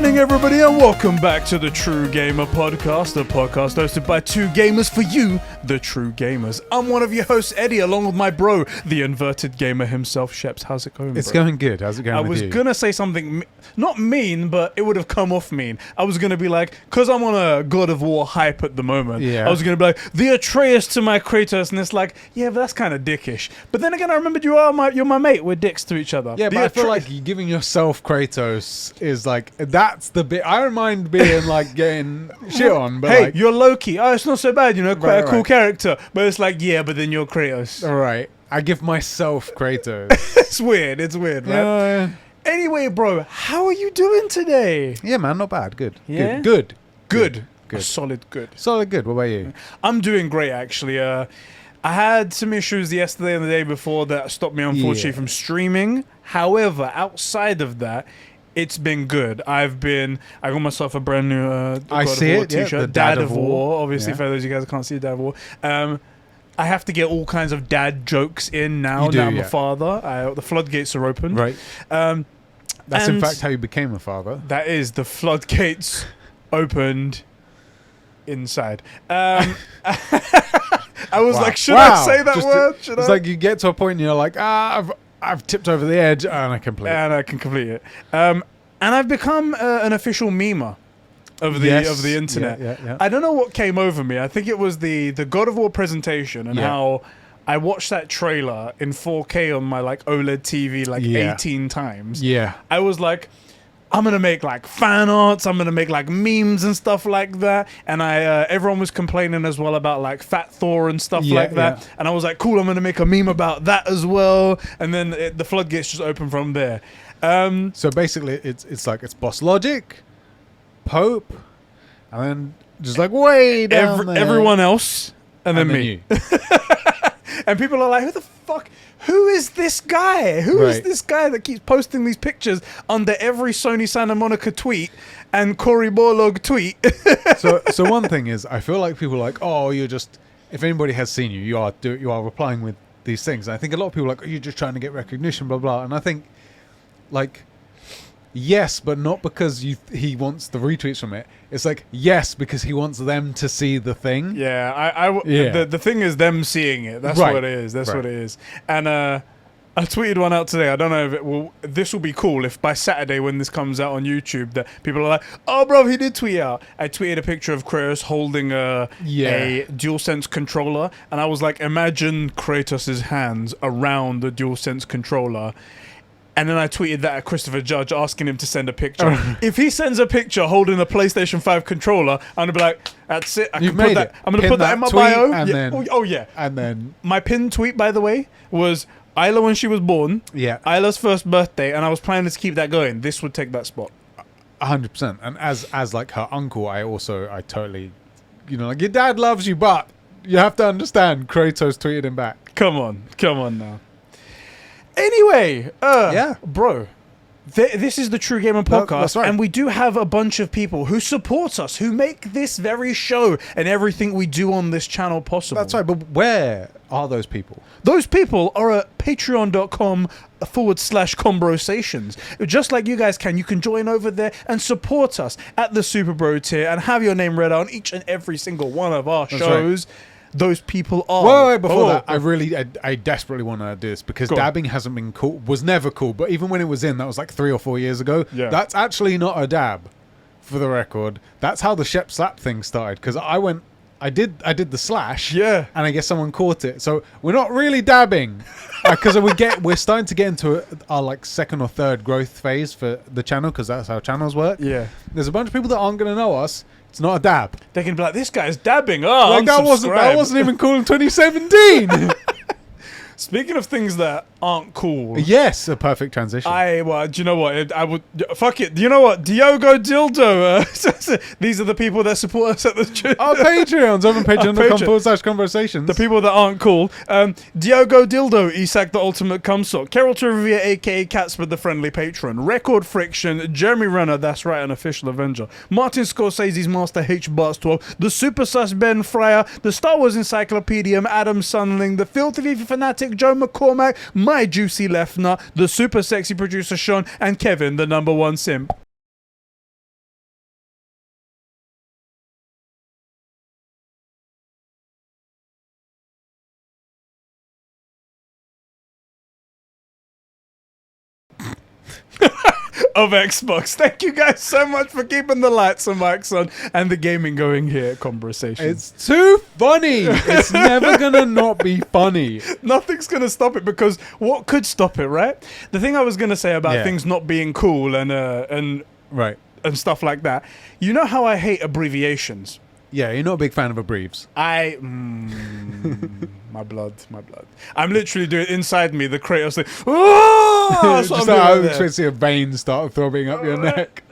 happening, everybody, and welcome back to the True Gamer Podcast, a podcast hosted by two gamers for you, the true gamers. I'm one of your hosts, Eddie, along with my bro, the inverted gamer himself, Sheps. How's it going, bro? It's going good. How's it going with you? I was gonna say something, not mean, but it would have come off mean. I was gonna be like, because I'm on a God of War hype at the moment, I was gonna be like, the Atreus to my Kratos, and it's like, yeah, but that's kind of dickish. But then again, I remembered you're my mate. We're dicks to each other. Yeah, but I feel like giving yourself Kratos is like, that's the bit. I don't mind being like getting shit on, but hey, like, you're Loki. Oh, it's not so bad, you know, quite a cool character. But it's like, yeah, but then you're Kratos. All right, I give myself Kratos. It's weird, man. Yeah. Anyway, bro, how are you doing today? Yeah, man, not bad. Good. Yeah? Good. A solid good. Solid good. What about you? I'm doing great, actually. I had some issues yesterday and the day before that stopped me, unfortunately, from streaming. However, outside of that, it's been good. I got myself a brand new God of War t-shirt. The Dad of War. Obviously, for those of you guys who can't see Dad of War. I have to get all kinds of dad jokes in now. Now I'm a father. The floodgates are open. Right. That's in fact how you became a father. That is, the floodgates opened inside. I was like, should I say that word? It's like you get to a point and you're like, I've tipped over the edge and I can complete it. And I've become an official memer of the internet. Yeah. I don't know what came over me. I think it was the God of War presentation and how I watched that trailer in 4K on my like OLED TV 18 times. Yeah. I was like, I'm gonna make like fan arts, I'm gonna make like memes and stuff like that. And everyone was complaining as well about like Fat Thor and stuff like that. Yeah. And I was like, cool, I'm gonna make a meme about that as well. And then the floodgates just open from there. So basically it's like it's Boss Logic, Pope, and then just like way down there. Everyone else, and then me. And people are like, who the fuck? Who is this guy? Who is this guy that keeps posting these pictures under every Sony Santa Monica tweet and Cory Borlog tweet? So one thing is, I feel like people are like, oh, you're just, if anybody has seen you, you are replying with these things. And I think a lot of people are like, oh, you're just trying to get recognition, blah, blah. And I think, like, yes, but not because he wants the retweets from it. It's like, yes, because he wants them to see the thing. Yeah, the thing is them seeing it. That's what it is. That's what it is. And I tweeted one out today. I don't know if this will be cool if by Saturday when this comes out on YouTube that people are like, oh, bro, he did tweet out. I tweeted a picture of Kratos holding a DualSense controller. And I was like, imagine Kratos' hands around the DualSense controller. And then I tweeted that at Christopher Judge asking him to send a picture. If he sends a picture holding a PlayStation 5 controller, I'm going to be like, that's it. I'm going to put that in my bio. And then my pinned tweet, by the way, was Isla when she was born. Yeah. Isla's first birthday. And I was planning to keep that going. This would take that spot. 100%. And as like her uncle, I totally, like your dad loves you, but you have to understand Kratos tweeted him back. Come on now. Anyway, bro, this is the True Gamer Podcast, and we do have a bunch of people who support us, who make this very show and everything we do on this channel possible. That's right, but where are those people? Those people are at patreon.com/Conbrosations. Just like you guys you can join over there and support us at the Super Bro tier and have your name read on each and every single one of our shows. Right. Those people are. Wait, before that, I desperately want to do this because dabbing hasn't been cool, was never cool. But even when it was in, that was like 3 or 4 years ago. Yeah. That's actually not a dab, for the record. That's how the Shep Slap thing started. Because I did the slash. Yeah. And I guess someone caught it. So we're not really dabbing, because we're starting to get into our like second or third growth phase for the channel, because that's how channels work. Yeah. There's a bunch of people that aren't going to know us. It's not a dab. They can be like, this guy's dabbing. Oh, like that wasn't even cool in 2017. Speaking of things that aren't cool. Yes, a perfect transition. Do you know what? I would fuck it. Do you know what? Diogo Dildo. These are the people that support us at the our Patreons over on patreon.com/Conbrosations. The people that aren't cool. Diogo Dildo, Isak the Ultimate Cumsock, Carol Trivia, aka Catsper the Friendly Patron, Record Friction, Jeremy Renner, that's right, an official Avenger, Martin Scorsese's Master H Bars 12, the Super Sus Ben Fryer, the Star Wars Encyclopedium Adam Sunling, the Filthy Leafy Fanatic Joe McCormack, my juicy left nut, the super sexy producer Sean, and Kevin, the #1 simp. of Xbox. Thank you guys so much for keeping the lights and mics on and the gaming going here at Conbrosations. It's too funny. It's never gonna not be funny. Nothing's gonna stop it, because what could stop it, right? The thing I was gonna say about things not being cool and right and stuff like that. You know how I hate abbreviations. Yeah, you're not a big fan of abbreves. My blood. I'm literally doing inside me the Kratos thing. Oh, Just I was expecting to see a vein start throbbing up your neck.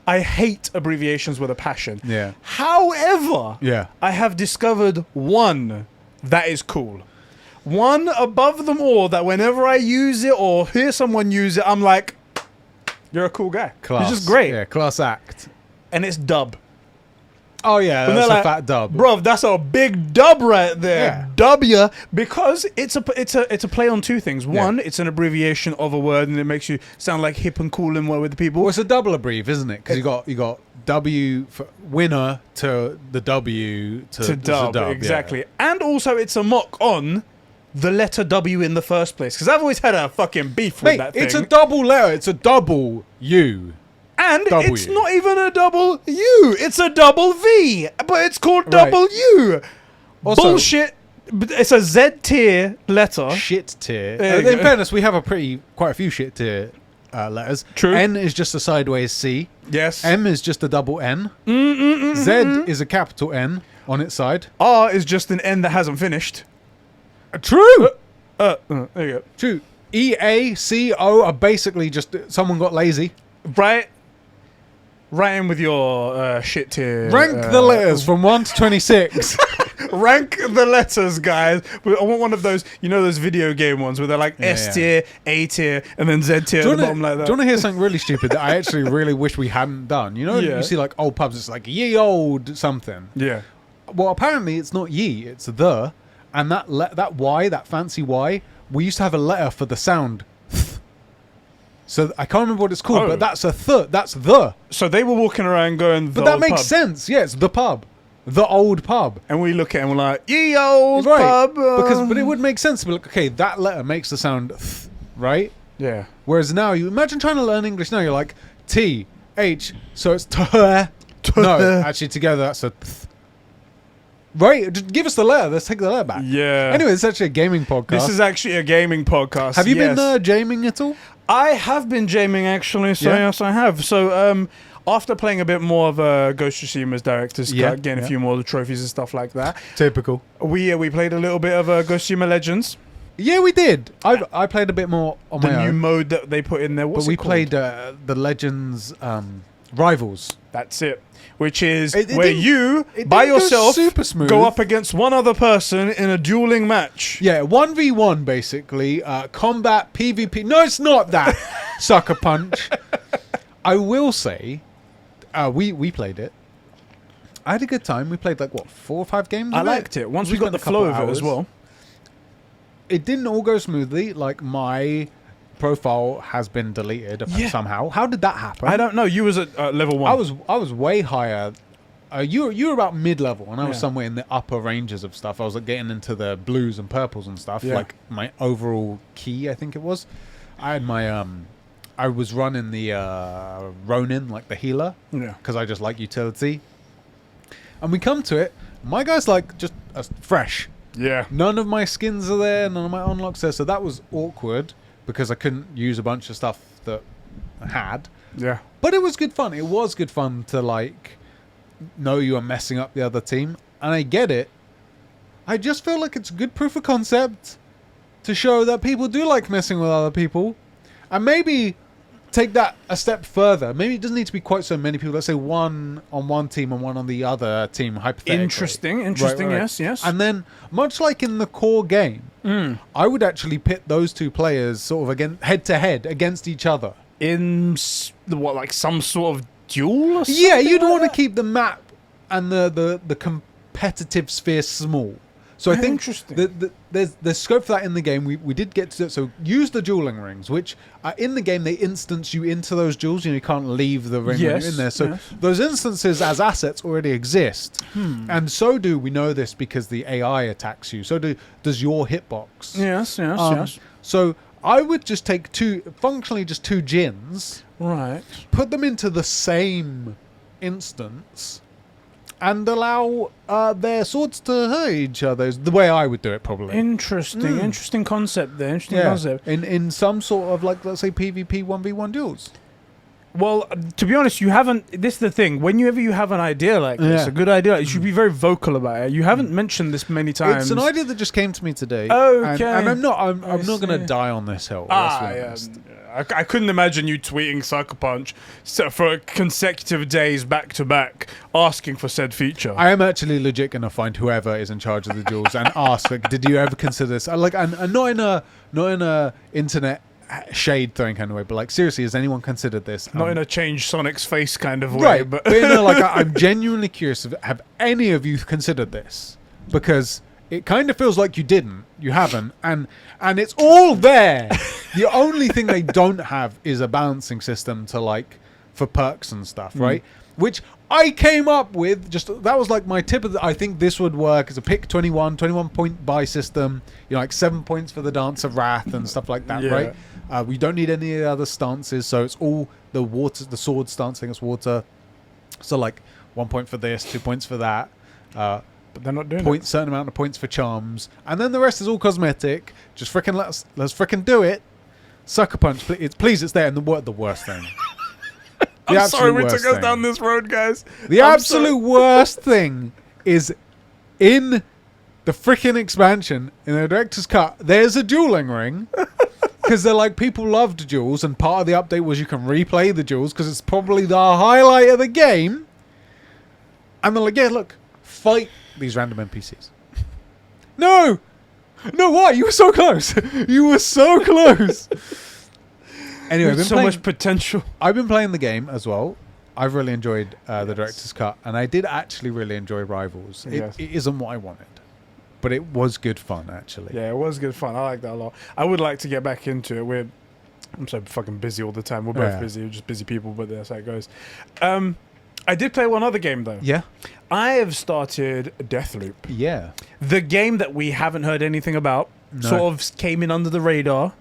I hate abbreviations with a passion. Yeah. However, I have discovered one that is cool. One above them all that whenever I use it or hear someone use it, I'm like, you're a cool guy. Class. You're just great. Yeah, class act. And it's dub. Oh yeah, that's a fat dub, bro. That's a big dub right there. Yeah. W, because it's a play on two things. One, it's an abbreviation of a word, and it makes you sound like hip and cool and well with the people. Well, it's a double abbrev, isn't it? Because you got W for winner to the W to dub, exactly. Yeah. And also, it's a mock on the letter W in the first place. Because I've always had a fucking beef with that thing. It's a double letter. It's a double U. And it's not even a double U. It's a double V. But it's called double U. Also, bullshit. It's a Z tier letter. Shit tier. In fairness, we have quite a few shit tier letters. True. N is just a sideways C. Yes. M is just a double N. Z is a capital N on its side. R is just an N that hasn't finished. True. There you go. True. E, A, C, O are basically just someone got lazy. Right. Right in with your shit tier. Rank the letters from 1 to 26. Rank the letters, guys. I want one of those, those video game ones where they're like S tier, A tier, and then Z tier at the bottom like that. Do you want to hear something really stupid that I actually really wish we hadn't done? You see like old pubs, it's like ye old something. Yeah. Well, apparently it's not ye, it's the. And that Y, that fancy Y, we used to have a letter for the sound. So I can't remember what it's called, but that's that's the. So they were walking around going, but that makes sense. Yeah, it's the pub. The old pub. And we look at it and we're like, ye old pub. But it would make sense to be like, okay, that letter makes the sound right? Yeah. Whereas now, you imagine trying to learn English now, you're like, T, H, so it's No, actually together that's a right? Just give us the letter. Let's take the letter back. Yeah. Anyway, it's actually a gaming podcast. This is actually a gaming podcast. Have you been gaming at all? I have been gaming actually, so yes I have. So after playing a bit more of Ghost of Tsushima's director's cut, getting a few more of the trophies and stuff like that. Typical. We played a little bit of Ghost of Tsushima Legends. Yeah, we did. I played a bit more on my own. The new mode that they put in there. What's it called? Played the Legends Rivals. That's it. Which is where you, by yourself, go up against one other person in a dueling match. Yeah, 1v1 basically. Combat, PvP. No, it's not that. Sucker punch. I will say, we played it. I had a good time. We played 4 or 5 games. I liked it. Once we got the flow of it as well. It didn't all go smoothly. Like my profile has been deleted somehow. How did that happen? I don't know. You was at level 1. I was way higher. You were about mid-level, and I was somewhere in the upper ranges of stuff. I was getting into the blues and purples and stuff. Yeah. Like my overall key, I think it was. I had my I was running the Ronin, like the healer, because I just like utility. And we come to it. My guy's just fresh. Yeah. None of my skins are there. None of my unlocks there. So that was awkward. Because I couldn't use a bunch of stuff that I had. Yeah. But it was good fun. It was good fun to know you are messing up the other team. And I get it. I just feel like it's good proof of concept to show that people do like messing with other people. And maybe take that a step further. Maybe it doesn't need to be quite so many people. Let's say one on one team and one on the other team, hypothetically. Interesting. Right. Yes. And then, much like in the core game, I would actually pit those two players sort of again head to head against each other in some sort of duel or something? Yeah, you'd want to keep the map and the competitive sphere small. So I think there's scope for that in the game. We did get to it. So use the dueling rings, which in the game they instance you into those duels. You can't leave the ring when you're in there. So those instances as assets already exist. And so do we know this because the AI attacks you. So does your hitbox. Yes. So I would just take functionally just two djinns, right? Put them into the same instance, and allow their swords to hurt each other. Is the way I would do it, probably. Interesting concept there. Concept. In some sort of, like, let's say PvP 1v1 duels. Well, to be honest, you haven't. This is the thing. Whenever you have an idea like this, a good idea, you should be very vocal about it. You haven't mentioned this many times. It's an idea that just came to me today. Okay, and I'm not going to die on this hill. I couldn't imagine you tweeting Sucker Punch for consecutive days back to back, asking for said feature. I am actually legit going to find whoever is in charge of the duels and ask, like, did you ever consider this? Like, and not in a internet shade throwing kind of way, but, like, seriously, has anyone considered this? Not in a change Sonic's face kind of way, right? But you know, like, I'm genuinely curious. Have any of you considered this? Because it kind of feels like you haven't, and it's all there. The only thing they don't have is a balancing system to, like, for perks and stuff, right? Which I came up with. That was like my tip of I think this would work as a pick 21 point buy system. You know, like 7 points for the Dance of Wrath and stuff like that, right? We don't need any of the other stances, so it's all the sword stance against water. So, like, 1 point for this, 2 points for that. But they're not doing it. Certain amount of points for charms, and then the rest is all cosmetic. Just frickin' let's frickin' do it. Sucker Punch, please, it's there. And the worst thing. I'm sorry we took us down this road, guys. The absolute worst thing is in the frickin' expansion, in the director's cut, there's a dueling ring. Because they're like, people loved duels, and part of the update was you can replay the duels because it's probably the highlight of the game. And they're like, yeah, look, fight these random NPCs. No, why? You were so close. You were so close. Anyway, so much potential. I've been playing the game as well. I've really enjoyed the director's cut, and I did actually really enjoy Rivals. It isn't what I wanted, but it was good fun, actually. Yeah, it was good fun. I like that a lot. I would like to get back into it. I'm so fucking busy all the time. We're both busy. We're just busy people, but that's how it goes. I did play one other game, though. Yeah? I have started Deathloop. Yeah. The game that we haven't heard anything about. No. Sort of came in under the radar.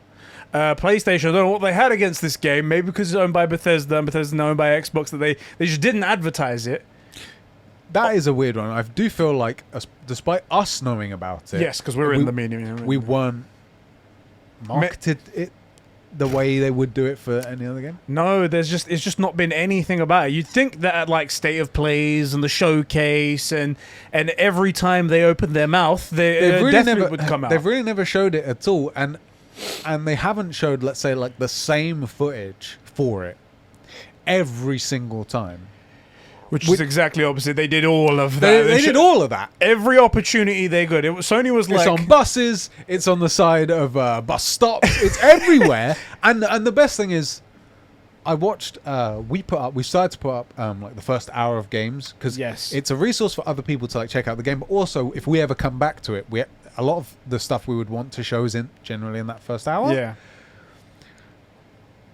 PlayStation, I don't know what they had against this game. Maybe because it's owned by Bethesda and Bethesda owned by Xbox, that they just didn't advertise it. That is a weird one. I do feel like, despite us knowing about it... Yes, because we're in the medium. We weren't marketed it the way they would do it for any other game. No, it's just not been anything about it. You'd think that at, like, State of Plays and the showcase and every time they opened their mouth, Deathloop would come out. They've really never showed it at all, and they haven't showed, let's say, like, the same footage for it every single time. Which is exactly opposite. They did all of that. They did all of that. Every opportunity they got. Sony was like... It's on buses. It's on the side of bus stops. It's everywhere. And the best thing is, I watched... we started to put up like the first hour of games. Because it's a resource for other people to, like, check out the game. But also, if we ever come back to it, a lot of the stuff we would want to show is generally in that first hour. Yeah.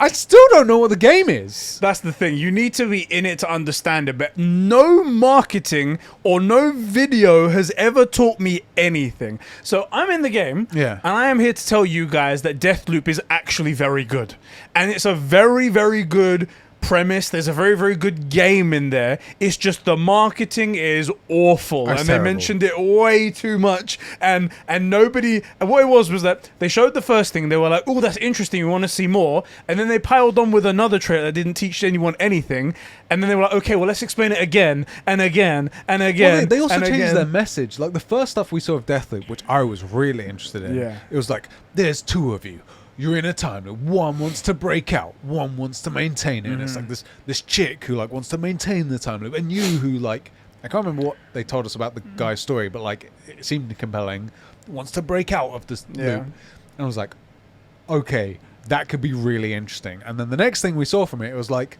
I still don't know what the game is. That's the thing. You need to be in it to understand it. But no marketing or no video has ever taught me anything. So I'm in the game. Yeah. And I am here to tell you guys that Deathloop is actually very good. And it's a very, very good premise. There's a very, very good game in there. It's just the marketing is awful. That's and terrible. They mentioned it way too much. And nobody... And what it was that they showed the first thing. They were like, oh, that's interesting. We want to see more. And then they piled on with another trailer that didn't teach anyone anything. And then they were like, okay, well, let's explain it again and again and again. Well, they also changed their message. Like, the first stuff we saw of Deathloop, which I was really interested in, it was like, there's two of you. You're in a time loop. One wants to break out. One wants to maintain it. And it's like this chick who, like, wants to maintain the time loop. And you who, like, I can't remember what they told us about the guy's story, but, like, it seemed compelling. Wants to break out of this loop. And I was like, okay, that could be really interesting. And then the next thing we saw from it was like,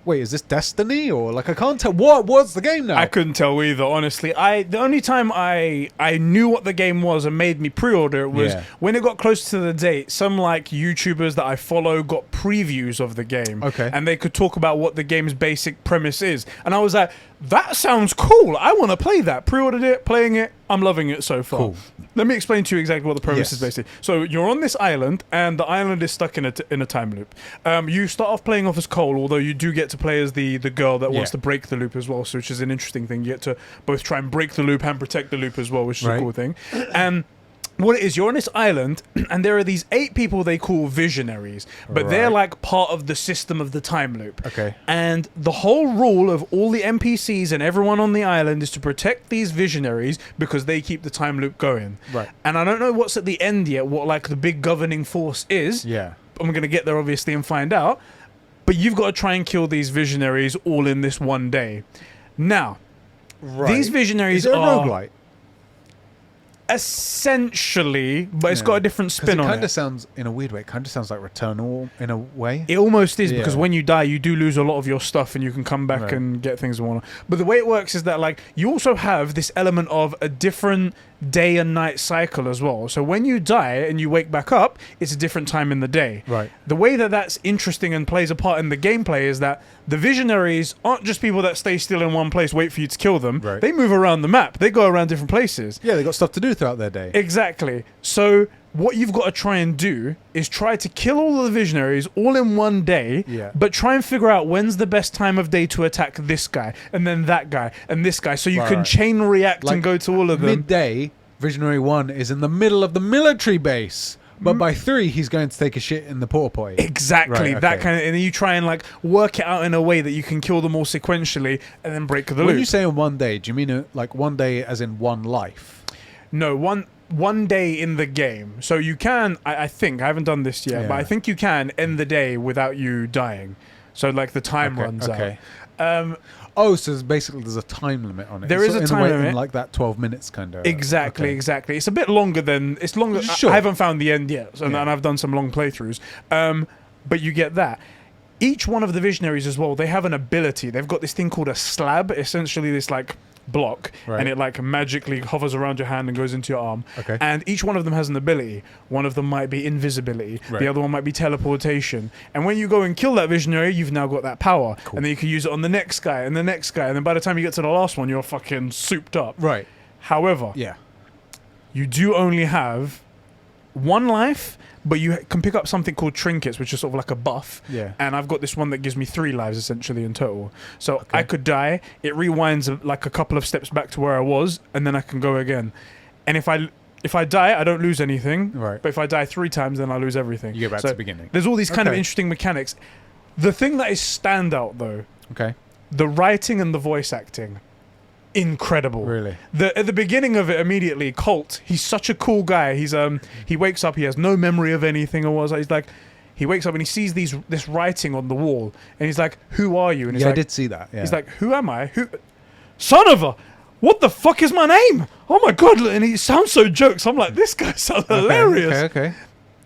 wait, is this Destiny? Or, like, I can't tell. What's the game now? I couldn't tell either, honestly. The only time I knew what the game was and made me pre-order it was when it got close to the date. Some, like, YouTubers that I follow got previews of the game. Okay. And they could talk about what the game's basic premise is. And I was like, that sounds cool. I want to play that. Pre-ordered it, playing it. I'm loving it so far. Cool. Let me explain to you exactly what the premise is basically. So you're on this island, and the island is stuck in a time loop. You start off playing off as Cole, although you do get to play as the girl that wants to break the loop as well, so which is an interesting thing. You get to both try and break the loop and protect the loop as well, which is a cool thing. And what it is, you're on this island, and there are these 8 people they call visionaries, but they're like part of the system of the time loop. Okay. And the whole rule of all the NPCs and everyone on the island is to protect these visionaries because they keep the time loop going. Right. And I don't know what's at the end yet, what like the big governing force is. Yeah. I'm going to get there obviously and find out. But you've got to try and kill these visionaries all in this one day. Now, these visionaries are... Is there a are... roguelite? Essentially, but it's got a different spin on it. It kind of sounds, in a weird way, it kind of sounds like Returnal in a way. It almost is, because when you die, you do lose a lot of your stuff, and you can come back and get things and whatnot. But the way it works is that, like, you also have this element of a different day and night cycle as well. So when you die and you wake back up, it's a different time in the day. Right. The way that that's interesting and plays a part in the gameplay is that the visionaries aren't just people that stay still in one place, wait for you to kill them. Right. They move around the map. They go around different places. Yeah, they got stuff to do throughout their day. Exactly. So what you've got to try and do is try to kill all of the visionaries all in one day, but try and figure out when's the best time of day to attack this guy, and then that guy, and this guy, so you can chain react and go to all of them. Midday, Visionary 1 is in the middle of the military base, but by 3 he's going to take a shit in the porta potty. Exactly, that kind of, and then you try and like work it out in a way that you can kill them all sequentially and then break the loop. When you say in one day, do you mean like one day as in one life? No, one day in the game. So you can, I think, I haven't done this yet, but I think you can end the day without you dying. So like the time runs out. So basically there's a time limit on it. There is a time limit. In like that 12 minutes kind of. Exactly. It's a bit longer than... It's longer. Sure. I haven't found the end yet, and I've done some long playthroughs. But you get that. Each one of the visionaries as well, they have an ability. They've got this thing called a slab, essentially this like block, and it like magically hovers around your hand and goes into your arm. Okay. And each one of them has an ability. One of them might be invisibility. The other one might be teleportation. And when you go and kill that visionary, you've now got that power. Cool. And then you can use it on the next guy and the next guy. And then by the time you get to the last one, you're fucking souped up. Right. However, you do only have one life, but you can pick up something called trinkets, which is sort of like a buff. Yeah. And I've got this one that gives me 3 lives essentially in total. So I could die. It rewinds like a couple of steps back to where I was, and then I can go again. And if I die, I don't lose anything. Right. But if I die 3 times, then I lose everything. You get back to the beginning. There's all these kind of interesting mechanics. The thing that is standout though, the writing and the voice acting. Incredible. Really? At the beginning of it, immediately, Colt, he's such a cool guy. He's he wakes up, he has no memory of anything or was. He's like, he wakes up and he sees this writing on the wall, and he's like, "Who are you?" And he's like, I did see that. Yeah. He's like, "Who am I? Who? Son of a, what the fuck is my name? Oh my god!" And he sounds so jokes. I'm like, this guy sounds hilarious. Okay.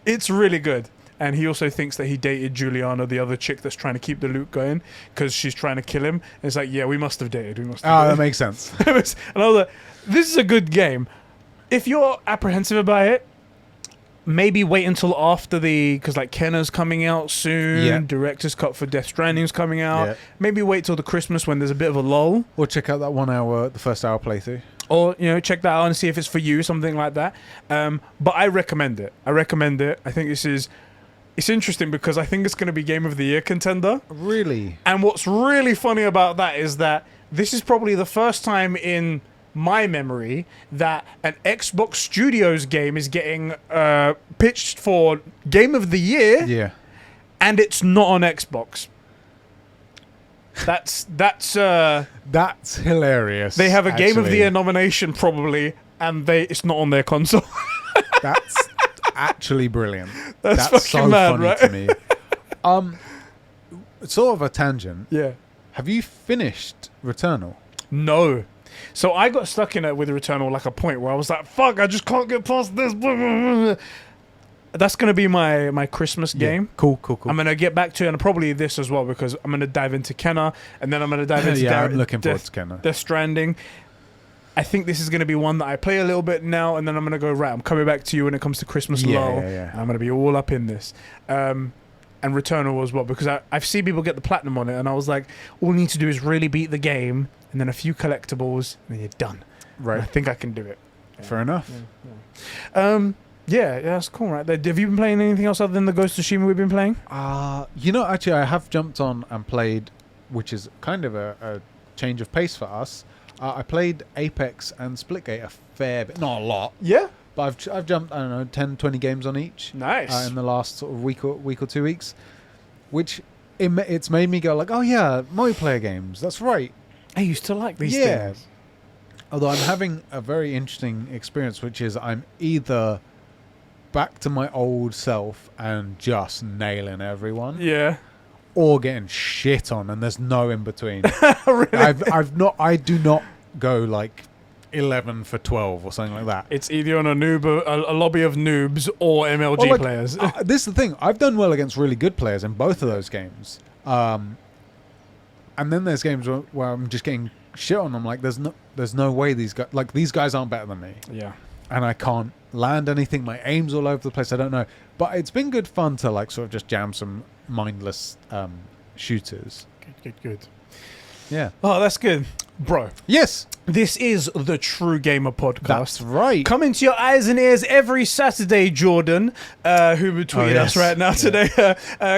It's really good. And he also thinks that he dated Juliana, the other chick that's trying to keep the loop going, because she's trying to kill him. And it's like, yeah, we must have dated. That makes sense. And I was like, this is a good game. If you're apprehensive about it, maybe wait until after because like Kenna's coming out soon. Yeah. Director's cut for Death Stranding's coming out. Yeah. Maybe wait till the Christmas when there's a bit of a lull. Or check out that the first hour playthrough. Or, check that out and see if it's for you, something like that. But I recommend it. I think it's interesting because I think it's going to be Game of the Year contender. Really? And what's really funny about that is that this is probably the first time in my memory that an Xbox Studios game is getting pitched for Game of the Year. Yeah. And it's not on Xbox. That's hilarious. They have a Game of the Year nomination probably, and it's not on their console. That's actually brilliant. That's fucking so mad, funny right? to me. Sort of a tangent. Yeah. Have you finished Returnal? No. So I got stuck in it with Returnal, like a point where I was like, fuck, I just can't get past this. That's going to be my Christmas game. Cool. I'm going to get back to it, and probably this as well, because I'm going to dive into Kenna, and then I'm going to dive into I'm looking forward to Kenna. Death Stranding. I think this is going to be one that I play a little bit now, and then I'm going to go, right, I'm coming back to you when it comes to Christmas lull. And I'm going to be all up in this. And Returnal as well, because I've seen people get the platinum on it, and I was like, all we need to do is really beat the game, and then a few collectibles, and then you're done. Right. And I think I can do it. Yeah. Fair enough. Yeah, that's cool, right there. Have you been playing anything else other than the Ghost of Tsushima we've been playing? Actually, I have jumped on and played, which is kind of a change of pace for us. I played Apex and Splitgate a fair bit, not a lot. Yeah. But I've jumped, I don't know, 10, 20 games on each. Nice. In the last sort of week or 2 weeks, which it's made me go like, oh yeah, multiplayer games. That's right. I used to like these things. Although I'm having a very interesting experience, which is I'm either back to my old self and just nailing everyone. Yeah. Or getting shit on, and there's no in between. Really? I do not go like 11 for 12 or something like that. It's either on a lobby of noobs or MLG players. This is the thing. I've done well against really good players in both of those games. And then there's games where I'm just getting shit on. I'm like, there's no way these guys aren't better than me. Yeah. And I can't land anything. My aim's all over the place. I don't know. But it's been good fun to like sort of just jam some mindless shooters. Good. Yeah. Oh, that's good. Bro. Yes. This is the True Gamer Podcast. That's right. Coming to your eyes and ears every Saturday, Jordan, who would tweet us right now today.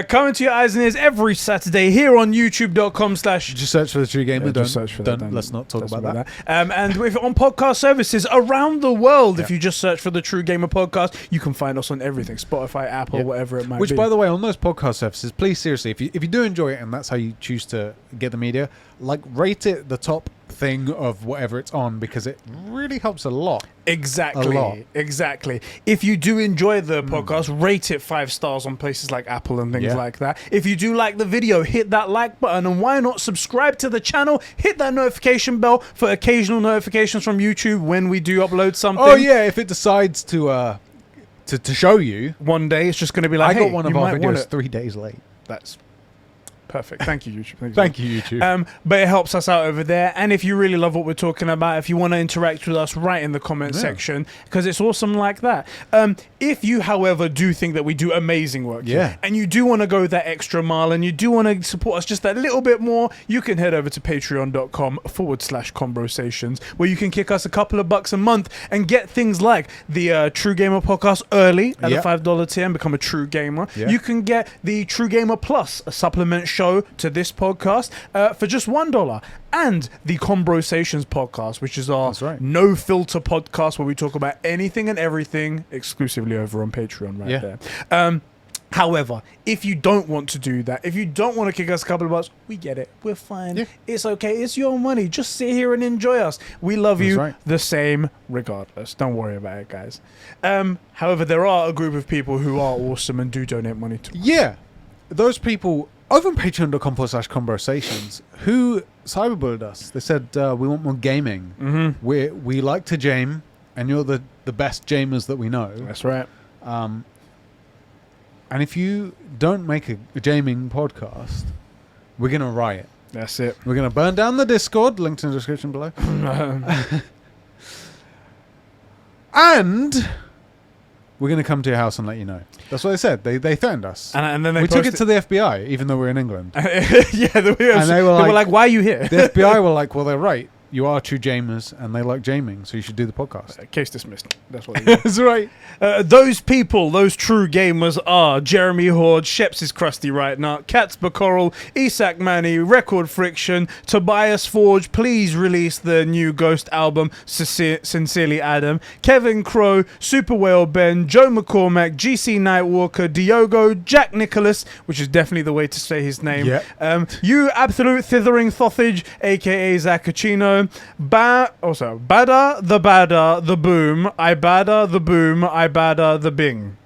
Coming to your eyes and ears every Saturday here on youtube.com/ Just search for the True Gamer. Just search for that. Let's not talk about that. And if on podcast services around the world, if you just search for the True Gamer Podcast, you can find us on everything. Spotify, Apple, whatever it might be. Which, by the way, on those podcast services, please, seriously, if you do enjoy it and that's how you choose to get the media, like, rate it the top thing of whatever it's on, because it really helps a lot. Exactly. If you do enjoy the podcast, rate it 5 stars on places like Apple and things like that. If you do like the video, hit that like button, and why not subscribe to the channel, hit that notification bell for occasional notifications from YouTube when we do upload something. Oh yeah, if it decides to show you one day, it's just going to be like, I got one of our videos 3 days late. That's perfect. Thank you, YouTube. Thank you, YouTube. But it helps us out over there. And if you really love what we're talking about, if you want to interact with us, write in the comment section, because it's awesome like that. If you, however, do think that we do amazing work here, and you do want to go that extra mile, and you do want to support us just that little bit more, you can head over to patreon.com/Conbrosations, where you can kick us a couple of bucks a month and get things like the True Gamer Podcast early at the $5 tier and become a True Gamer. You can get the True Gamer Plus, a supplement show to this podcast, for just $1, and the Conbrosations podcast, which is our no filter podcast where we talk about anything and everything exclusively over on Patreon there. However, if you don't want to do that, if you don't want to kick us a couple of bucks, we get it. We're fine. It's okay. It's your money. Just sit here and enjoy us. We love you the same regardless. Don't worry about it, guys. However, there are a group of people who are awesome and do donate money to us. Yeah. Those people over on patreon.com/Conbrosations who cyberbullied us. They said, we want more gaming. We like to jam, and you're the best jamers that we know. That's right. And if you don't make a gaming podcast, we're going to riot. That's it. We're going to burn down the Discord, linked in the description below. And we're going to come to your house and let you know. That's what they said. They threatened us. And then we took it to the FBI, even though we're in England. They were like, why are you here? The FBI were like, well, they're right. You are true gamers, and they like gaming, so you should do the podcast. Case dismissed. That's what they That's right. Those people, those true gamers are Jeremy Horde, Sheps is crusty right now, Cats Bacoral, Isak Manny, Record Friction, Tobias Forge, please release the new Ghost album, Sincerely Adam, Kevin Crow, Super Whale Ben, Joe McCormack, GC Nightwalker, Diogo, Jack Nicholas, which is definitely the way to say his name, you absolute thithering thothage, aka Zacchino, Bada the boom, I bada the boom, I bada the bing.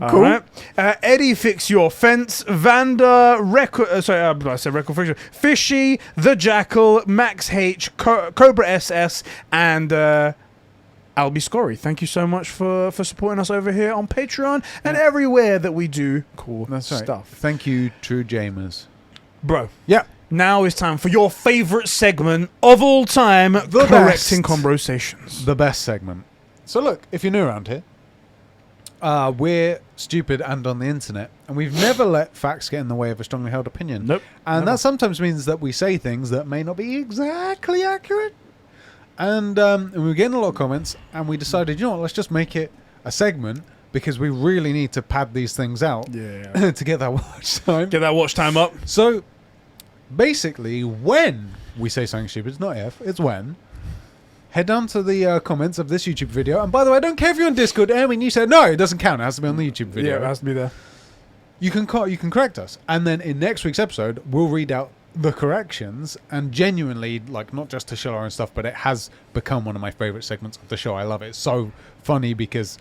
Cool. Right. Eddie Fix Your Fence, Vanda, I said Record Friction, Fishy, The Jackal, Max H, Cobra SS, and Albie Scory. Thank you so much for supporting us over here on Patreon and everywhere that we do cool stuff. Thank you, true gamers. Bro. Yeah. Now is time for your favourite segment of all time, Correcting Conbrosations. The best segment. So look, if you're new around here, We're stupid and on the internet, and we've never let facts get in the way of a strongly held opinion. Nope. And that sometimes means that we say things that may not be exactly accurate. And we were getting a lot of comments, and we decided, you know what, let's just make it a segment, because we really need to pad these things out to get that watch time. Get that watch time up. So, basically, when we say something stupid, it's not if, it's when, head down to the comments of this YouTube video. And by the way, I don't care if you're on Discord. Erwin, you said, no, it doesn't count. It has to be on the YouTube video. Yeah, it has to be there. You can correct us. And then in next week's episode, we'll read out the corrections, and genuinely, like, not just to show our own stuff, but it has become one of my favorite segments of the show. I love it. It's so funny because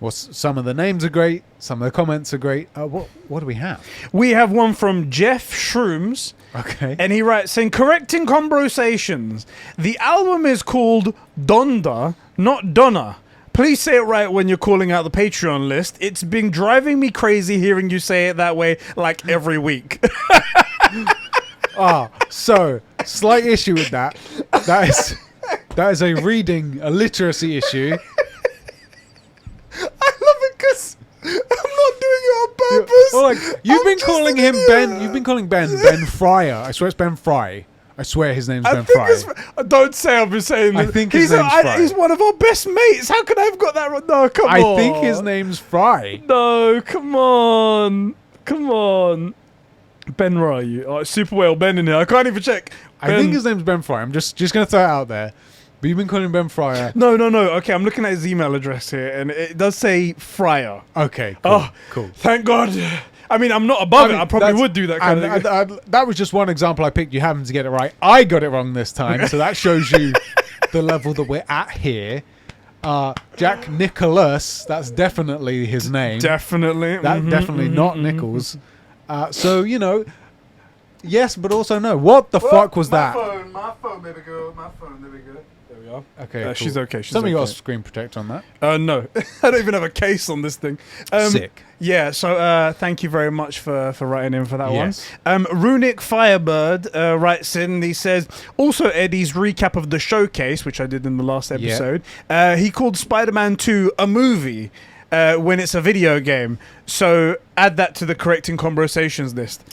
some of the names are great, some of the comments are great. What do we have? We have one from Jeff Shrooms. Okay. And he writes, saying, correcting Conbrosations. The album is called Donda, not Donna. Please say it right when you're calling out the Patreon list. It's been driving me crazy hearing you say it that way like every week. So slight issue with that. That is a literacy issue. I love it because I'm not doing it on purpose. Well, like, you've been calling him Ben. You've been calling Ben Fryer. I swear it's Ben Fry. I swear his name's Ben Fry. Don't say I've been saying that. I think his name's Fry. He's one of our best mates. How could I have got that wrong? No, come on. I think his name's Fry. No, come on. Come on. Ben, where are you? Oh, super well, Ben in here. I can't even check. I think his name's Ben Fry. I'm just going to throw it out there. But you've been calling him Ben Fryer. No. Okay, I'm looking at his email address here, and it does say Fryer. Okay, cool. Cool. Thank God. I mean, I'm not above it. I probably would do that kind of thing. That was just one example I picked. You happened to get it right. I got it wrong this time, so that shows you the level that we're at here. Jack Nicholas, that's definitely his name. Definitely. Definitely not Nichols. So, you know, yes, but also no. What the fuck was that? My phone, baby girl. My phone, there we go. There we are. Okay, cool. She's okay. Somebody got a screen protector on that? No. I don't even have a case on this thing. Sick. Yeah, so thank you very much for writing in for that one. Runic Firebird writes in, he says, also Eddie's recap of the showcase, which I did in the last episode, he called Spider-Man 2 a movie when it's a video game. So add that to the correcting Conbrosations list.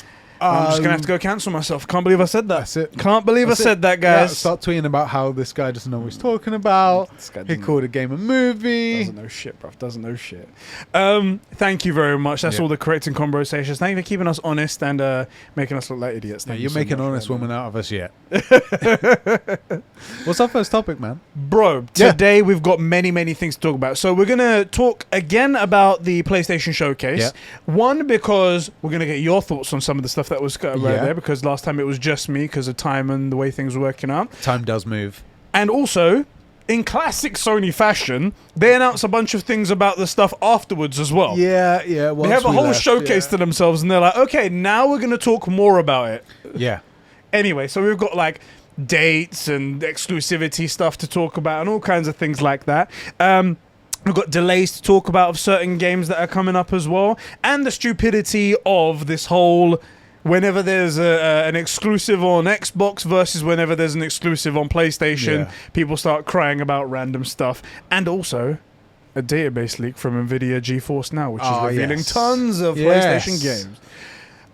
I'm just going to have to go cancel myself. Can't believe I said that. That's it. Can't believe I said that, guys. Yeah, start tweeting about how this guy doesn't know what he's talking about. He called a game a movie. Doesn't know shit, bruv. Doesn't know shit. Thank you very much. That's all the correcting Conbrosations. Thank you for keeping us honest and making us look like idiots. Yeah, you're making an honest woman out of us yet. What's our first topic, man? Bro, today we've got many things to talk about. So we're going to talk again about the PlayStation Showcase. Yeah. One, because we're going to get your thoughts on some of the stuff that was right there, because last time it was just me because of time and the way things were working out. Time does move. And also, in classic Sony fashion, they announce a bunch of things about the stuff afterwards as well. Yeah. They have a whole showcase to themselves, and they're like, okay, now we're going to talk more about it. Yeah. Anyway, so we've got like dates and exclusivity stuff to talk about and all kinds of things like that. We've got delays to talk about of certain games that are coming up as well, and the stupidity of this whole whenever there's an exclusive on Xbox versus whenever there's an exclusive on PlayStation, people start crying about random stuff. And also a database leak from Nvidia GeForce Now, which is revealing tons of PlayStation games.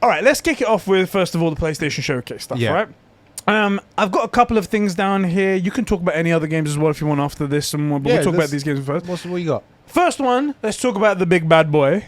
All right, let's kick it off with, first of all, the PlayStation Showcase stuff, right? I've got a couple of things down here. You can talk about any other games as well if you want after this, but we'll talk about these games first. What you got? First one, let's talk about the big bad boy.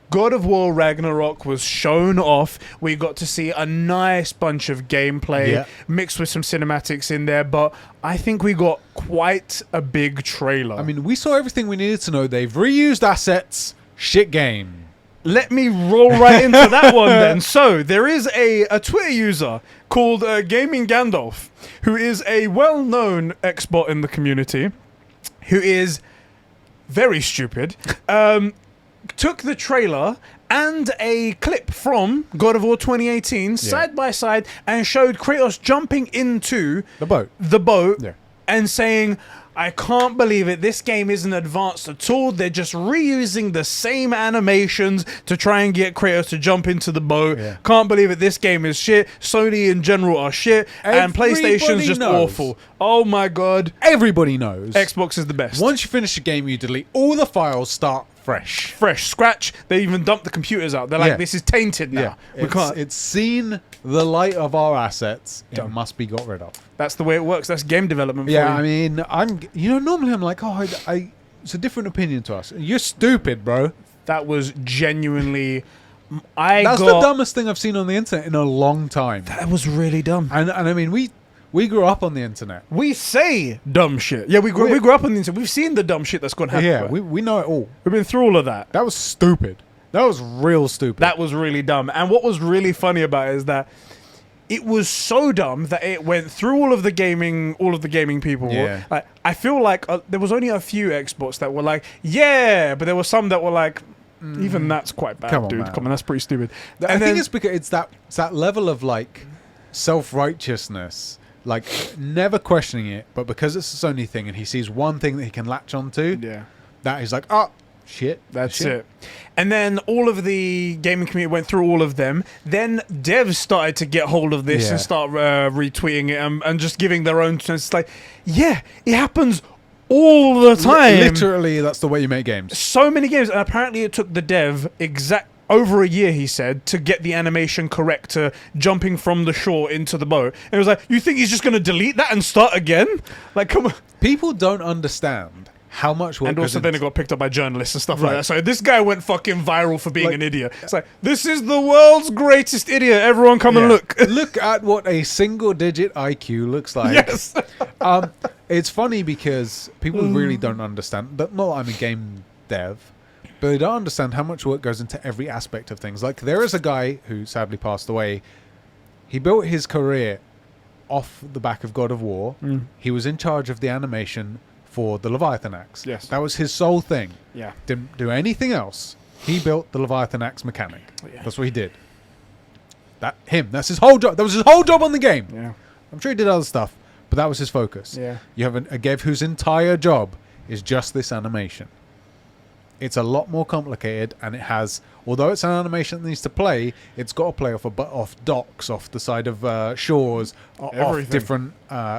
God of War Ragnarok was shown off. We got to see a nice bunch of gameplay mixed with some cinematics in there, but I think we got quite a big trailer. I mean, we saw everything we needed to know. They've reused assets. Shit game. Let me roll right into that one then. So, there is a Twitter user called Gaming Gandalf, who is a well-known Xbot in the community, who is very stupid. Took the trailer and a clip from God of War 2018 side by side and showed Kratos jumping into the boat and saying, I can't believe it. This game isn't advanced at all. They're just reusing the same animations to try and get Kratos to jump into the boat. Yeah. Can't believe it. This game is shit. Sony in general are shit. And PlayStation's just awful. Oh my God. Everybody knows. Xbox is the best. Once you finish a game, you delete all the files, start fresh. Scratch. They even dump the computers out. They're like, this is tainted now. Yeah. It's seen the light of our assets. It must be got rid of. That's the way it works. That's game development. Yeah, I mean, normally I'm like, it's a different opinion to us. You're stupid, bro. That was genuinely. That's the dumbest thing I've seen on the internet in a long time. That was really dumb. And I mean, we grew up on the internet. We say dumb shit. Yeah, we grew up on the internet. We've seen the dumb shit that's going to happen. Yeah, we know it all. We've been through all of that. That was stupid. That was real stupid. That was really dumb. And what was really funny about it is that it was so dumb that it went through all of the gaming people. Yeah. Like, I feel like there was only a few Xbox that were like, yeah, but there were some that were like, even that's quite bad, dude. Man. Come on, that's pretty stupid. I think it's because it's that level of like self-righteousness, like never questioning it, but because it's a Sony thing and he sees one thing that he can latch onto, that he's like, oh, shit. That's it. And then all of the gaming community went through all of them. Then devs started to get hold of this and start retweeting it and just giving their own. It's like, it happens all the time. Literally, that's the way you make games. So many games. And apparently it took the dev over a year, he said, to get the animation correct to jumping from the shore into the boat. And it was like, you think he's just going to delete that and start again? Like, come on. People don't understand how much work. And also then it got picked up by journalists and stuff like that. So this guy went fucking viral for being an idiot. It's like, this is the world's greatest idiot. Everyone come and look. Look at what a single-digit IQ looks like. Yes. It's funny because people really don't understand. Not that I'm a game dev, but they don't understand how much work goes into every aspect of things. Like, there is a guy who sadly passed away. He built his career off the back of God of War. He was in charge of the animation for the Leviathan axe. Yes. That was his sole thing. Yeah. Didn't do anything else. He built the Leviathan axe mechanic. Yeah. That's what he did. That's his whole job. That was his whole job on the game. Yeah. I'm sure he did other stuff, but that was his focus. Yeah. You have a Gev whose entire job is just this animation. It's a lot more complicated, and it has, although it's an animation that needs to play, it's got to play off docks, off the side of shores, off different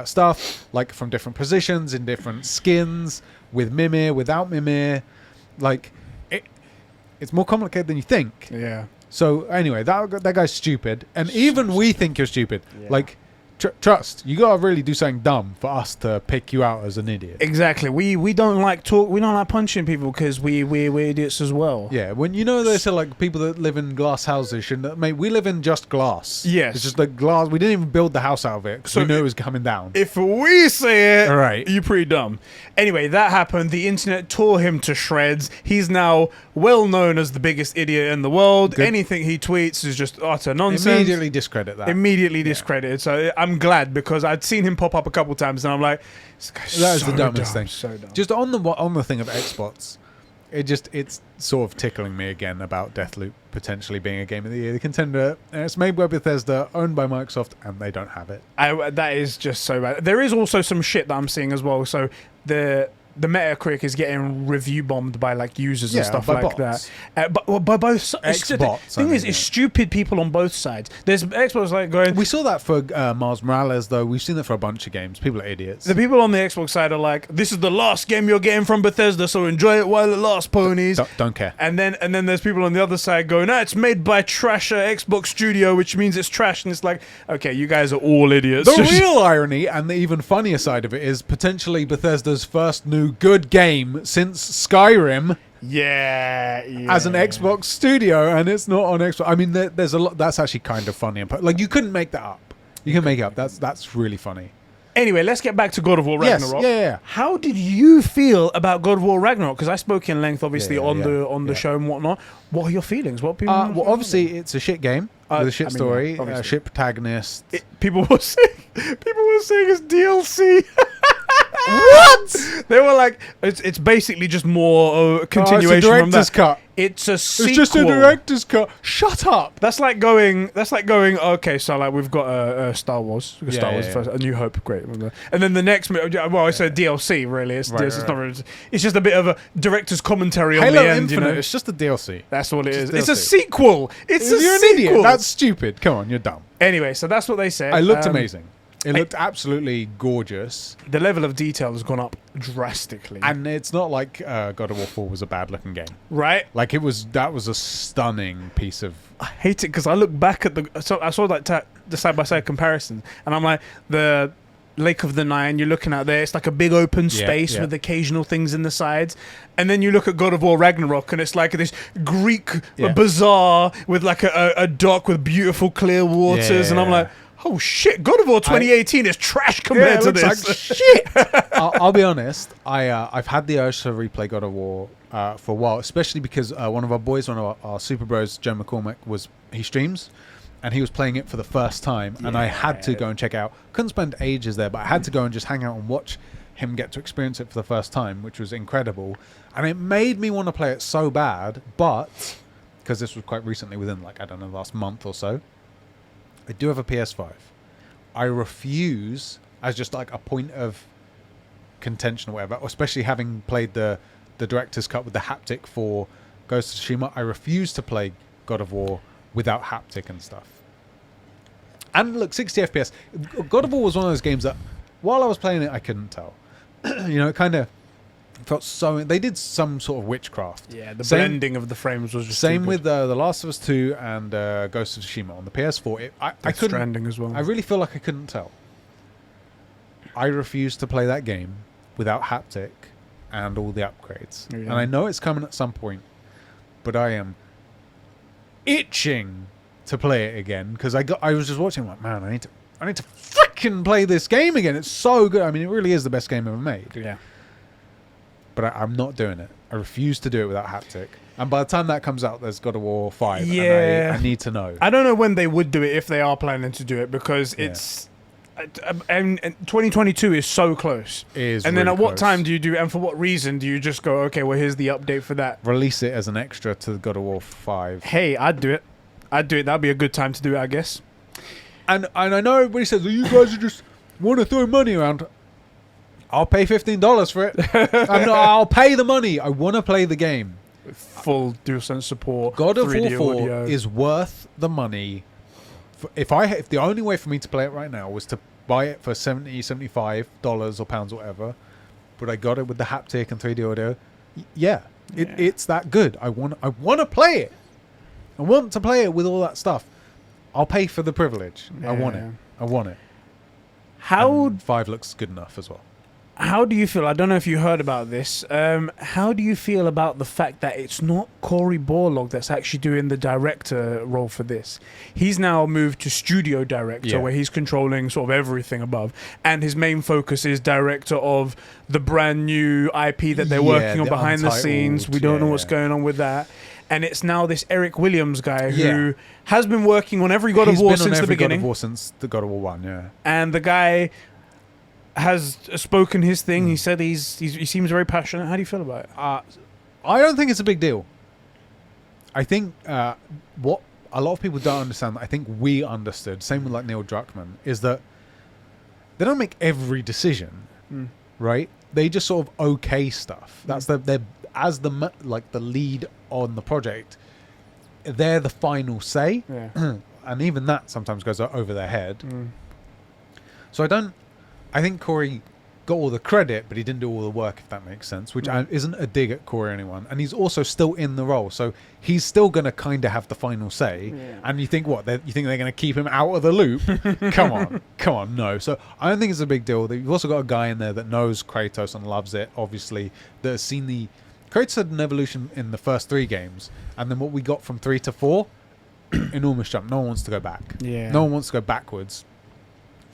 stuff, like from different positions, in different skins, with Mimir, without Mimir. Like, it's more complicated than you think. Yeah. So, anyway, that guy's stupid, and even we think you're stupid. Yeah. Like, trust, you gotta really do something dumb for us to pick you out as an idiot. Exactly. We don't like talk. We don't like punching people because we're idiots as well. Yeah. When there's like people that live in glass houses. Mate, we live in just glass. Yes. It's just like glass. We didn't even build the house out of it because we knew it was coming down. If we say it, right, you're pretty dumb. Anyway, that happened. The internet tore him to shreds. He's now well known as the biggest idiot in the world. Good. Anything he tweets is just utter nonsense. Immediately discredit that. Discredited. So I'm glad, because I'd seen him pop up a couple times and I'm like, this guy's that is the dumbest thing. So dumb. Just on the thing of Xbox, it's sort of tickling me again about Deathloop potentially being a game of the year. The contender, and it's made by Bethesda, owned by Microsoft, and they don't have it. That is just so bad. There is also some shit that I'm seeing as well. So the Metacritic is getting review bombed by like users and stuff like bots. that. But by both Xbots. The thing is, it's stupid people on both sides. There's Xbox like going. We saw that for Miles Morales, though. We've seen that for a bunch of games. People are idiots. The people on the Xbox side are like, this is the last game you're getting from Bethesda, so enjoy it while it lasts, ponies. Don't care. And then there's people on the other side going, it's made by Trasher Xbox Studio, which means it's trash. And it's like, okay, you guys are all idiots. The real irony, and the even funnier side of it, is potentially Bethesda's first new good game since Skyrim. Yeah. As an Xbox studio, and it's not on Xbox. I mean, there's a lot. That's actually kind of funny. Like, you couldn't make that up. You can make it up. That's really funny. Anyway, let's get back to God of War Ragnarok. Yes, yeah. How did you feel about God of War Ragnarok? Because I spoke in length, obviously, on the show and whatnot. What are your feelings? What people? Well, obviously, it's a shit game with a shit story, shit protagonist. People were saying it's DLC. What? They were like, it's basically just more continuation from that. It's a director's cut. It's a sequel. It's just a director's cut. Shut up. That's like going. Okay, so like we've got a Star Wars. Star Wars first, A New Hope, great. And then the next, well, it's a DLC really. It's not really. It's just a bit of a director's commentary on Halo the end. Infinite, You know, it's just a DLC. that's all it is. Just It's a DLC. sequel. It's a You're an sequel. idiot. That's stupid. Come on, you're dumb. Anyway, so that's what they said. It looked amazing. It looked absolutely gorgeous. The level of detail has gone up drastically. And it's not like God of War 4 was a bad looking game. Right? Like that was a stunning piece of... I hate it because I look back at I saw like the side-by-side comparison, and I'm like, the Lake of the Nine you're looking at there, it's like a big open space with occasional things in the sides. And then you look at God of War Ragnarok, and it's like this Greek bazaar with like a dock with beautiful clear waters. And I'm like, oh shit, God of War 2018 is trash compared to this. Like shit. I'll be honest, I've had the urge to replay God of War for a while, especially because one of our Super Bros, Joe McCormick, he streams, and he was playing it for the first time, and I had to go and check it out. Couldn't spend ages there, but I had to go and just hang out and watch him get to experience it for the first time, which was incredible. And it made me want to play it so bad, but because this was quite recently, within like, I don't know, last month or so, I do have a PS5. I refuse, as just like a point of contention or whatever, especially having played the director's cut with the haptic for Ghost of Tsushima, I refuse to play God of War without haptic and stuff. And look, 60 FPS. God of War was one of those games that, while I was playing it, I couldn't tell. It kind of felt so... They did some sort of witchcraft. Yeah, the blending of the frames was just same with The Last of Us 2 and Ghost of Tsushima on the PS4. I couldn't... Stranding as well. I really feel like I couldn't tell. I refused to play that game without haptic and all the upgrades. And I know it's coming at some point, but I am itching to play it again because I was just watching like, man, I need to freaking play this game again. It's so good. I mean, it really is the best game ever made. Yeah. But I'm not doing it. I refuse to do it without haptic. And by the time that comes out, there's God of War 5. Yeah. And I need to know. I don't know when they would do it, if they are planning to do it, because it's... And 2022 is so close. It is and then really at what close. time do you do, and for what reason do you just go, okay, well, here's the update for that? Release it as an extra to God of War 5. Hey, I'd do it. That'd be a good time to do it, I guess. And I know everybody says, oh, you guys are just want to throw money around. I'll pay $15 for it. I'll pay the money. I want to play the game. Full DualSense support. God of War 3D 4 audio. is worth the money. If the only way for me to play it right now was to buy it for $70, $75 or pounds or whatever, but I got it with the haptic and 3D audio, it's that good. I want to play it. I want to play it with all that stuff. I'll pay for the privilege. I want it. I want it. And 5 looks good enough as well. How do you feel? I don't know if you heard about this. How do you feel about the fact that it's not Cory Barlog that's actually doing the director role for this? He's now moved to studio director, where he's controlling sort of everything above, and his main focus is director of the brand new IP that they're working on behind the scenes. We don't know what's going on with that. And it's now this Eric Williams guy who has been working on every God of War since the beginning. God of War since the God of War 1, And the guy has spoken his thing. He said he seems very passionate. How do you feel about it? I don't think it's a big deal. I think what a lot of people don't understand, I think we understood, same with like Neil Druckmann, is that they don't make every decision, right? They just sort of okay stuff. That's they're as the lead on the project, they're the final say, and even that sometimes goes over their head. So I think Cory got all the credit, but he didn't do all the work, if that makes sense, which isn't a dig at Cory or anyone. And he's also still in the role, so he's still going to kind of have the final say. And you think what? You think they're going to keep him out of the loop? Come on, no. So I don't think it's a big deal. You've also got a guy in there that knows Kratos and loves it, obviously, that has seen Kratos had an evolution in the first 3 games, and then what we got from 3 to 4, enormous jump. No one wants to go back. No one wants to go backwards.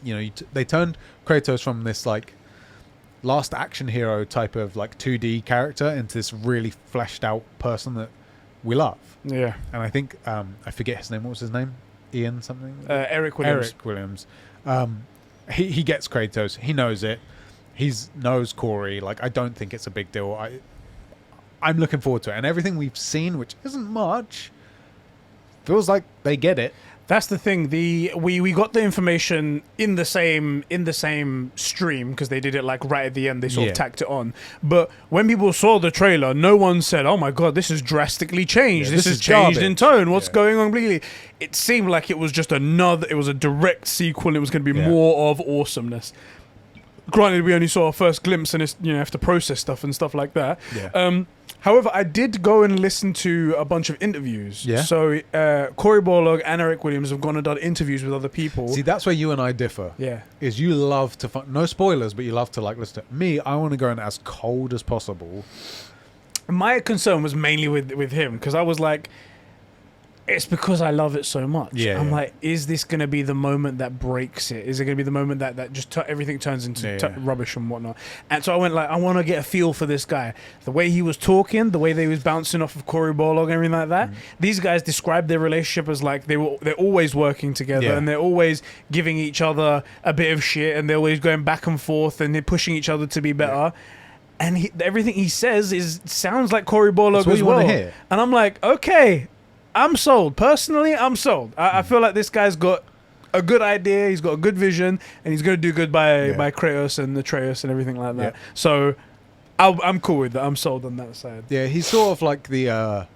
They turned Kratos from this like last action hero type of like 2D character into this really fleshed out person that we love. And I think I forget his name. What was his name? Ian something. Eric Williams. He gets Kratos. He knows it. he knows Corey. Like, I don't think it's a big deal. I'm looking forward to it, and everything we've seen, which isn't much, feels like they get it. That's the thing. We got the information in the same stream, because they did it like right at the end. They sort of tacked it on. But when people saw the trailer, no one said, "Oh my god, this is drastically changed. This is changed in tone. What's going on?" Completely. It seemed like it was just another. It was a direct sequel. It was going to be more of awesomeness. Granted, we only saw a first glimpse, and it's, have to process stuff and stuff like that. Yeah. However, I did go and listen to a bunch of interviews. Yeah. So Cory Barlog and Eric Williams have gone and done interviews with other people. See, that's where you and I differ. Yeah. Is you love to find, no spoilers, but you love to like listen to me. I want to go in as cold as possible. My concern was mainly with him, because I was like, it's because I love it so much. Yeah, I'm like, is this going to be the moment that breaks it? Is it going to be the moment that just everything turns into rubbish and whatnot? And so I went like, I want to get a feel for this guy. The way he was talking, the way they was bouncing off of Cory Barlog and everything like that. These guys described their relationship as like they're always working together, and they're always giving each other a bit of shit, and they're always going back and forth, and they're pushing each other to be better. Yeah. And everything he says sounds like Cory Barlog as well. And I'm like, okay, I'm sold. Personally, I'm sold. I feel like this guy's got a good idea. He's got a good vision, and he's going to do good by Kratos and Atreus and everything like that. Yeah. So I'm cool with that. I'm sold on that side. Yeah, he's sort of like the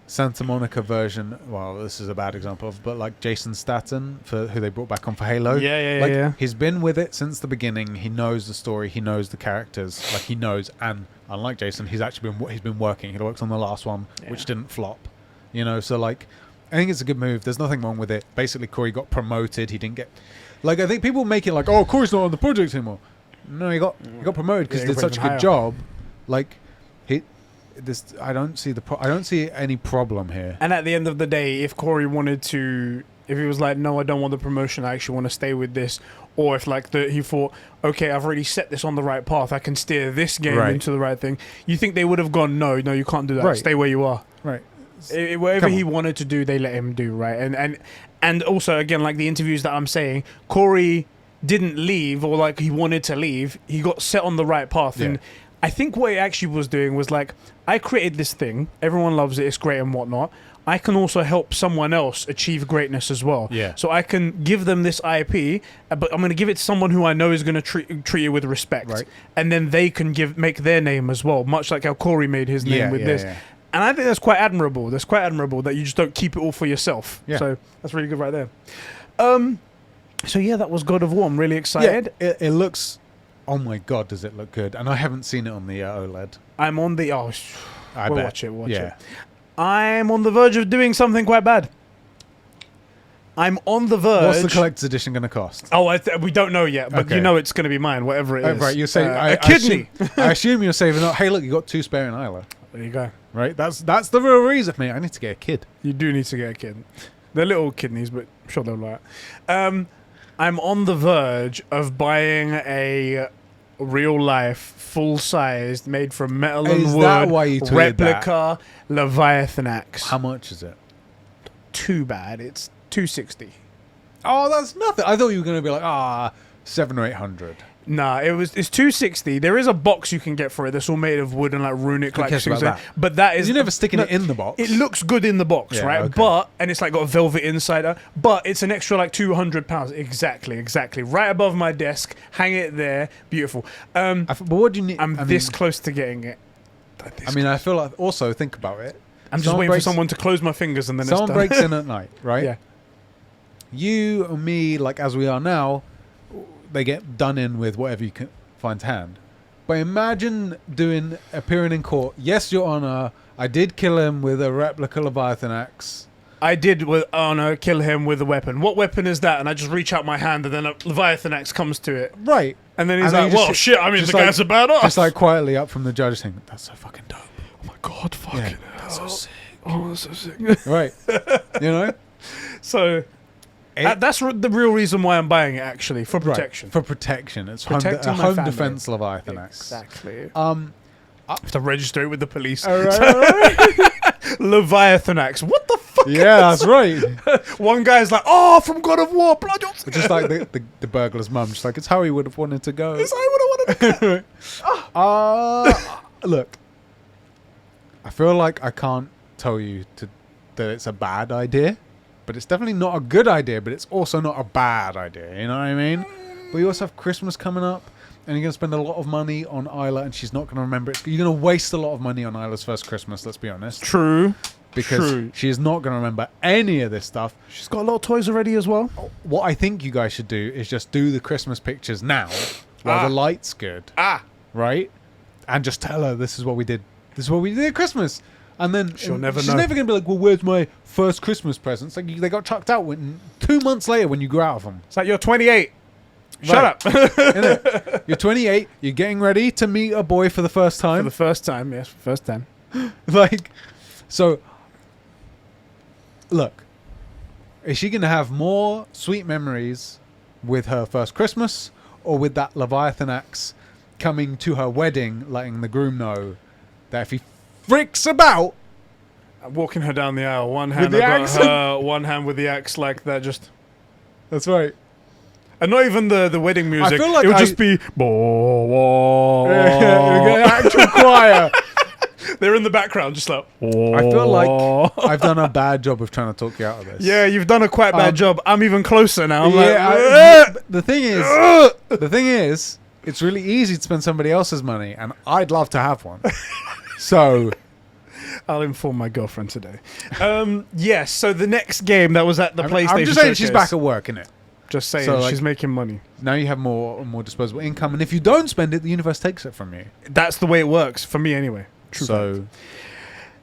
Santa Monica version. Well, this is a bad example but like Jason Statham, for who they brought back on for Halo. Yeah. He's been with it since the beginning. He knows the story. He knows the characters. Like, he knows. And unlike Jason, he's been working. He worked on the last one, which didn't flop. So like, I think it's a good move. There's nothing wrong with it. Basically, Corey got promoted. He didn't get, like, I think people make it like, oh, Corey's not on the project anymore. No, he got promoted because he did such a good job. Like, I don't see any problem here. And at the end of the day, if Corey wanted to, if he was like, no, I don't want the promotion, I actually want to stay with this, or if like he thought, okay, I've already set this on the right path, I can steer this game into the right thing. You think they would have gone, no, you can't do that. Right. Stay where you are. Right. Whatever he wanted to do, they let him do, right? And also, again, like the interviews that I'm saying, Corey didn't leave, or like he wanted to leave. He got set on the right path. And I think what he actually was doing was like, I created this thing, everyone loves it, it's great and whatnot. I can also help someone else achieve greatness as well. Yeah. So I can give them this IP, but I'm going to give it to someone who I know is going to treat it with respect. Right. And then they can make their name as well, much like how Corey made his name with this. Yeah. And I think that's quite admirable. That's quite admirable that you just don't keep it all for yourself. Yeah. So that's really good right there. So yeah, that was God of War. I'm really excited. Yeah, it looks... Oh my God, does it look good? And I haven't seen it on the OLED. I'm on the... Oh, watch it. I'm on the verge of doing something quite bad. I'm on the verge... What's the collector's edition going to cost? Oh, we don't know yet, but you know it's going to be mine, whatever it is. Right, you're saying... a kidney! I assume you're saving up... Hey, look, you got 2 spare in Isla. There you go. Right, that's the real reason, mate. I need to get a kid. You do need to get a kid. They're little kidneys, but I'm sure they'll like it. I'm on the verge of buying a real-life, full-sized, made from metal and wood, that why you replica Leviathan axe. How much is it? Too bad. It's $260. Oh, that's nothing. I thought you were going to be like, $700 or $800. Nah, it's $260. There is a box you can get for it that's all made of wood and like runic, like that. But that is... You're never sticking it in the box. It looks good in the box, right? Okay. And it's like got a velvet insider, but it's an extra like £200. Exactly. Right above my desk. Hang it there. Beautiful. But what do you need? I'm this close to getting it. I feel like... Also, think about it. I'm just waiting for someone to close my fingers and then someone breaks in at night, right? Yeah. You and me, like as we are now... They get done in with whatever you can find to hand. But imagine appearing in court. Yes, Your Honor, I did kill him with a replica Leviathan axe. I did, with honor, kill him with a weapon. What weapon is that? And I just reach out my hand, and then a Leviathan axe comes to it. Right. And then he's like, well, shit, I mean, the guy's a badass. Just like quietly up from the judge saying, that's so fucking dope. Oh my God, fucking hell. That's so sick. Oh, that's so sick. Right. So... that's the real reason why I'm buying it, actually, for protection. Right. For protection. It's home defense Leviathan axe. Exactly. I have to register it with the police. All right. Leviathan axe. What the fuck? Yeah, that's right. One guy's like, oh, from God of War, blood. Just like the burglar's mum. Just like, it's how he would have wanted to go. It's how he would have wanted Look, I feel like I can't tell you that it's a bad idea, but it's definitely not a good idea, but it's also not a bad idea, you know what I mean? But you also have Christmas coming up, and you're going to spend a lot of money on Isla, and she's not going to remember it. You're going to waste a lot of money on Isla's first Christmas, let's be honest. True. Because she is not going to remember any of this stuff. She's got a lot of toys already as well. What I think you guys should do is just do the Christmas pictures now, while the light's good. Right? And just tell her this is what we did. This is what we did at Christmas. And then she's never going to be like, well, where's my first Christmas presents? Like, they got chucked out 2 months later when you grew out of them. It's like, you're 28. Shut up. You're 28. You're getting ready to meet a boy for the first time. For the first time, yes. First time. So, look. Is she going to have more sweet memories with her first Christmas, or with that Leviathan axe coming to her wedding, letting the groom know that if he freaks about, walking her down the aisle, one hand with her, one hand with the axe like that, just... That's right. And not even the wedding music. I feel like it would just be... actual choir. They're in the background, just like... I feel like I've done a bad job of trying to talk you out of this. Yeah, you've done a quite bad job. I'm even closer now. The thing is, it's really easy to spend somebody else's money, and I'd love to have one. So... I'll inform my girlfriend today. Yes, so the next game that was at the PlayStation I'm just saying showcase. she's back at work, innit? Just saying, so, she's making money. Now you have more disposable income, and if you don't spend it, the universe takes it from you. That's the way it works, for me anyway. True so... fact.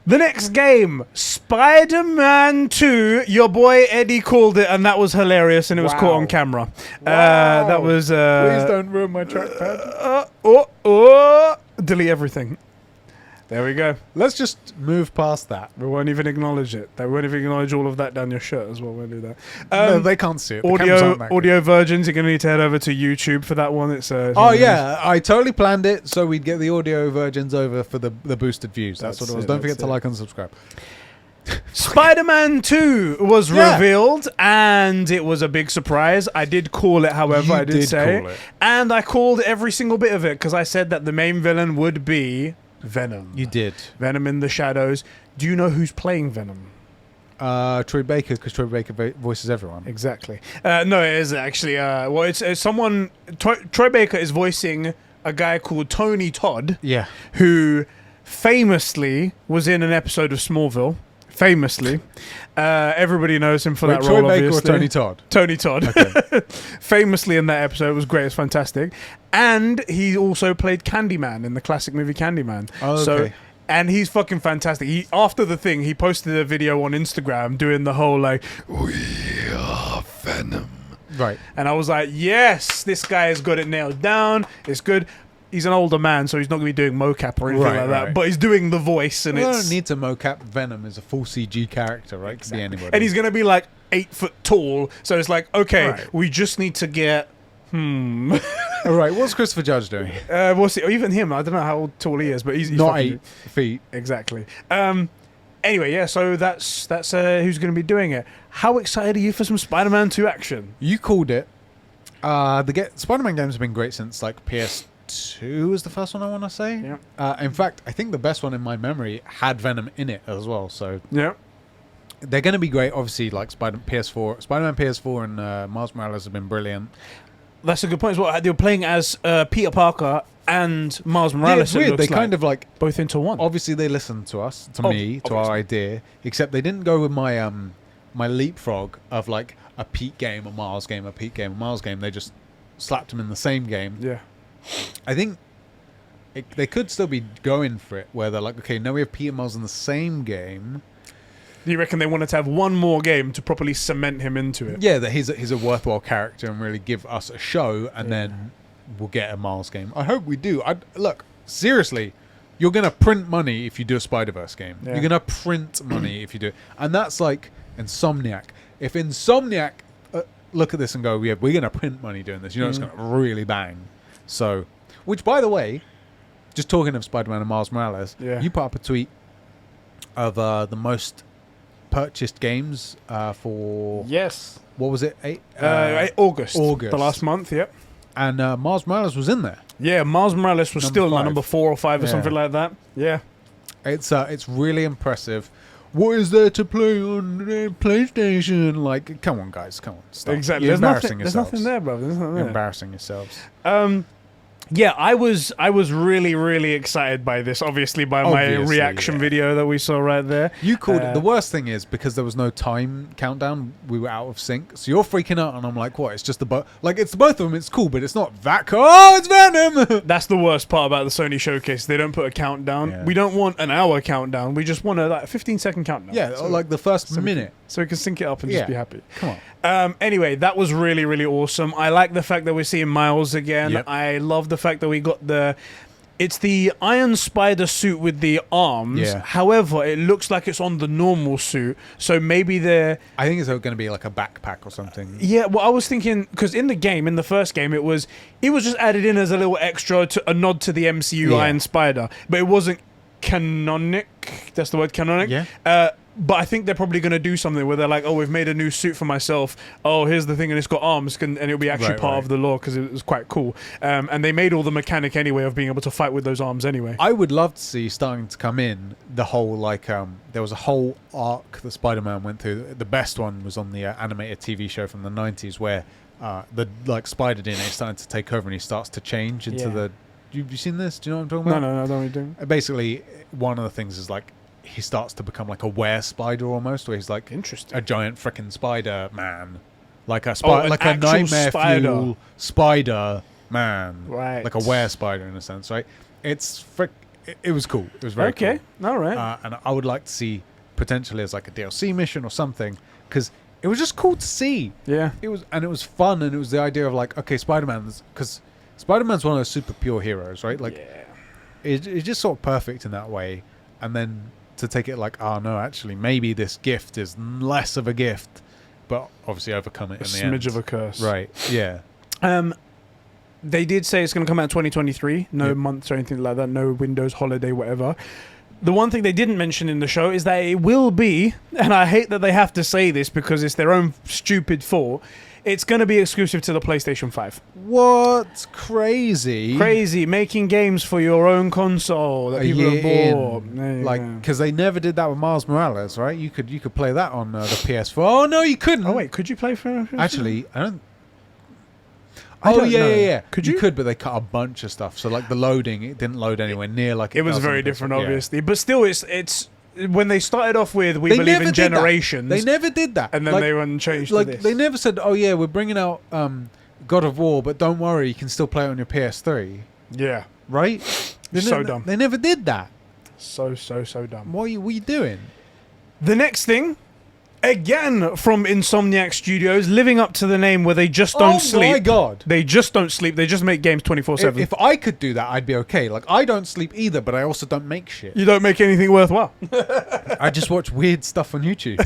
The next game, Spider-Man 2. Your boy Eddie called it, and that was hilarious, and it was caught on camera. Wow. That was... Please don't ruin my trackpad. Delete everything. There we go. Let's just move past that. We won't even acknowledge it. They won't even acknowledge all of that down your shirt as well. We'll do that. No, they can't see it. Audio virgins, you're going to need to head over to YouTube for that one. It's yeah, I totally planned it so we'd get the audio virgins over for the boosted views. That's what it was. Don't forget to like and subscribe. Spider-Man 2 was revealed, and it was a big surprise. I did call it, however, I did say. And I called every single bit of it because I said that the main villain would be... Venom. You did. Venom in the shadows. Do you know who's playing Venom? Troy Baker, because Troy Baker voices everyone. Exactly. No, it is actually. Well, it's someone... Troy Baker is voicing a guy called Tony Todd. Yeah. Who famously was in an episode of Smallville. Famously. Everybody knows him for that role, Troy Baker obviously. or Tony Todd? Tony Todd. Okay. Famously in that episode. It was great. It was fantastic. And he also played Candyman in the classic movie Candyman. Oh, okay. So, and he's fucking fantastic. After the thing, he posted a video on Instagram doing the whole like, we are Venom. Right. And I was like, yes, this guy has got it nailed down. It's good. He's an older man, so he's not going to be doing mocap or anything like that. But he's doing the voice, and I don't need to mocap Venom as a full CG character, right? Exactly. Could be anybody. And he's going to be like 8 foot tall, so it's like, okay, we just need to get. All right, what's Christopher Judge doing? What's it? Even him, I don't know how tall he is, but he's not 8 feet. Exactly. Anyway, yeah. So that's who's going to be doing it. How excited are you for some Spider-Man 2 action? You called it. Spider-Man games have been great since like PS2 was the first one, I want to say. Yeah. In fact, I think the best one in my memory had Venom in it as well. So yeah, they're going to be great. Obviously, like Spider-Man PS4 and Miles Morales have been brilliant. That's a good point as well. They were playing as Peter Parker and Miles Morales. Yeah, it's weird. They kind of like both into one. Obviously, they listened to us, to me, to our idea. Except they didn't go with my my leapfrog of like a Pete game, a Miles game, a Pete game, a Miles game. They just slapped them in the same game. Yeah. I think they could still be going for it, where they're like, okay, now we have Peter Miles in the same game. Do you reckon they wanted to have one more game to properly cement him into it? Yeah, that he's a worthwhile character and really give us a show, and then we'll get a Miles game. I hope we do. Look, seriously, you're going to print money if you do a Spider-Verse game. Yeah. You're going to print money if you do it. And that's like Insomniac. If Insomniac look at this and go, yeah, we're going to print money doing this, you know it's going to really bang. So, which, by the way, just talking of Spider-Man and Miles Morales, you put up a tweet of the most purchased games for what was it? August. The last month. Yep. And Miles Morales was in there. Yeah, Miles Morales was still five. number 4 or 5 or something like that. Yeah. It's really impressive. What is there to play on PlayStation? Like, come on, guys, come on. Stop. Exactly. You're There's yourselves. nothing there, bro. There's nothing there. You're embarrassing yourselves. Yeah, I was really, really excited by this, obviously by my reaction video that we saw right there. You called it. The worst thing is, because there was no time countdown, we were out of sync. So you're freaking out, and I'm like, what? It's just the it's the both of them, it's cool, but it's not that cool. Oh, it's Venom! That's the worst part about the Sony showcase. They don't put a countdown. Yeah. We don't want an hour countdown. We just want a 15-second countdown. Yeah, so, like the first minute. So we can sync it up and just be happy. Come on. Anyway, that was really, really awesome. I like the fact that we're seeing Miles again. Yep. I love the fact that we got it's the Iron Spider suit with the arms. Yeah. However, it looks like it's on the normal suit. So maybe I think it's going to be like a backpack or something. Yeah, well, I was thinking, because in the first game, it was just added in as a little extra, a nod to the MCU Iron Spider. But it wasn't canonic. That's the word, canonic? Yeah. But I think they're probably going to do something where they're like, oh, we've made a new suit for myself. Oh, here's the thing, and it's got arms, and it'll be actually part of the lore because it was quite cool. And they made all the mechanic anyway of being able to fight with those arms anyway. I would love to see starting to come in the whole, there was a whole arc that Spider-Man went through. The best one was on the animated TV show from the 90s where the spider DNA is starting to take over and he starts to change into the... Have you seen this? Do you know what I'm talking about? No, I don't know what you're doing. Basically, one of the things is he starts to become like a were-spider almost, where he's like a giant freaking Spider-Man. Like a nightmare fuel Spider-Man. Right. Like a were-spider in a sense, right? It was cool. It was very cool. All right. And I would like to see potentially as like a DLC mission or something, because it was just cool to see. Yeah. It was fun, and it was the idea of okay, Spider-Man's, because Spider-Man's one of those super pure heroes, right? It's just sort of perfect in that way. And then to take it oh no, actually maybe this gift is less of a gift, but obviously overcome it in the end. A smidge of a curse. Right, yeah. They did say it's going to come out in 2023, no months or anything like that, no Windows holiday, whatever. The one thing they didn't mention in the show is that it will be, and I hate that they have to say this because it's their own stupid fault, it's going to be exclusive to the PlayStation 5. What? Crazy. Crazy. Making games for your own console that people have bought. Because they never did that with Miles Morales, right? You could play that on the PS4. Oh, no, you couldn't. Oh, wait. Could you play for... Actually, I don't know. Yeah. You could, but they cut a bunch of stuff. So, the loading, it didn't load anywhere near it was very different, obviously. But still, it's... When they started off with We Believe in Generations... They never did that. And then they went and changed to this. They never said, oh, yeah, we're bringing out God of War, but don't worry, you can still play it on your PS3. Yeah. Right? Dumb. They never did that. So dumb. What are you doing? The next thing... Again, from Insomniac Studios, living up to the name where they just don't sleep. Oh my god. They just don't sleep. They just make games 24/7. If I could do that, I'd be okay. I don't sleep either, but I also don't make shit. You don't make anything worthwhile. I just watch weird stuff on YouTube.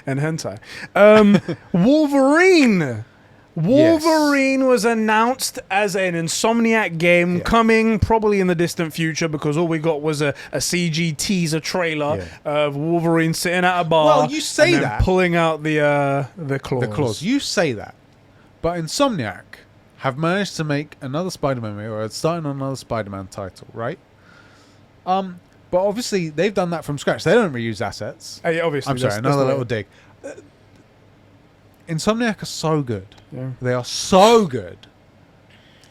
And hentai. Wolverine. Wolverine was announced as an Insomniac game coming probably in the distant future, because all we got was a CG teaser trailer of Wolverine sitting at a bar. Well, you say and that, pulling out the claws. The claws. You say that, but Insomniac have managed to make another Spider-Man movie, or starting on another Spider-Man title, right? But obviously they've done that from scratch. They don't reuse assets. Yeah, obviously. I'm sorry, another little dig. Insomniac are so good. Yeah. They are so good.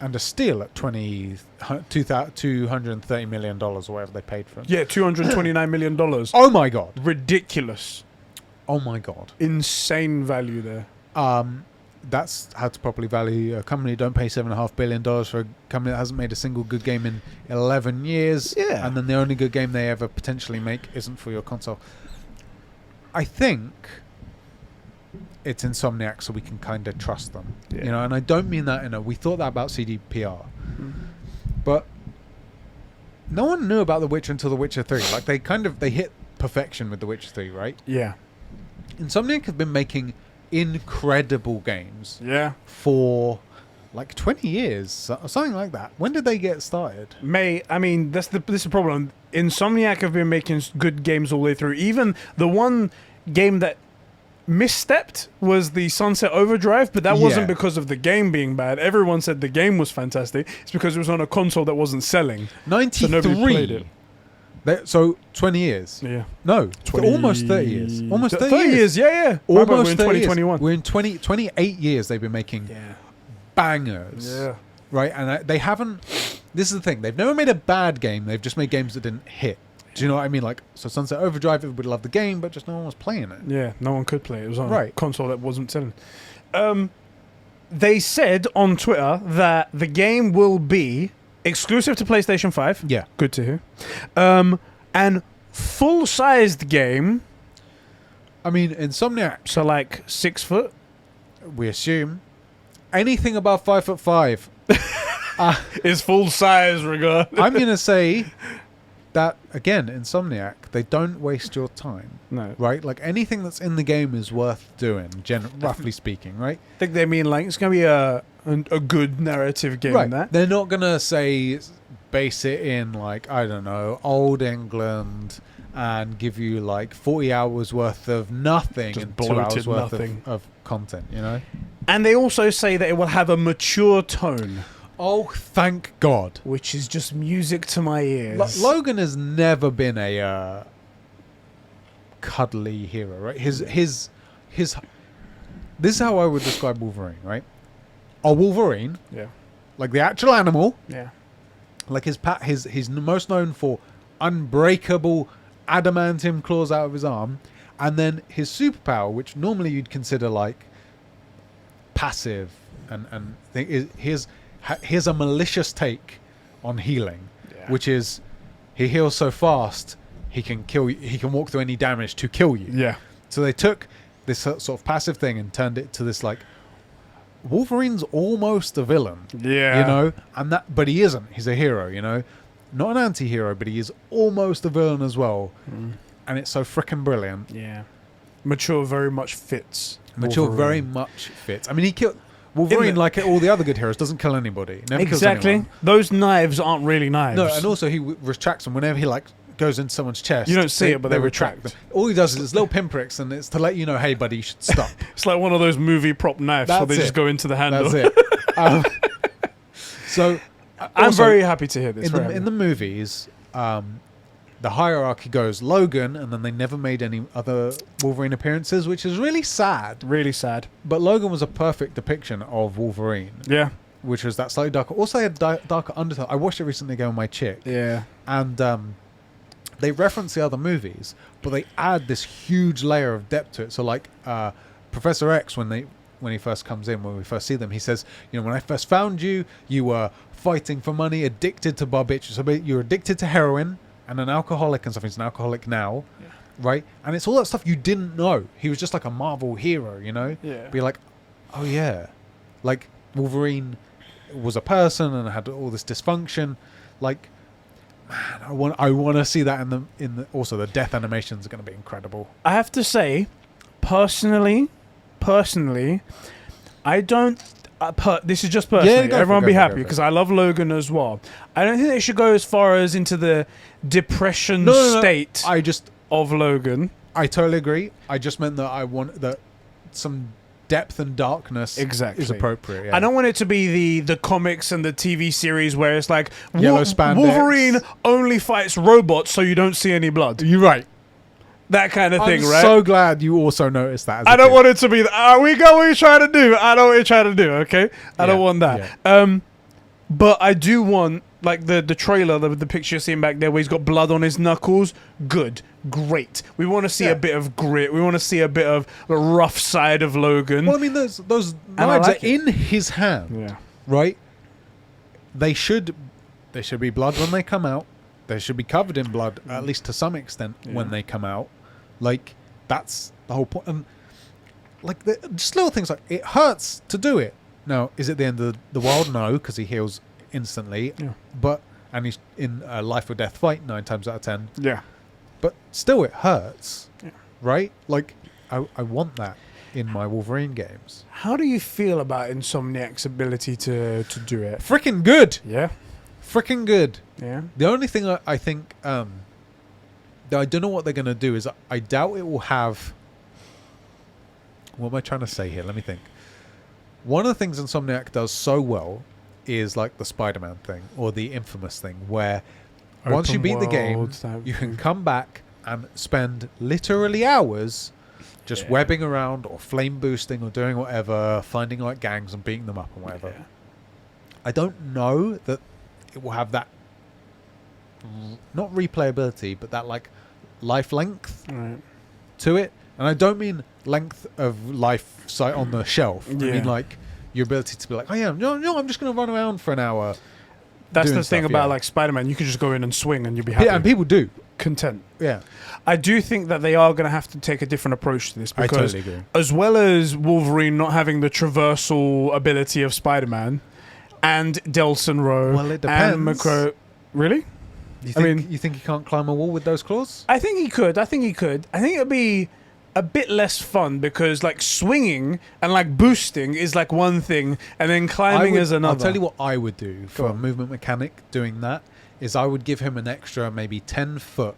And a steal at $230 million or whatever they paid for it. Yeah, $229 million. Oh my god. Ridiculous. Oh my god. Insane value there. That's how to properly value a company. Don't pay $7.5 billion for a company that hasn't made a single good game in 11 years. Yeah. And then the only good game they ever potentially make isn't for your console. I think... it's Insomniac, so we can kind of trust them, and I don't mean that we thought that about CDPR, but no one knew about The Witcher until The Witcher 3. They hit perfection with The Witcher 3, right? Yeah. Insomniac have been making incredible games, for 20 years, something like that. When did they get started? This is the problem. Insomniac have been making good games all the way through. Even the one game that misstepped was the Sunset Overdrive, but that wasn't because of the game being bad. Everyone said the game was fantastic. It's because it was on a console that wasn't selling. 93. So nobody played it. So 20 years. Yeah. No, 20, almost 30 years. Almost 30 years. Yeah. Almost we're in 2021. We're in 28 years they've been making bangers. Yeah. Right? And they haven't... This is the thing. They've never made a bad game. They've just made games that didn't hit. Do you know what I mean? Like, so Sunset Overdrive, everybody loved the game, but just no one was playing it. Yeah, no one could play it. It was on a console that wasn't selling. They said on Twitter that the game will be exclusive to PlayStation 5. Yeah. Good to hear. And full-sized game. I mean, Insomniac. So, like, 6 foot? We assume. Anything above 5'5" is full-size, regard. I'm going to say... that, again, Insomniac, they don't waste your time. No. Right? Like, anything that's in the game is worth doing, roughly speaking, right? I think they mean, like, it's going to be a good narrative game. Right. That. They're not going to say, base it in, like, I don't know, old England and give you, like, 40 hours worth of nothing just and 2 hours worth nothing. Of content, you know? And they also say that it will have a mature tone. Oh, thank God. Which is just music to my ears. Logan has never been a cuddly hero, right? His this is how I would describe Wolverine, right? A Wolverine, like the actual animal, like he's most known for unbreakable adamantium claws out of his arm, and then his superpower, which normally you'd consider like passive and here's a malicious take on healing, which is he heals so fast he can kill you. He can walk through any damage to kill you. Yeah. So they took this sort of passive thing and turned it to this like Wolverine's almost a villain. Yeah. You know, but he isn't. He's a hero. You know, not an anti-hero, but he is almost a villain as well. And it's so freaking brilliant. Yeah. Mature very much fits. Mature very much fits. I mean, he killed. Wolverine, like all the other good heroes, doesn't kill anybody. Never kills anyone. Those knives aren't really knives. No, and also he retracts them whenever he like goes into someone's chest. You don't see it, but they retract them. All he does is little pinpricks, and it's to let you know, hey, buddy, you should stop. It's like one of those movie prop knives where they just go into the handle. That's it. So, I'm very happy to hear this. In the movies, the hierarchy goes Logan, and then they never made any other Wolverine appearances, which is really sad. Really sad. But Logan was a perfect depiction of Wolverine. Yeah. Which was that slightly darker. Also, they had darker undertone. I watched it recently again with my chick. Yeah. And they reference the other movies, but they add this huge layer of depth to it. So, like Professor X, when he first comes in, when we first see them, he says, you know, when I first found you, you were fighting for money, addicted to barbiturates. So you're addicted to heroin and an alcoholic and stuff. He's an alcoholic now, right? And it's all that stuff you didn't know. He was just like a Marvel hero, you know? Yeah. Be like, oh yeah, like Wolverine was a person and had all this dysfunction. Like, man, I want to see that in the also the death animations are going to be incredible. I have to say, personally, I don't. This is just personally. Everyone be happy because I love Logan as well. I don't think they should go as far as into the depression state of Logan. I totally agree. I just meant that I want that some depth and darkness is appropriate. Yeah. I don't want it to be the comics and the TV series where it's like Wolverine only fights robots so you don't see any blood. You're right. That kind of thing, right? I'm so glad you also noticed that. I don't want it to be that. We got what you're trying to do. I know what you're trying to do, okay? I don't want that. Yeah. But I do want, like, the trailer, the picture you're seeing back there where he's got blood on his knuckles. Good. Great. We want to see a bit of grit. We want to see a bit of the rough side of Logan. Well, I mean, those knives are in his hand, right? They should be blood when they come out. They should be covered in blood, at least to some extent, when they come out. Like, that's the whole point. And, like, just little things like, it hurts to do it. Now, is it the end of the world? No, because he heals instantly. Yeah. And he's in a life or death fight 9 times out of 10. Yeah. But still, it hurts. Yeah. Right? Like, I want that in my Wolverine games. How do you feel about Insomniac's ability to do it? Freaking good. Yeah. Freaking good. Yeah. The only thing I think that I don't know what they're going to do is I doubt it will have What am I trying to say here? Let me think. One of the things Insomniac does so well is like the Spider-Man thing or the Infamous thing, where once you beat the game, you can come back and spend literally hours just webbing around or flame boosting or doing whatever, finding like gangs and beating them up and whatever. Yeah. I don't know that it will have that, not replayability, but that like life length to it. And I don't mean length of life on the shelf. I mean like your ability to be like, oh yeah, no, I'm just going to run around for an hour. That's the thing about like Spider-Man. You can just go in and swing and you'll be happy. Yeah, and people do. Content. Yeah. I do think that they are going to have to take a different approach to this, because I totally agree. As well as Wolverine not having the traversal ability of Spider-Man and Delson Rowe well, it depends. and Macro... Really? You think he can't climb a wall with those claws? I think he could. I think it'd be a bit less fun, because like swinging and like boosting is like one thing, and then climbing is another. I'll tell you what I would do for a movement mechanic doing that is I would give him an extra maybe 10-foot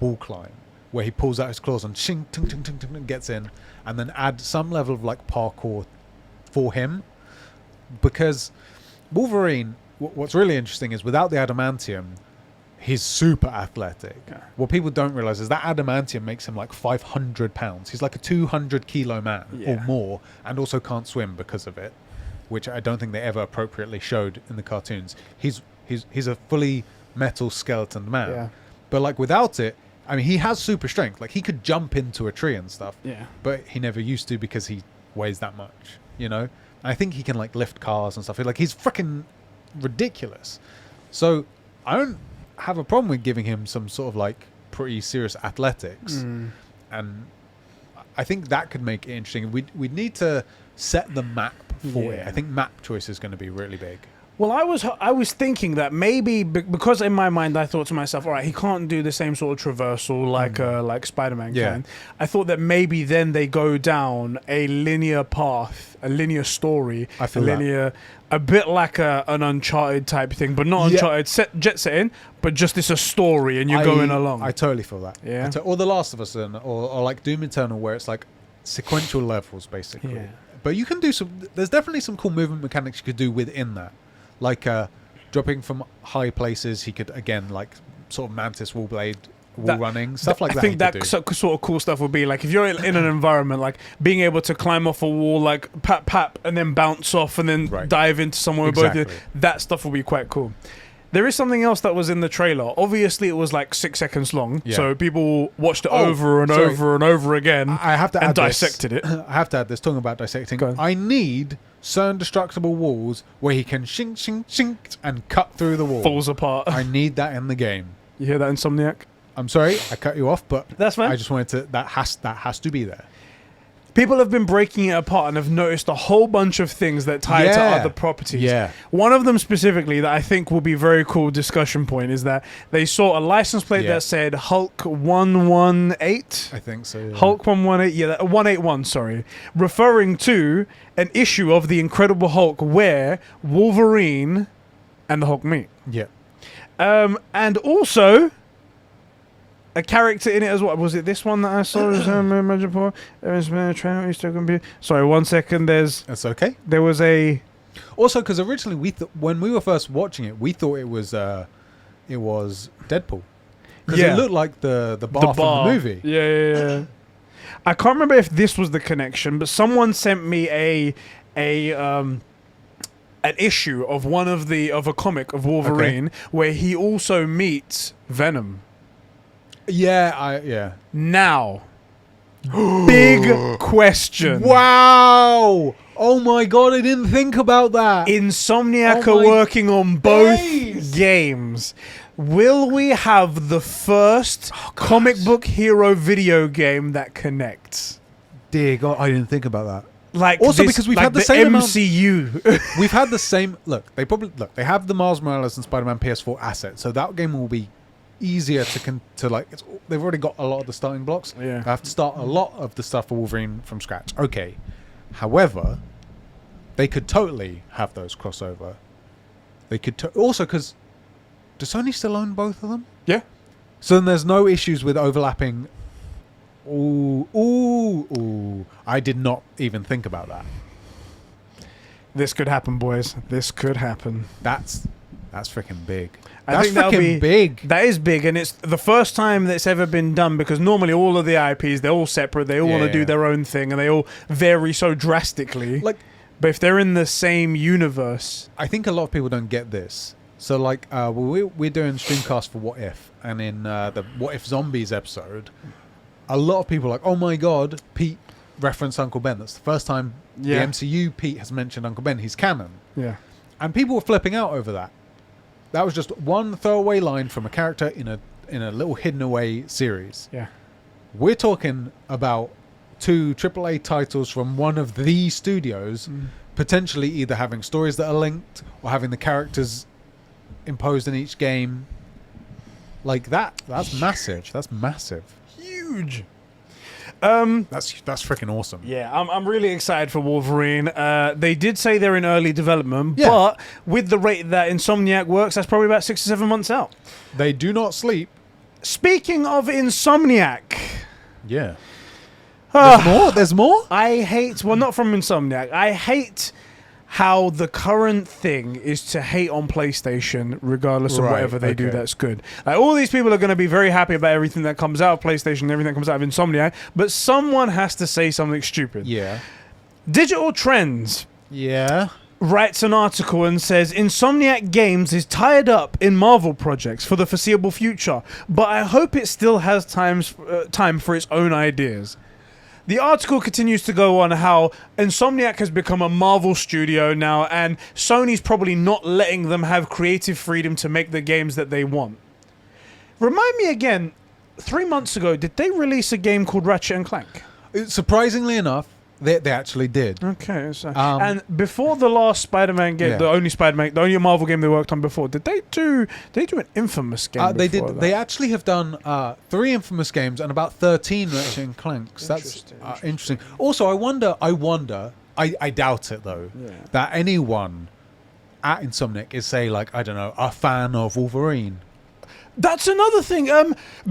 wall climb where he pulls out his claws and shing, ting, ting, ting, ting, gets in, and then add some level of like parkour for him, because Wolverine, what's really interesting is without the adamantium, he's super athletic. Yeah. What people don't realize is that adamantium makes him like 500 pounds. He's like a 200 kilo man or more, and also can't swim because of it, which I don't think they ever appropriately showed in the cartoons. He's a fully metal skeleton man. Yeah. But like without it, I mean, he has super strength. Like he could jump into a tree and stuff. Yeah. But he never used to because he weighs that much, you know? I think he can like lift cars and stuff. Like he's freaking ridiculous. So I don't have a problem with giving him some sort of like pretty serious athletics. And I think that could make it interesting. We'd need to set the map for it. I think map choice is going to be really big. Well, I was thinking that maybe because in my mind I thought to myself, all right, he can't do the same sort of traversal like Spider-Man can. I thought that maybe then they go down a linear path, a linear story, a bit like an Uncharted type thing, but not Uncharted jet setting, but just it's a story and you're going along. I totally feel that. Yeah. Or The Last of Us, or like Doom Eternal, where it's like sequential levels basically. Yeah. But you can do there's definitely some cool movement mechanics you could do within that. Like dropping from high places, he could again like sort of mantis wall running, stuff like that. I think that sort of cool stuff would be like if you're in an environment, like being able to climb off a wall, like pap, and then bounce off and then dive into somewhere. Both that stuff would be quite cool. There is something else that was in the trailer. Obviously, it was like 6 seconds long, so people watched it over and over and over again. I have to add dissected it. I have to add this. Talking about dissecting, I need certain destructible walls where he can shink, shink, shink, and cut through the wall. Falls apart. I need that in the game. You hear that, Insomniac? I'm sorry, I cut you off, but that's fine. I just wanted to. That has to be there. People have been breaking it apart and have noticed a whole bunch of things that tie to other properties. Yeah. One of them specifically that I think will be a very cool discussion point is that they saw a license plate that said Hulk 118. I think so. Yeah. Hulk 118. 181. Sorry, referring to an issue of the Incredible Hulk where Wolverine and the Hulk meet. Yeah. And also a character in it as well. Was it this one that I saw? Sorry, 1 second. That's okay. There was a. Also, because originally when we were first watching it, we thought it was Deadpool, because it looked like the bar from the movie. Yeah. I can't remember if this was the connection, but someone sent me an issue of a comic of Wolverine where he also meets Venom. Yeah. Now, big question. Wow! Oh my god, I didn't think about that. Insomniac are working on both games. Will we have the first comic book hero video game that connects? Dear God, I didn't think about that. Like also because we've had the same MCU. We've had the same look. They have the Miles Morales and Spider-Man PS4 asset, so that game will be easier to like. They've already got a lot of the starting blocks. Yeah, they have to start a lot of the stuff for Wolverine from scratch. Okay, however, they could totally have those crossover. They could also because does Sony still own both of them? Yeah. So then there's no issues with overlapping Ooh. I did not even think about that. This could happen, boys. This could happen. That's freaking big. I think freaking big. That is big, and it's the first time that's ever been done, because normally all of the IPs, they're all separate. They all want to do their own thing, and they all vary so drastically. But if they're in the same universe... I think a lot of people don't get this. So, we're doing Streamcast for What If, and in the What If Zombies episode, a lot of people are like, oh my god, Pete referenced Uncle Ben. That's the first time the MCU Pete has mentioned Uncle Ben. He's canon. Yeah. And people were flipping out over that. That was just one throwaway line from a character in a little hidden away series. Yeah. We're talking about 2 AAA titles from one of the studios, potentially either having stories that are linked or having the characters imposed in each game. Like that's massive. That's massive. Huge. That's freaking awesome. Yeah, I'm really excited for Wolverine. They did say they're in early development, but with the rate that Insomniac works, that's probably about 6 to 7 months out. They do not sleep. Speaking of Insomniac. Yeah. There's more? There's more? I hate... Well, not from Insomniac. I hate how the current thing is to hate on PlayStation regardless of whatever they do that's good. Like, all these people are going to be very happy about everything that comes out of PlayStation and everything that comes out of Insomniac, but someone has to say something stupid. Yeah. Digital Trends writes an article and says Insomniac Games is tied up in Marvel projects for the foreseeable future, but I hope it still has time for its own ideas. The article continues to go on how Insomniac has become a Marvel studio now, and Sony's probably not letting them have creative freedom to make the games that they want. Remind me again, 3 months ago, did they release a game called Ratchet and Clank? Surprisingly enough, they actually did. Okay, so and before the last Spider-Man game, the only Marvel game they worked on before, did they do an Infamous game? They did. That? They actually have done 3 Infamous games and about 13 Ratchet and Clanks. That's interesting. Also, I wonder. I doubt it though. Yeah. That anyone at Insomniac is a fan of Wolverine. That's another thing.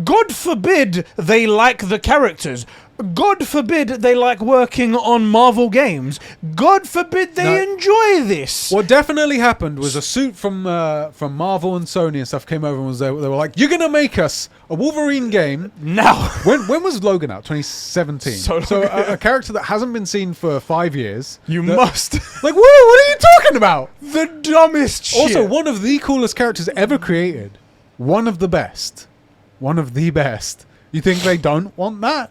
God forbid they like the characters. God forbid they like working on Marvel games. God forbid they enjoy this. What definitely happened was a suit from Marvel and Sony and stuff came over and they were like, "You're gonna make us a Wolverine game now." When was Logan out? 2017. So a character that hasn't been seen for 5 years. You must what are you talking about? The dumbest shit. Also, one of the coolest characters ever created. One of the best. You think they don't want that?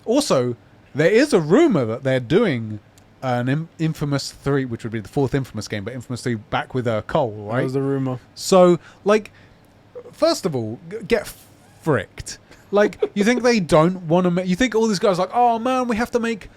Also, there is a rumor that they're doing an Infamous 3, which would be the 4th Infamous game, but Infamous 3 back with Cole, right? That was the rumor. So, first of all, get fricked. You think they don't want to make... You think all these guys are like, oh man, we have to make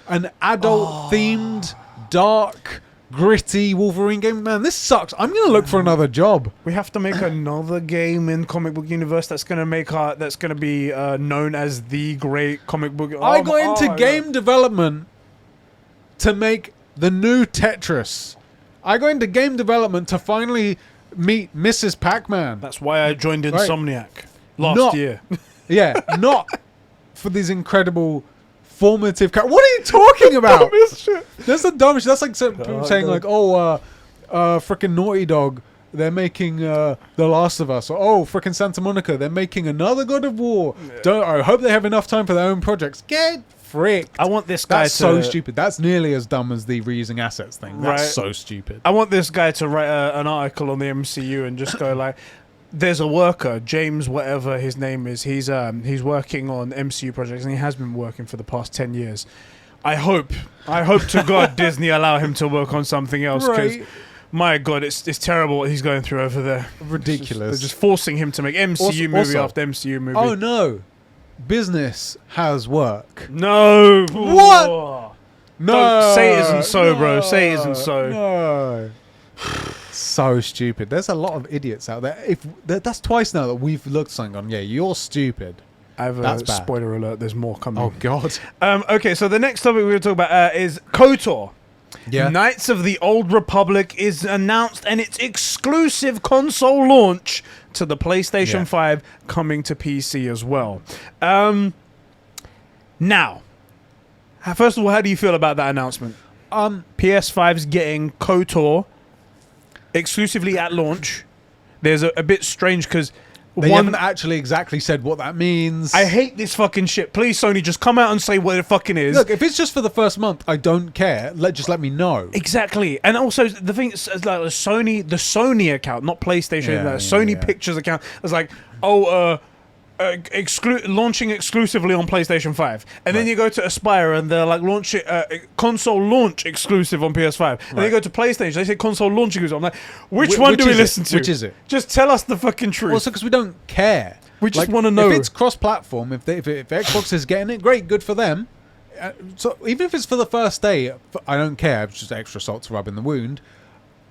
an adult-themed, dark... gritty Wolverine game. Man, this sucks. I'm gonna look for another job. We have to make another game in comic book universe that's gonna be known as the great comic book. I got into game development to make the new Tetris. I got into game development to finally meet Mrs. Pac-Man. That's why I joined Insomniac last year. Yeah, not for these incredible formative what are you talking about? That's the dumbest shit. That's like saying frickin' Naughty Dog, they're making The Last of Us, or frickin' Santa Monica, they're making another God of War. I hope they have enough time for their own projects. Get fricked. I want this guy so stupid. That's nearly as dumb as the reusing assets thing. That's so stupid. I want this guy to write an article on the MCU and just go there's a worker, James whatever his name is, he's working on MCU projects and he has been working for the past 10 years. I hope to God Disney allow him to work on something else, because my God, it's terrible what he's going through over there. Ridiculous. They're just forcing him to make MCU movie after MCU movie. Oh no, business has work. No. What? No. Don't say it isn't so, bro. Say it isn't so. No. So stupid. There's a lot of idiots out there. That's twice now that we've looked something on. Yeah, you're stupid. I have a spoiler alert. There's more coming. Oh God. Okay, so the next topic we're going to talk about is KOTOR. Yeah. Knights of the Old Republic is announced, and its exclusive console launch to the PlayStation 5, coming to PC as well. Now, first of all, how do you feel about that announcement? PS5's getting KOTOR exclusively at launch. There's a bit strange because they haven't actually exactly said what that means. I hate this fucking shit. Please, Sony, just come out and say what it fucking is. Look, if it's just for the first month, I don't care. Just let me know. Exactly. And also, the thing is, like the Sony account, not PlayStation, Sony Pictures account, was like, launching exclusively on PlayStation 5. And then you go to Aspire and they're like, console launch exclusive on PS5. And then you go to PlayStation, they say console launch exclusive. I'm like, which one do we listen to? Which is it? Just tell us the fucking truth. Also, because we don't care. We just want to know. If it's cross-platform, if Xbox is getting it, great, good for them. So even if it's for the first day, I don't care. It's just extra salt to rub in the wound.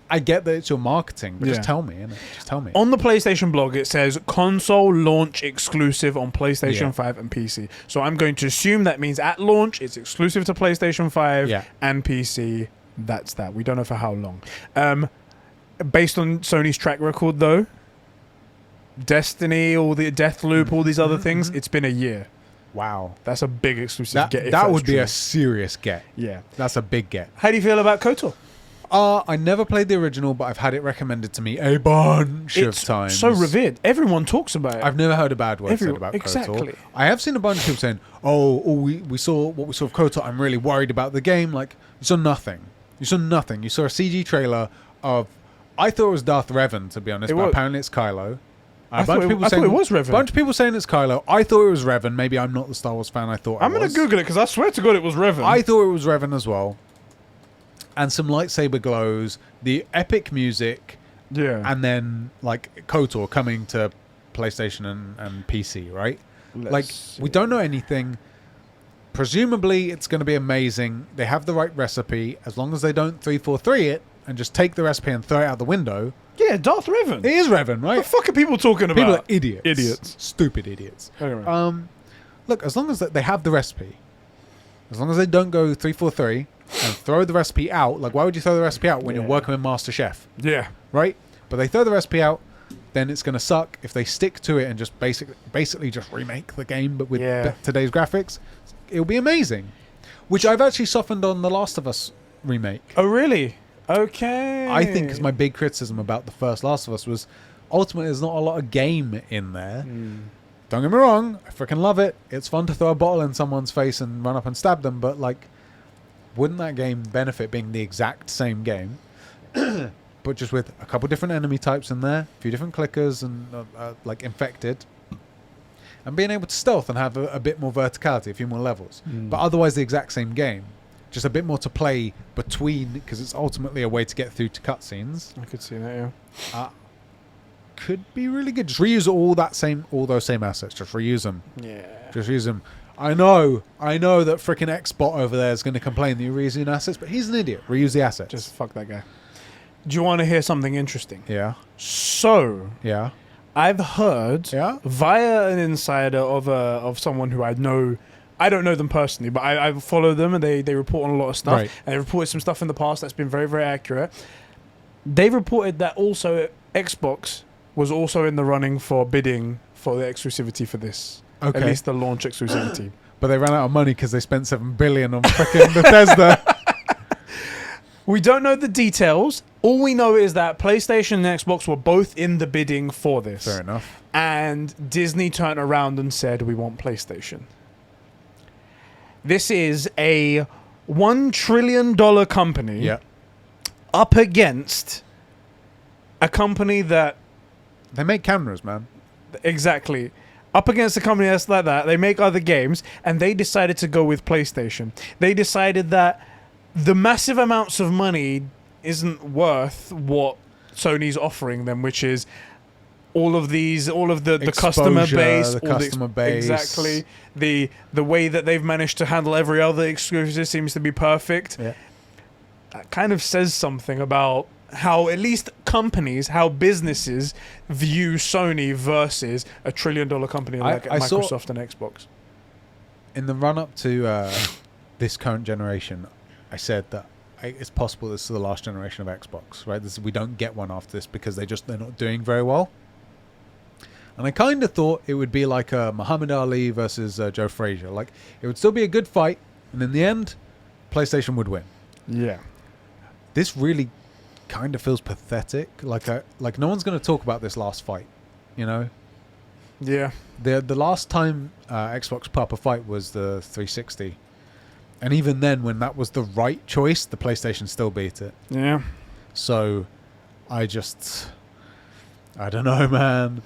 I get that it's your marketing, but just tell me, innit? Just tell me. On the PlayStation blog, it says console launch exclusive on PlayStation 5 and PC. So I'm going to assume that means at launch, it's exclusive to PlayStation 5 and PC. That's that. We don't know for how long. Based on Sony's track record, though, Destiny, all the Deathloop, all these other things, it's been a year. Wow. That's a big exclusive get. That would be a serious get. Yeah. That's a big get. How do you feel about KOTOR? I never played the original, but I've had it recommended to me a bunch of times. It's so revered. Everyone talks about it. I've never heard a bad word said about KOTOR. I have seen a bunch of people saying, we saw what we saw of KOTOR. I'm really worried about the game. Like, you saw nothing. You saw nothing. You saw a CG trailer of... I thought it was Darth Revan, to be honest, but apparently it's Kylo. I thought it was Revan. A bunch of people saying it's Kylo. I thought it was Revan. Maybe I'm not the Star Wars fan I thought I'm going to Google it, because I swear to God it was Revan. I thought it was Revan as well. And some lightsaber glows, the epic music, and then like KOTOR coming to PlayStation and PC, right? We don't know anything. Presumably, it's going to be amazing. They have the right recipe. As long as they don't 343 it and just take the recipe and throw it out the window. Yeah, Darth Revan. It is Revan, right? What the fuck are people talking about? People are idiots. Idiots. Stupid idiots. Anyway. Look, as long as they have the recipe, as long as they don't go 343 and throw the recipe out. Like, why would you throw the recipe out when you're working with Master Chef? Yeah. Right? But they throw the recipe out, then it's going to suck. If they stick to it and just basically just remake the game, but with today's graphics, it'll be amazing. Which I've actually softened on The Last of Us remake. Oh, really? Okay. I think because my big criticism about the first Last of Us was ultimately there's not a lot of game in there. Don't get me wrong, I freaking love it. It's fun to throw a bottle in someone's face and run up and stab them, but like, wouldn't that game benefit being the exact same game, but just with a couple different enemy types in there, a few different clickers and like infected, and being able to stealth and have a bit more verticality, a few more levels, but otherwise the exact same game. Just a bit more to play between, because it's ultimately a way to get through to cutscenes. I could see that, yeah. Could be really good. Just reuse all those same assets. Just reuse them. Yeah. Just use them. I know that freaking Xbot over there is going to complain that you're reusing assets, but he's an idiot. Reuse the assets. Just fuck that guy. Do you want to hear something interesting? Yeah. So. Yeah. I've heard via an insider of someone who I know. I don't know them personally, but I follow them and they report on a lot of stuff. Right. And they reported some stuff in the past that's been very, very accurate. They reported that also Xbox was also in the running for bidding for the exclusivity for this. Okay. At least the launch exclusivity. But they ran out of money because they spent $7 billion on freaking Bethesda. We don't know the details. All we know is that PlayStation and Xbox were both in the bidding for this. Fair enough. And Disney turned around and said, we want PlayStation. This is a $1 trillion company up against a company that... They make cameras, man. Exactly. Up against a company that's like that. They make other games, and they decided to go with PlayStation. They decided that the massive amounts of money isn't worth what Sony's offering them, which is all of the customer base, exactly. The way that they've managed to handle every other exclusive seems to be perfect. Yeah. That kind of says something about how at least how businesses view Sony versus a $1 trillion company like Microsoft and Xbox. In the run-up to this current generation, I said that it's possible this is the last generation of Xbox, right? We don't get one after this because they're not doing very well. And I kind of thought it would be like a Muhammad Ali versus Joe Frazier. Like, it would still be a good fight, and in the end, PlayStation would win. Yeah. This really kind of feels pathetic. Like no one's going to talk about this last fight, you know? Yeah. The last time Xbox put up a fight was the 360. And even then, when that was the right choice, the PlayStation still beat it. Yeah. So, I don't know, man.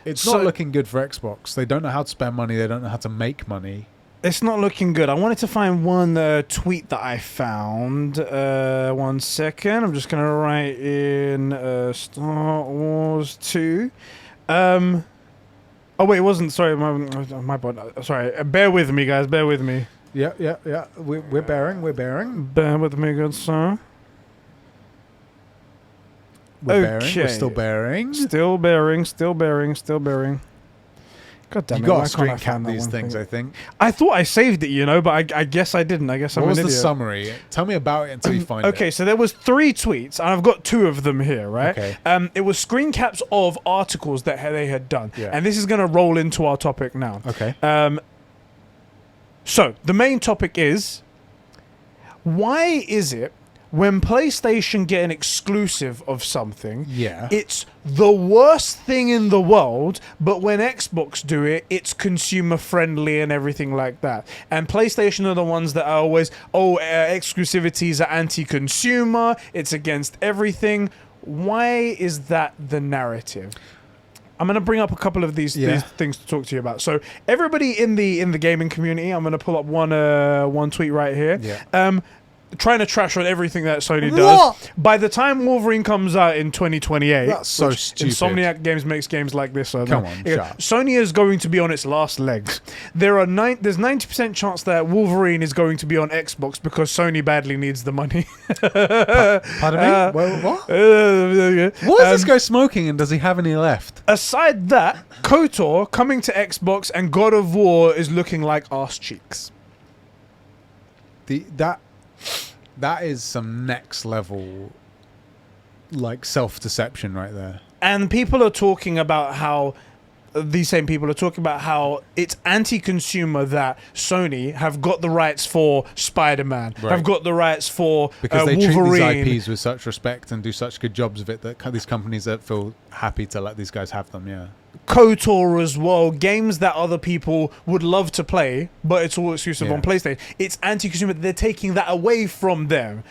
It's not looking good for Xbox. They don't know how to spend money. They don't know how to make money. It's not looking good. I wanted to find one tweet that I found. 1 second. I'm just going to write in Star Wars 2. Oh, wait, it wasn't. Sorry, my bad. Sorry. Bear with me, guys. Bear with me. Yeah. We're bearing. Bear with me, good sir. We're bearing. We're still bearing. Still bearing. God damn it. You got to screen cap these things, I think. I thought I saved it, but I guess I didn't. I guess I'm an idiot. What was the summary? Tell me about it until you find it. Okay, so there was 3 tweets, and I've got 2 of them here, right? Okay. It was screen caps of articles that they had done. Yeah. And this is going to roll into our topic now. Okay. So, the main topic is, why is it when PlayStation get an exclusive of something, it's the worst thing in the world, but when Xbox do it, it's consumer friendly and everything like that. And PlayStation are the ones that are always, exclusivities are anti-consumer, it's against everything. Why is that the narrative? I'm going to bring up a couple of these things to talk to you about. So everybody in the gaming community, I'm going to pull up one tweet right here. Yeah. Trying to trash on everything that Sony does. By the time Wolverine comes out in 2028, that's so stupid. Insomniac Games makes games like this. So Come on, Sony is going to be on its last legs. There's 90% chance that Wolverine is going to be on Xbox because Sony badly needs the money. Pardon me? What? What is this guy smoking, and does he have any left? Aside that, KOTOR coming to Xbox and God of War is looking like arse cheeks. That is some next level, like, self-deception right there. And people are talking about how, these same people are talking about how it's anti-consumer that Sony have got the rights for Spider-Man, have got the rights for because they Wolverine. treat these IPs with such respect and do such good jobs of it that these companies that feel happy to let these guys have them, KOTOR as well, games that other people would love to play, but it's all exclusive on PlayStation. It's anti-consumer. They're taking that away from them,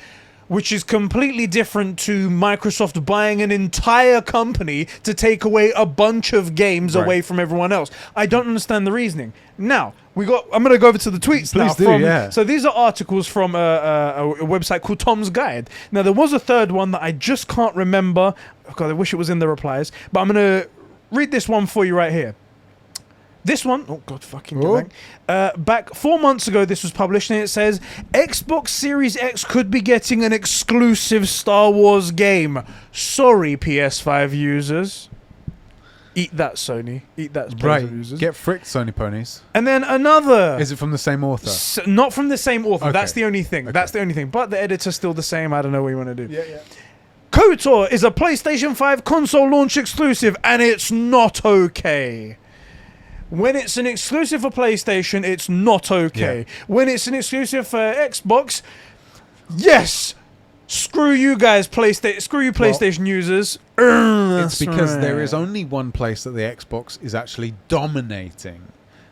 which is completely different to Microsoft buying an entire company to take away a bunch of games away from everyone else. I don't understand the reasoning. Now, I'm going to go over to the tweets now. So these are articles from a website called Tom's Guide. Now, there was a third one that I just can't remember. God, I wish it was in the replies. But I'm going to read this one for you right here. This one, oh god, fucking get back. Back 4 months ago, this was published, and it says Xbox Series X could be getting an exclusive Star Wars game. Sorry, PS5 users. Eat that, Sony. Eat that, right? Users. Get fricked, Sony ponies. And then another. Is it from the same author? Not from the same author. Okay. That's the only thing. Okay. That's the only thing. But the editor's still the same. I don't know what you want to do. Yeah. KOTOR is a PlayStation 5 console launch exclusive, and it's not okay. When it's an exclusive for PlayStation, it's not okay. Yeah. When it's an exclusive for Xbox, yes. Screw you guys, PlayStation users. It's because there is only one place that the Xbox is actually dominating,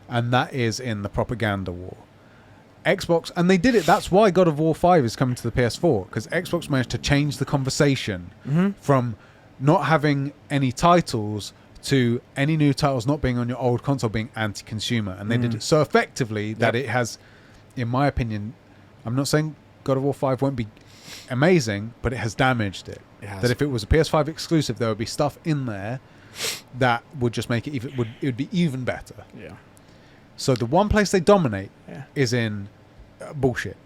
and that is in the propaganda war. Xbox, and they did it. That's why God of War 5 is coming to the PS4, because Xbox managed to change the conversation from not having any titles to any new titles not being on your old console being anti-consumer. And they did it so effectively that it has, in my opinion, I'm not saying God of War 5 won't be amazing, but it has damaged it. That if it was a PS5 exclusive, there would be stuff in there that would just make it it would be even better. Yeah. So the one place they dominate is in bullshit.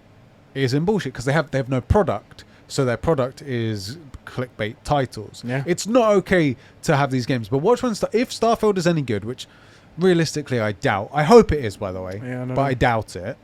It is in bullshit because they have no product. So their product is clickbait titles. Yeah. It's not okay to have these games. But watch when if Starfield is any good, which realistically I doubt. I hope it is, by the way, but I doubt it.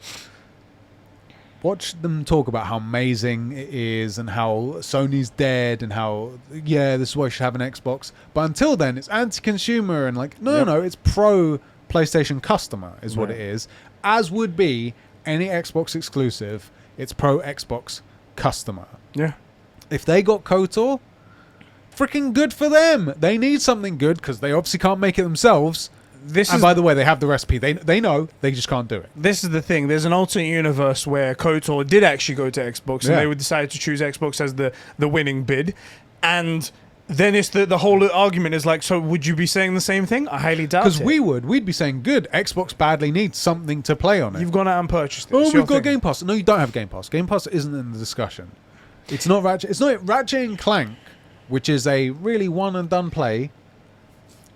Watch them talk about how amazing it is and how Sony's dead and how, this is why you should have an Xbox. But until then, it's anti-consumer and like, no, it's pro PlayStation customer is what it is. As would be any Xbox exclusive, it's pro Xbox customer. Yeah. If they got KOTOR, freaking good for them. They need something good because they obviously can't make it themselves. By the way, they have the recipe. They know, they just can't do it. This is the thing. There's an alternate universe where KOTOR did actually go to Xbox, and they would decide to choose Xbox as the winning bid. And then it's the whole argument is like, so would you be saying the same thing? I highly doubt it. Because we'd be saying, good, Xbox badly needs something to play on it. You've gone out and purchased it. Oh, we've got Game Pass. No, you don't have Game Pass. Game Pass isn't in the discussion. It's not Ratchet. It's not Ratchet and Clank, which is a really one and done play.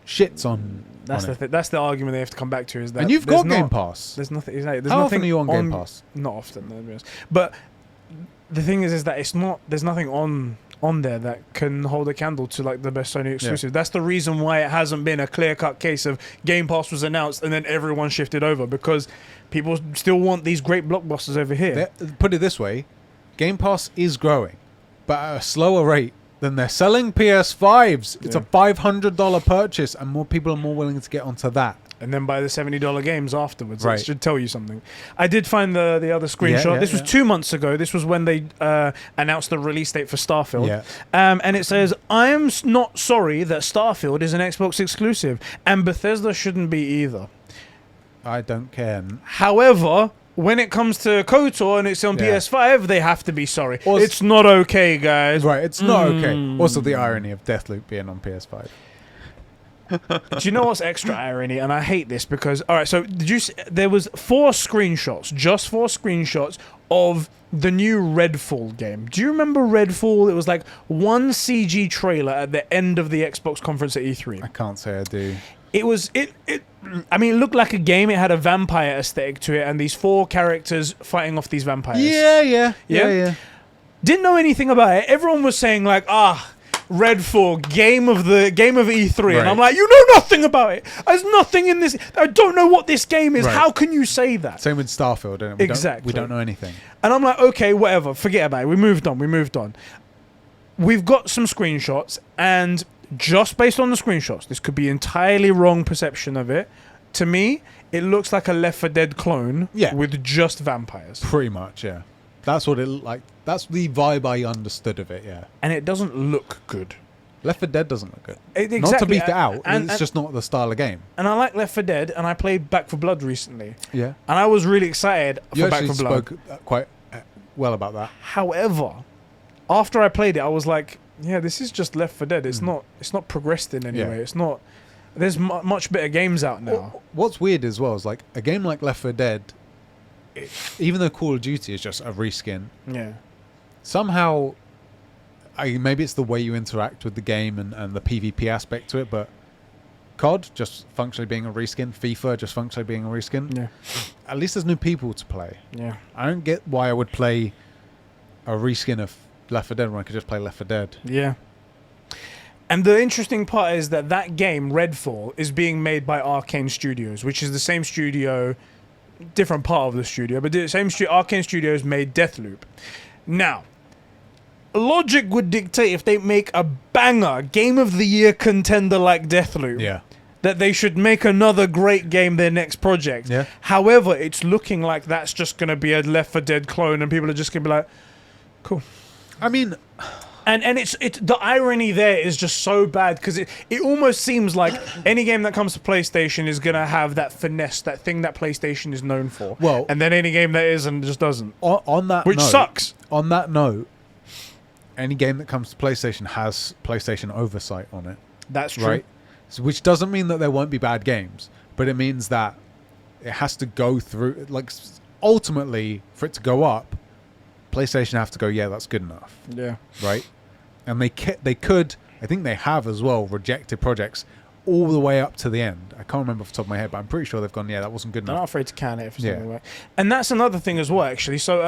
Shits on. That's the argument they have to come back to. Is that and you've got Game Pass. There's nothing. There's How nothing often are you on Game Pass? Not often, but the thing is that it's not. There's nothing on there that can hold a candle to like the best Sony exclusive. That's the reason why it hasn't been a clear-cut case of Game Pass was announced and then everyone shifted over, because people still want these great blockbusters over here. Put it this way, Game Pass is growing, but at a slower rate than they're selling PS5s. It's a $500 purchase, and more people are more willing to get onto that. And then buy the $70 games afterwards. Right. That should tell you something. I did find the other screenshot. This was 2 months ago. This was when they announced the release date for Starfield. Yeah. And it says, I am not sorry that Starfield is an Xbox exclusive, and Bethesda shouldn't be either. I don't care. However, when it comes to KOTOR and it's on PS5, they have to be sorry. It's not okay, guys. Right, it's not okay. Also, the irony of Deathloop being on PS5. Do you know what's extra irony? And I hate this because, all right, so there was 4 screenshots, just 4 screenshots of the new Redfall game. Do you remember Redfall? It was like one CG trailer at the end of the Xbox conference at E3. I can't say I do. It looked like a game. It had a vampire aesthetic to it, and these 4 characters fighting off these vampires. Yeah. Didn't know anything about it. Everyone was saying like, Redfall, game of E3, right. And I'm like, you know nothing about it. There's nothing in this. I don't know what this game is. Right. How can you say that? Same with Starfield, isn't it? We don't know anything. And I'm like, okay, whatever, forget about it. We moved on. We've got some screenshots, and just based on the screenshots, this could be entirely wrong perception of it. To me, it looks like a Left 4 Dead clone with just vampires. Pretty much, yeah. That's what it looked like. That's the vibe I understood of it, yeah. And it doesn't look good. Left 4 Dead doesn't look good. Exactly. Not to beat it out, it's just not the style of game. And I like Left 4 Dead, and I played Back 4 Blood recently. Yeah. And I was really excited for Back 4 Blood. You spoke quite well about that. However, after I played it, I was like, yeah, this is just Left 4 Dead. It's not progressed in any way. It's not. There's much better games out now. What's weird as well is like a game like Left 4 Dead, even though Call of Duty is just a reskin, somehow, maybe it's the way you interact with the game and the PvP aspect to it, but COD just functionally being a reskin, FIFA just functionally being a reskin. At least there's new people to play. I don't get why I would play a reskin of Left 4 Dead when I could just play Left 4 Dead. And the interesting part is that game, Redfall, is being made by Arcane Studios, which is the same studio, different part of the studio, but the same Arcane Studios made Deathloop. Now, logic would dictate if they make a banger, Game of the Year contender like Deathloop, that they should make another great game their next project. However, it's looking like that's just going to be a Left 4 Dead clone, and people are just going to be like, cool. I mean... And it's the irony there is just so bad, because it almost seems like any game that comes to PlayStation is going to have that finesse, that thing that PlayStation is known for. Well, and then any game that isn't just doesn't. On that which note, sucks. On that note, any game that comes to PlayStation has PlayStation oversight on it. That's true. Right? So, which doesn't mean that there won't be bad games, but it means that it has to go through, like, ultimately, for it to go up, PlayStation have to go, yeah, that's good enough. Yeah. Right? And they could, I think they have as well, rejected projects all the way up to the end. I can't remember off the top of my head, but I'm pretty sure they've gone, yeah, that wasn't good enough. They're not afraid to can it for something like that. And that's another thing as well, actually. So,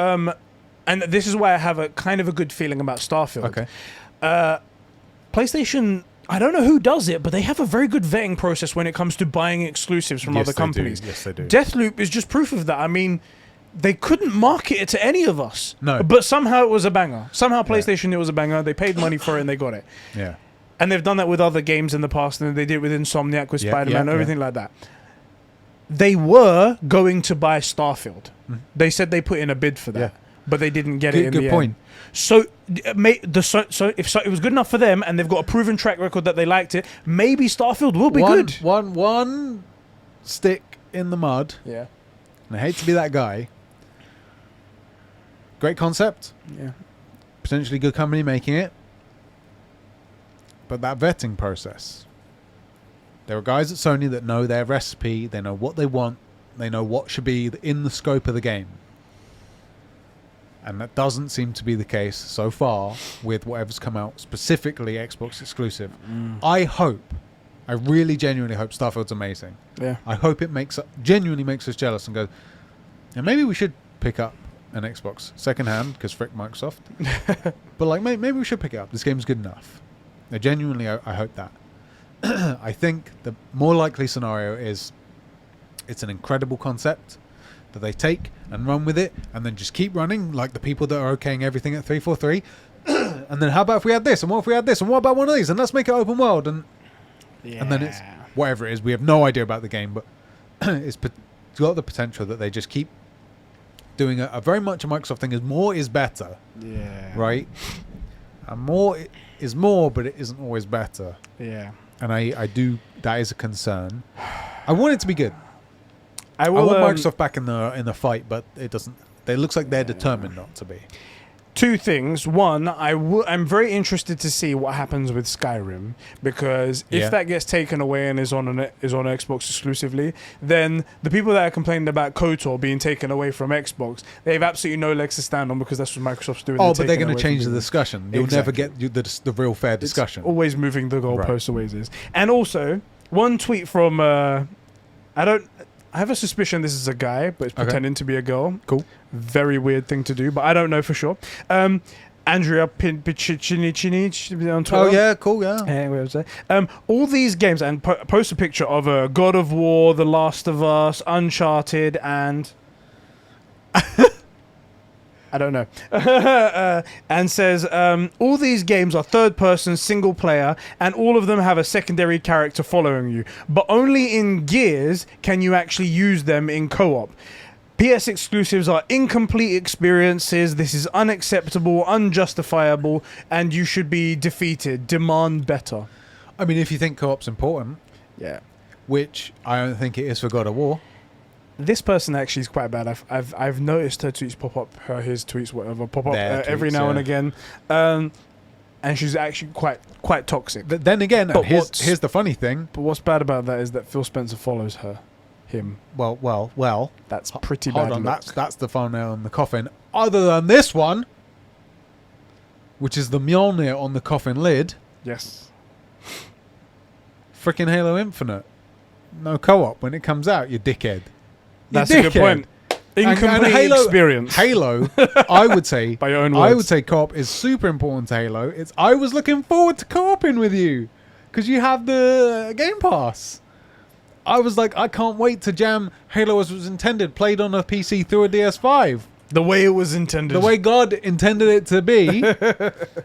and this is why I have a kind of a good feeling about Starfield. Okay. PlayStation, I don't know who does it, but they have a very good vetting process when it comes to buying exclusives from other companies. Yes, they do. Deathloop is just proof of that. I mean, they couldn't market it to any of us. No. But somehow it was a banger. Somehow PlayStation, it was a banger. They paid money for it and they got it. Yeah. And they've done that with other games in the past, and they did it with Insomniac, with Spider-Man, everything like that. They were going to buy Starfield. They said they put in a bid for that, but they didn't get it in the end. Good point. So, if it was good enough for them, and they've got a proven track record that they liked it, maybe Starfield will be good. One stick in the mud. Yeah. And I hate to be that guy. Great concept. Yeah. Potentially good company making it. But that vetting process. There are guys at Sony that know their recipe. They know what they want. They know what should be in the scope of the game. And that doesn't seem to be the case so far with whatever's come out, specifically Xbox exclusive. I really genuinely hope Starfield's amazing. Yeah. I hope it genuinely makes us jealous and goes, and maybe we should pick up an Xbox secondhand because frick Microsoft. But like maybe we should pick it up. This game's good enough. Genuinely, I hope that. I think the more likely scenario is it's an incredible concept that they take and run with it and then just keep running like the people that are okaying everything at 343. And then how about if we had this, and what if we had this, and what about one of these, and let's make it open world, and then it's whatever it is. We have no idea about the game, but it's got the potential that they just keep doing a very much a Microsoft thing. Is more is better. Yeah. Right? And more is more, but it isn't always better. Yeah. And I do, that is a concern. I want it to be good. I want Microsoft back in the fight, but it doesn't. It looks like they're determined not to be. Two things. One, I'm very interested to see what happens with Skyrim, because if that gets taken away and is on Xbox exclusively, then the people that are complaining about KOTOR being taken away from Xbox, they have absolutely no legs to stand on, because that's what Microsoft's doing. Oh, but they're going to change the discussion. You'll never get the real fair discussion. It's always moving the goalpost, always is. And also, one tweet from I have a suspicion this is a guy, but it's pretending to be a girl. Cool. Very weird thing to do, but I don't know for sure. Andrea Piccini on Twitter. Oh, yeah, cool, yeah. Where was that? All these games, and post a picture of God of War, The Last of Us, Uncharted, and... I don't know. And says, all these games are third-person, single-player, and all of them have a secondary character following you. But only in Gears can you actually use them in co-op. PS exclusives are incomplete experiences. This is unacceptable, unjustifiable, and you should be defeated. Demand better. I mean, if you think co-op's important, which I don't think it is for God of War. This person actually is quite bad. I've noticed her tweets pop up, his tweets, whatever, pop up every now and again, and she's actually quite toxic. But then again, here's the funny thing. But what's bad about that is that Phil Spencer follows him. Well. That's pretty bad. Hold on, that's the final nail in the coffin. Other than this one, which is the Mjolnir on the coffin lid. Yes. Freaking Halo Infinite. No co-op when it comes out, you dickhead. That's a good point. Incomplete experience. Halo, I would say, by your own words. I would say co-op is super important to Halo. I was looking forward to co-oping with you because you have the Game Pass. I was like, I can't wait to jam Halo as it was intended, played on a PC through a DS5. The way it was intended. The way God intended it to be.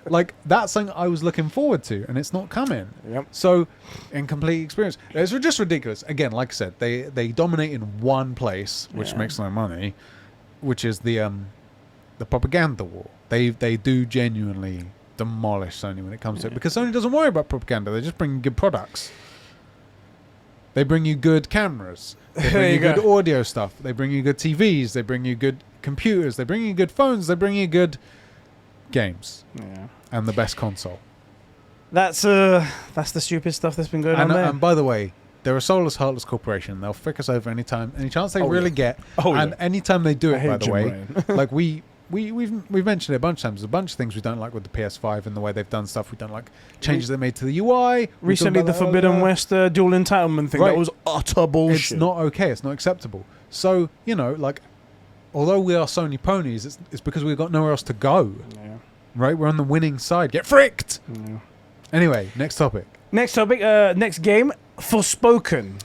Like, that's something I was looking forward to, and it's not coming. Yep. So, incomplete experience. It's just ridiculous. Again, like I said, they dominate in one place, which makes no money, which is the propaganda war. They do genuinely demolish Sony when it comes to it, because Sony doesn't worry about propaganda. They just bring good products. They bring you good cameras. They bring you good audio stuff. They bring you good TVs. They bring you good computers. They bring you good phones. They bring you good games. Yeah. And the best console. That's the stupid stuff that's been going on there. And by the way, they're a soulless, heartless corporation. They'll frick us over any chance they really get. And anytime they do it, by the way, like we've mentioned it a bunch of times. There's a bunch of things we don't like with the PS5 and the way they've done stuff. We don't like changes they made to the UI. Recently, the Forbidden West dual entitlement thing. Right. That was utter bullshit. It's not okay. It's not acceptable. So, like, although we are Sony ponies, it's because we've got nowhere else to go. Yeah. Right? We're on the winning side. Get fricked! Yeah. Anyway, next topic. Next game, Forspoken.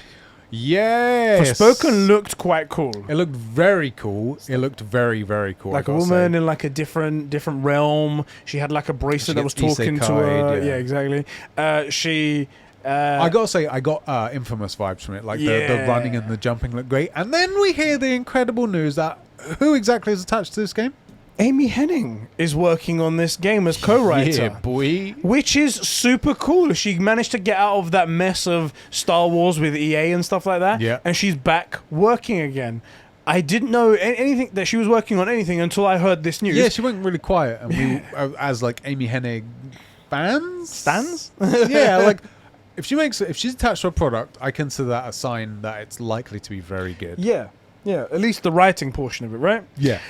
Yes. Forspoken looked quite cool. It looked very cool. It looked very, very cool. Like a woman in like a different realm. She had like a bracelet that was talking to her. Yeah, exactly. I gotta say, I got Infamous vibes from it. Like the running and the jumping looked great. And then we hear the incredible news that who exactly is attached to this game? Amy Hennig is working on this game as co-writer. Yeah, boy. Which is super cool. She managed to get out of that mess of Star Wars with EA and stuff like that. Yeah. And she's back working again. I didn't know anything that she was working on anything until I heard this news. Yeah, she went really quiet. And we, as like Amy Hennig fans? Stans? Yeah, like if she's attached to a product, I consider that a sign that it's likely to be very good. Yeah. Yeah. At least the writing portion of it, right? Yeah.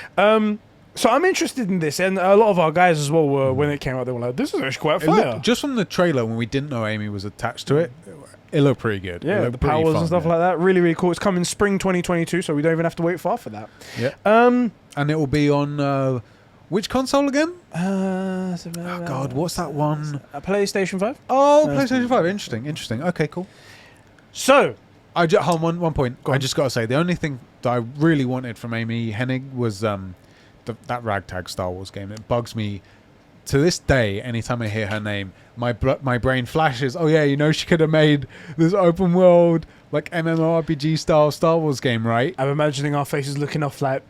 So I'm interested in this, and a lot of our guys as well were, when it came out, they were like, this is actually quite fire. Just from the trailer, when we didn't know Amy was attached to it, it looked pretty good. Yeah, the powers and stuff like that. Really, really cool. It's coming spring 2022, so we don't even have to wait far for that. Yeah. And it will be on, which console again? Oh, God, what's that one? A PlayStation 5? Oh, PlayStation 5. Interesting. Okay, cool. So... hold on, one point. I just got to say, the only thing that I really wanted from Amy Hennig was... that ragtag Star Wars game. It bugs me to this day. Anytime I hear her name, my brain flashes. Oh yeah, you know she could have made this open world like MMORPG style Star Wars game, right? I'm imagining our faces looking off like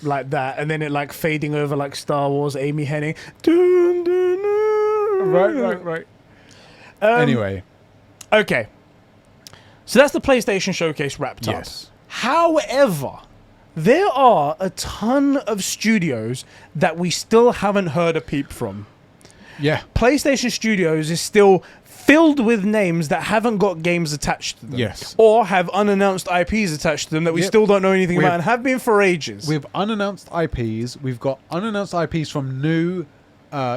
that, and then it like fading over like Star Wars. Amy Hennig. Right. Anyway, okay. So that's the PlayStation Showcase wrapped up. Yes. However, there are a ton of studios that we still haven't heard a peep from. Yeah. PlayStation Studios is still filled with names that haven't got games attached to them. Yes. Or have unannounced IPs attached to them that we still don't know anything about and have been for ages. With unannounced IPs, we've got unannounced IPs from new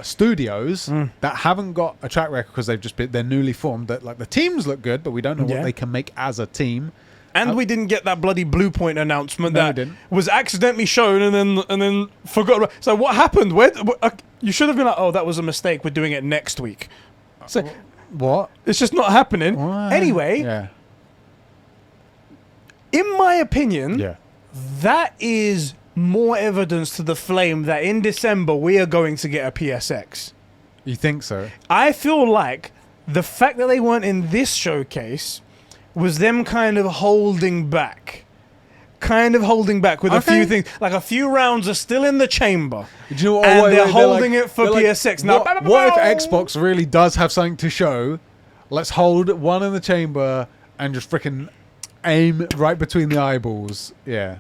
studios that haven't got a track record because they're newly formed. That like the teams look good, but we don't know what they can make as a team. And we didn't get that bloody Blue Point announcement that was accidentally shown and then forgot about. So what happened? You should have been like, oh, that was a mistake. We're doing it next week. So what? It's just not happening. What? Anyway, in my opinion, that is more evidence to the flame that in December we are going to get a PSX. You think so? I feel like the fact that they weren't in this showcase was them kind of holding back with a few things. Like a few rounds are still in the chamber. Do you know what, and they're holding it for PSX. Now, what if Xbox really does have something to show? Let's hold one in the chamber and just freaking aim right between the eyeballs. Yeah.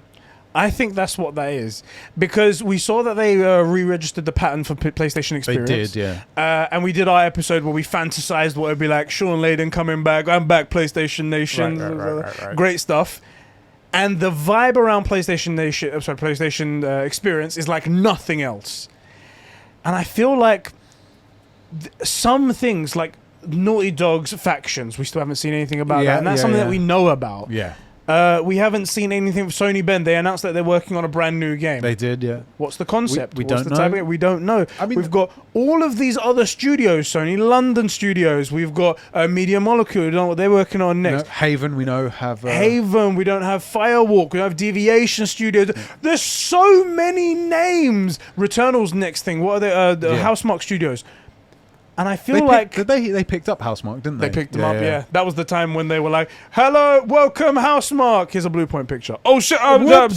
I think that's what that is. Because we saw that they re-registered the patent for PlayStation Experience. They did, yeah. And we did our episode where we fantasized what it would be like. Sean Layden coming back. I'm back, PlayStation Nation. Right. Great stuff. And the vibe around PlayStation Experience is like nothing else. And I feel like some things, like Naughty Dog's factions, we still haven't seen anything about that. And that's something that we know about. Yeah. We haven't seen anything from Sony Bend. They announced that they're working on a brand new game. They did, yeah. What's the concept? We don't know. We don't know. I mean, we've got all of these other studios, Sony London studios. We've got Media Molecule. We don't know what they're working on next. No, Haven, we know, have... Haven. We don't have Firewalk. We have Deviation Studios. There's so many names. Returnal's next thing. What are they? Housemarque Studios. And I feel like... They picked up Housemarque, didn't they? They picked them up, yeah. That was the time when they were like, hello, welcome, Housemarque. Here's a Blue Point picture. Oh, shit,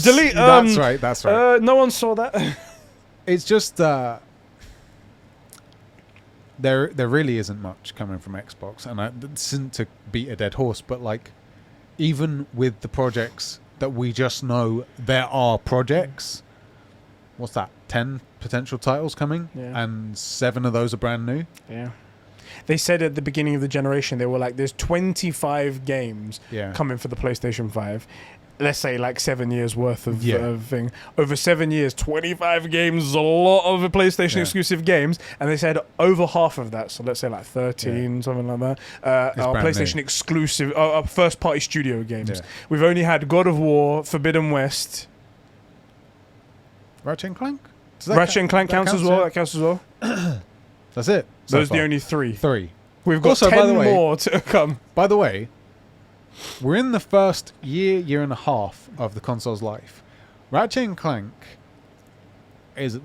delete. That's right. No one saw that. It's just... there really isn't much coming from Xbox. And this isn't to beat a dead horse, but like, even with the projects that we just know there are projects... What's that? 10 potential titles coming, and 7 of those are brand new. Yeah, they said at the beginning of the generation they were like, "There's 25 games coming for the PlayStation 5." Let's say like 7 years worth of thing. Over 7 years, 25 games is a lot of PlayStation exclusive games, and they said over half of that, so let's say like 13, something like that, are PlayStation exclusive, first party studio games. Yeah. We've only had God of War, Forbidden West. Ratchet and Clank? Ratchet and Clank counts as well. That counts as well. That's it. Those are the only 3. Three. We've got also, 10 more to come. By the way, we're in the first year and a half of the console's life. Ratchet and Clank is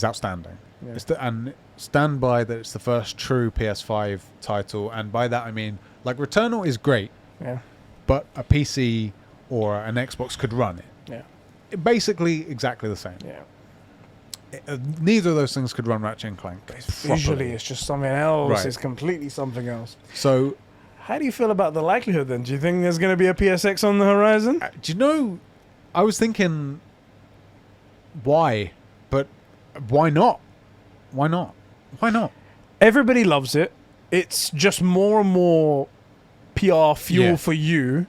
outstanding. Yeah. And stand by that it's the first true PS5 title, and by that I mean, like, Returnal is great, but a PC or an Xbox could run it. Yeah, basically exactly the same. Yeah. Neither of those things could run Ratchet and Clank. Visually, it's just something else. Right. It's completely something else. So, how do you feel about the likelihood then? Do you think there's going to be a PSX on the horizon? Do you know, I was thinking, why? But why not? Why not? Why not? Everybody loves it. It's just more and more PR fuel for you.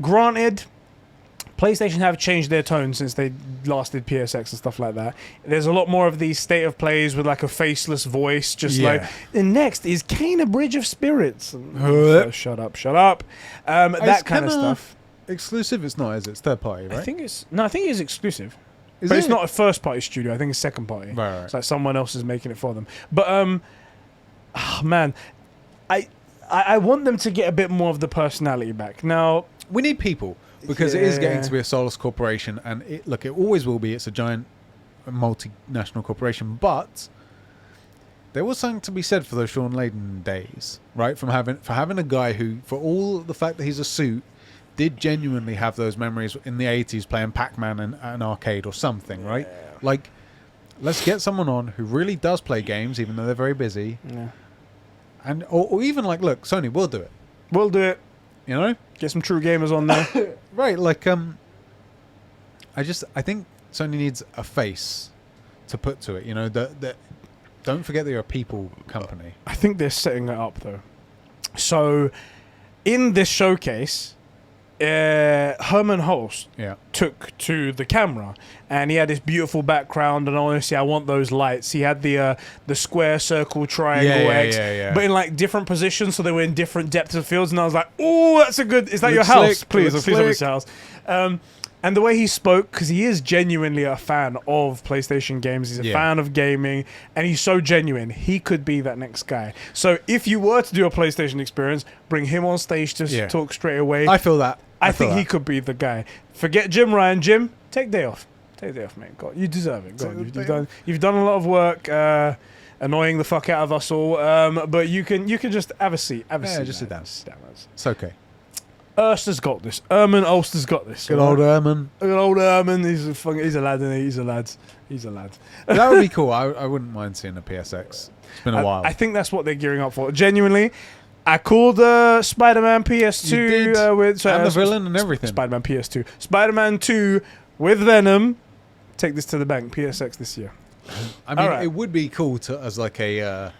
Granted, PlayStation have changed their tone since they last did PSX and stuff like that. There's a lot more of these state of plays with like a faceless voice, just like, and next is Kane, a Bridge of Spirits. Shut up. That kind of stuff. Exclusive? It's not, is it? It's third party, right? I think it's exclusive. But it's not a first party studio. I think it's second party. Right. It's like someone else is making it for them. But man, I want them to get a bit more of the personality back. Now, we need people. Because it is getting to be a soulless corporation, and it always will be. It's a giant multinational corporation, but there was something to be said for those Sean Layden days, right? For having a guy who, for all the fact that he's a suit, did genuinely have those memories in the 80s playing Pac-Man in an arcade or something, right? Like, let's get someone on who really does play games, even though they're very busy, and or even like, look, Sony, we'll do it. We'll do it. You know? Get some true gamers on there. Right, like, I think Sony needs a face to put to it, you know, that don't forget that you're a people company. I think they're setting it up, though. So, in this showcase, Herman Holst took to the camera, and he had this beautiful background, and honestly, I want those lights. He had the square, circle, triangle, X, but in like different positions, so they were in different depths of fields, and I was like, oh, that's a good, is that your house? Please have this house. And the way he spoke, because he is genuinely a fan of PlayStation games, he's a fan of gaming, and he's so genuine. He could be that next guy. So if you were to do a PlayStation experience, bring him on stage to talk straight away. I feel that. I think he could be the guy. Forget Jim Ryan. Jim, take day off. Take day off, mate. God, you deserve it. God, you've done a lot of work, annoying the fuck out of us all. But you can just have a seat. Have a seat. Just sit down. It's okay. Ulster's got this. Erman Ulster's got this. Good old Erman. Good old Erman. He's a lad, isn't he? He's a lad. He's a lad. That would be cool. I wouldn't mind seeing a PSX. It's been a while. I think that's what they're gearing up for. Genuinely, I called Spider-Man PS2 with and the villain and everything. Spider-Man PS2. Spider-Man 2 with Venom. Take this to the bank. PSX this year. I mean, it would be cool to, as like a,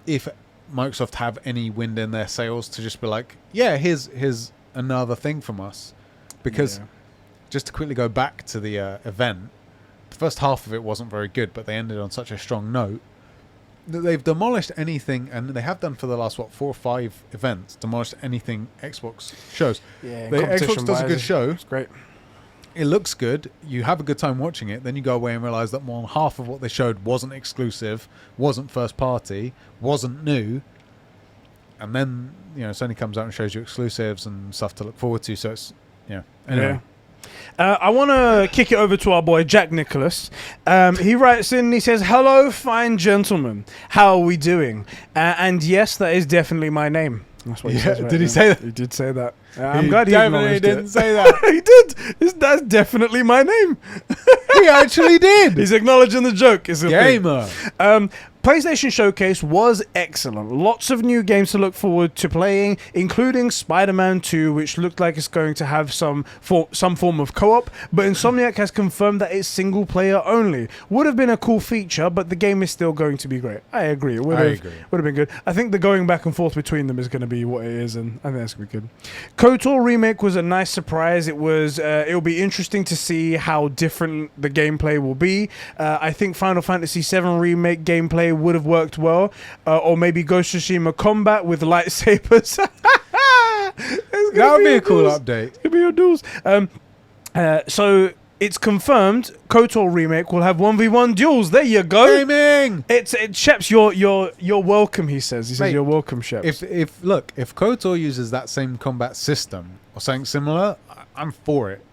if Microsoft have any wind in their sails, to just be like, here's another thing from us. Because just to quickly go back to the event, the first half of it wasn't very good, but they ended on such a strong note that they've demolished anything, and they have done for the last 4 or 5 events, demolished anything Xbox shows. Yeah, Xbox does a good show. It's great. It looks good. You have a good time watching it. Then you go away and realize that more than half of what they showed wasn't exclusive, wasn't first party, wasn't new. And then, Sony comes out and shows you exclusives and stuff to look forward to. So it's, anyway. I want to kick it over to our boy Jack Nicholas. He writes in, he says, "Hello, fine gentlemen. How are we doing?" And yes, that is definitely my name. That's what he says right did he now. say that? He did say that. I'm glad he acknowledged didn't say that. He did. That's definitely my name. He actually did. He's acknowledging the joke. Is gamer. PlayStation Showcase was excellent. Lots of new games to look forward to playing, including Spider-Man 2, which looked like it's going to have some form of co-op, but Insomniac has confirmed that it's single player only. Would have been a cool feature, but the game is still going to be great. I agree. It would have been good. I think the going back and forth between them is going to be what it is, and I think that's going to be good. KOTOR remake was a nice surprise. It'll be interesting to see how different the gameplay will be. I think Final Fantasy VII remake gameplay would have worked well, or maybe Ghost of Tsushima combat with lightsabers. That would be a cool update. It's gonna be your duels. So it's confirmed KOTOR remake will have 1v1 duels. There you go. Gaming. Sheps, you're welcome. He says you're welcome, Sheps. If KOTOR uses that same combat system or something similar, I'm for it.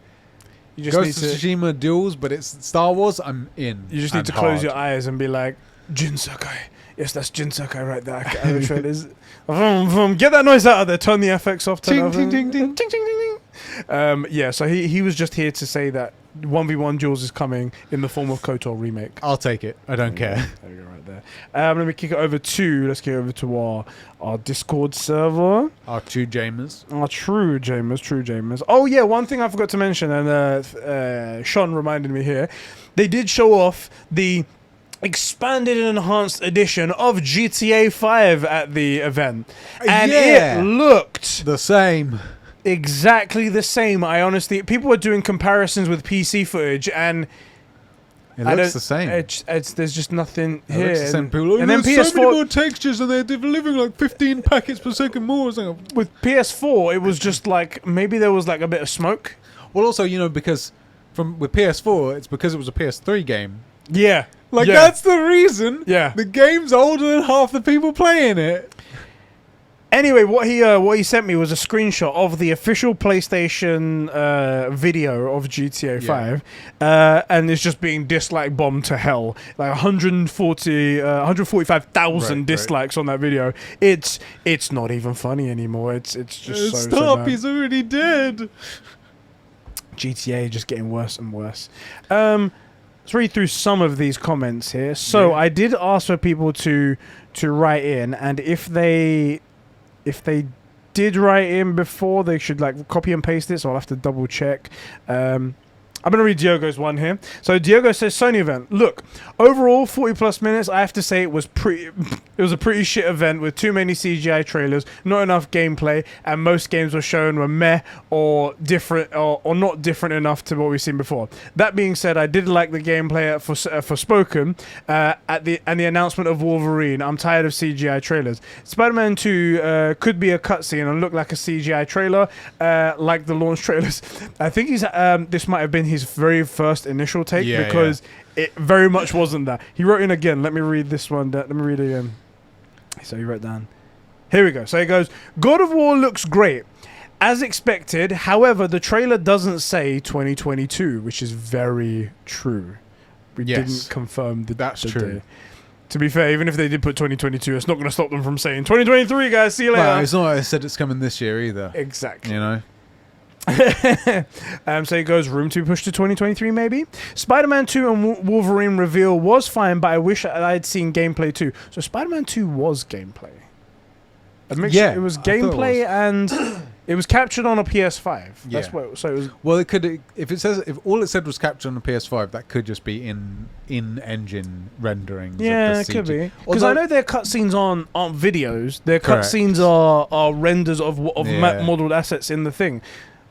You just need to Tsushima duels, but it's Star Wars. I'm in. You just need to close your eyes and be like, Jin Sakai. Yes, that's Jin Sakai right there. Get that noise out of there. Turn the FX off. Ting, ting, ting, ting. Ting, ting, ting, ting. Yeah, so he was just here to say that 1v1 duels is coming in the form of KOTOR remake. I'll take it. I don't care. There you go, right there. Let me kick it over to. Let's get over to our Discord server. Our true Jamers. Our true Jamers. Oh yeah, one thing I forgot to mention, and Sean reminded me here. They did show off the expanded and enhanced edition of GTA 5 at the event, and it looked the same. Exactly the same. People were doing comparisons with PC footage, and it looks the same. There's just nothing it here. Looks the same. People, and then PS4 so many more textures, and they're delivering like 15 packets per second more. With PS4, it was just like maybe there was like a bit of smoke. Well, also because with PS4, it's because it was a PS3 game. Yeah, that's the reason. Yeah, the game's older than half the people playing it. Anyway, what he sent me was a screenshot of the official PlayStation video of GTA 5, and it's just being dislike bombed to hell. Like 145,000 dislikes on that video. It's not even funny anymore. It's just stop. bad. He's already dead. GTA just getting worse and worse. Let's read through some of these comments here. So I did ask for people to write in, and if they did write in before, they should like copy and paste it, so I'll have to double check. I'm going to read Diogo's one here. So Diogo says, Sony event. Look, overall, 40 plus minutes, I have to say it was a pretty shit event with too many CGI trailers, not enough gameplay, and most games were shown were meh or different or not different enough to what we've seen before. That being said, I did like the gameplay at Forspoken and the announcement of Wolverine. I'm tired of CGI trailers. Spider-Man 2 could be a cutscene and look like a CGI trailer, like the launch trailers. I think this might have been his very first initial take because it very much wasn't that. He wrote in again. Let me read this one. Let me read it again. So he wrote down. Here we go. So he goes, God of War looks great. As expected, however, the trailer doesn't say 2022, which is very true. We didn't confirm that's true. Day. To be fair, even if they did put 2022, it's not going to stop them from saying 2023, guys. See you later. Well, it's not like I said it's coming this year either. Exactly. You know? So it goes room to be pushed to 2023 maybe. Spider-Man 2 and Wolverine reveal was fine, but I wish I had seen gameplay too. So Spider-Man 2 was gameplay. It was gameplay and it was captured on a PS5. That's what. So it was. Well, it could if all it said was captured on a PS5, that could just be in-engine renderings. Yeah, it could be. Because I know their cutscenes aren't videos. Their cutscenes are renders of modeled assets in the thing.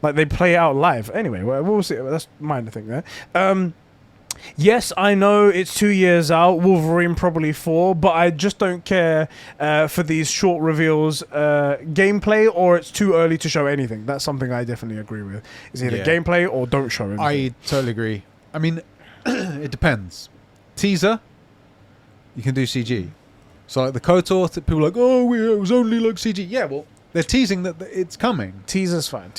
Like they play out live. Anyway, we'll see. That's minor thing there. Yes, I know it's 2 years out. Wolverine probably 4, but I just don't care for these short reveals, gameplay, or it's too early to show anything. That's something I definitely agree with. It's either gameplay or don't show anything. I totally agree. I mean, it depends. Teaser, you can do CG. So like the KOTOR, people are like, it was only like CG. Yeah, well, they're teasing that it's coming. Teaser's fine.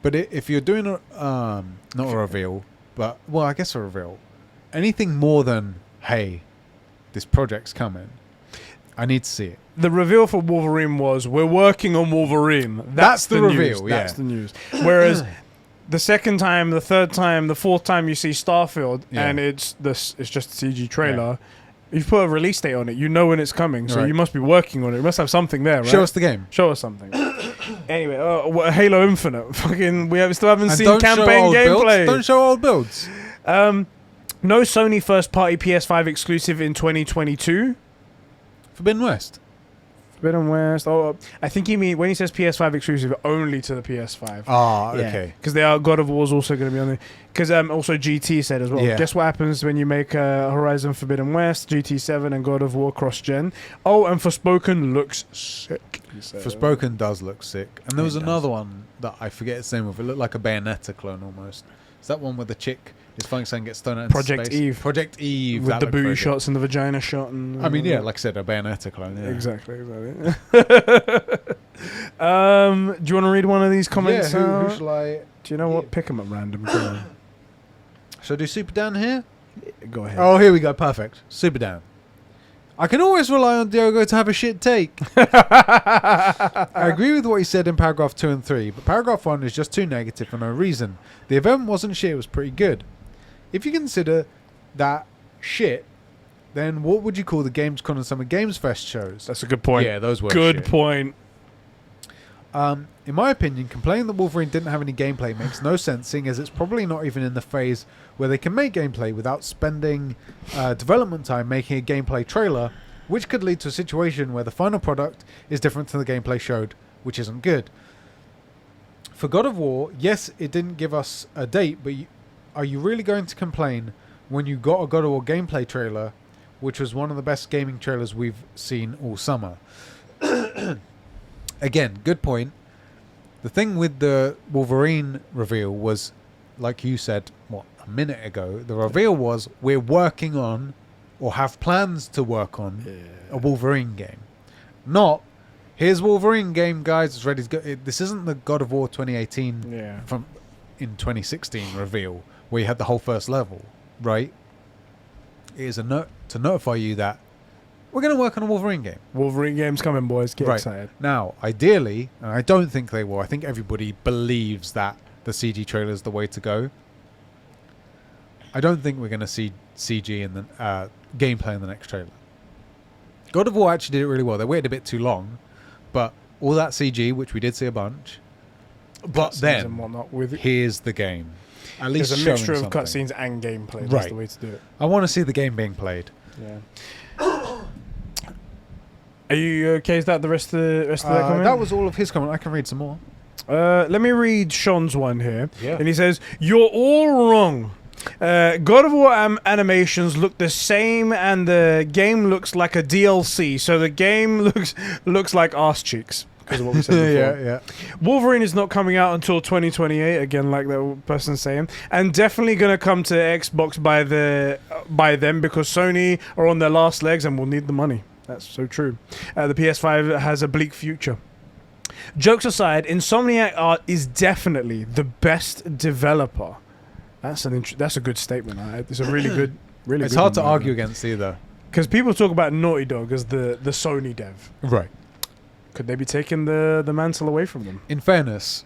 But if you're doing not a reveal, but I guess a reveal. Anything more than, hey, this project's coming, I need to see it. The reveal for Wolverine was, we're working on Wolverine. That's the reveal. That's the news. Whereas the second time, the third time, the fourth time you see Starfield and it's just a CG trailer, you put a release date on it, you know when it's coming, so you must be working on it. You must have something there, right? Show us the game. Show us something. Anyway, Halo Infinite. Fucking, still haven't seen campaign gameplay. Don't show old builds. No Sony first-party PS5 exclusive in 2022. Forbidden West. Oh, I think when he says PS5 exclusive, only to the PS5. Ah, okay. Because God of War is also going to be on there. Because also GT said as well. Yeah. Guess what happens when you make Horizon Forbidden West, GT7, and God of War cross-gen? Oh, and Forspoken looks sick. Forspoken does look sick. And there was another one that I forget its name of. It looked like a Bayonetta clone almost. Is that one where the chick is fighting something, gets thrown out into Project space? Eve. Project Eve. With the booty shots and the vagina shot. And, I mean, yeah, like I said, a Bayonetta clone. Yeah. Exactly. Do you want to read one of these comments? Yeah, who shall I... Do you know what? Pick them at random. Go on. Shall I do Super Dan here? Go ahead. Oh, here we go. Perfect. Super Dan. I can always rely on Diogo to have a shit take. I agree with what he said in paragraph 2 and 3, but paragraph 1 is just too negative for no reason. The event wasn't shit, it was pretty good. If you consider that shit, then what would you call the Gamescom and Summer Games Fest shows? That's a good point. Yeah, those were good shit. point. In my opinion, complaining that Wolverine didn't have any gameplay makes no sense, seeing as it's probably not even in the phase where they can make gameplay without spending development time making a gameplay trailer, which could lead to a situation where the final product is different to the gameplay showed, which isn't good. For God of War, yes, it didn't give us a date, but are you really going to complain when you got a God of War gameplay trailer, which was one of the best gaming trailers we've seen all summer? Again, good point. The thing with the Wolverine reveal was, like you said, a minute ago, the reveal was we're working on, or have plans to work on, a Wolverine game. Not, here's Wolverine game, guys, it's ready to go. This isn't the God of War 2018 from in 2016 reveal, where you had the whole first level, right? It is a note to notify you that we're going to work on a Wolverine game. Wolverine game's coming, boys. Get excited. Now, ideally, and I don't think they will, I think everybody believes that the CG trailer is the way to go. I don't think we're going to see CG in the gameplay in the next trailer. God of War actually did it really well. They waited a bit too long, but all that CG, which we did see a bunch, but then and whatnot with it. Here's the game. At least there's a mixture of cutscenes and gameplay. That's the way to do it. I want to see the game being played. Yeah. Are you okay? Is that the rest of that comment? That was all of his comment. I can read some more. Let me read Sean's one here. Yeah. And he says, "You're all wrong. God of War animations look the same, and the game looks like a DLC. So the game looks like arse cheeks." Because of what we said before. Yeah. Wolverine is not coming out until 2028. Again, like that person's saying, and definitely gonna come to Xbox by then, because Sony are on their last legs and will need the money. That's so true. The PS5 has a bleak future. Jokes aside, Insomniac is definitely the best developer. That's a good statement. It's a really good. It's hard to argue against either. Because people talk about Naughty Dog as the Sony dev. Right. Could they be taking the mantle away from them? In fairness,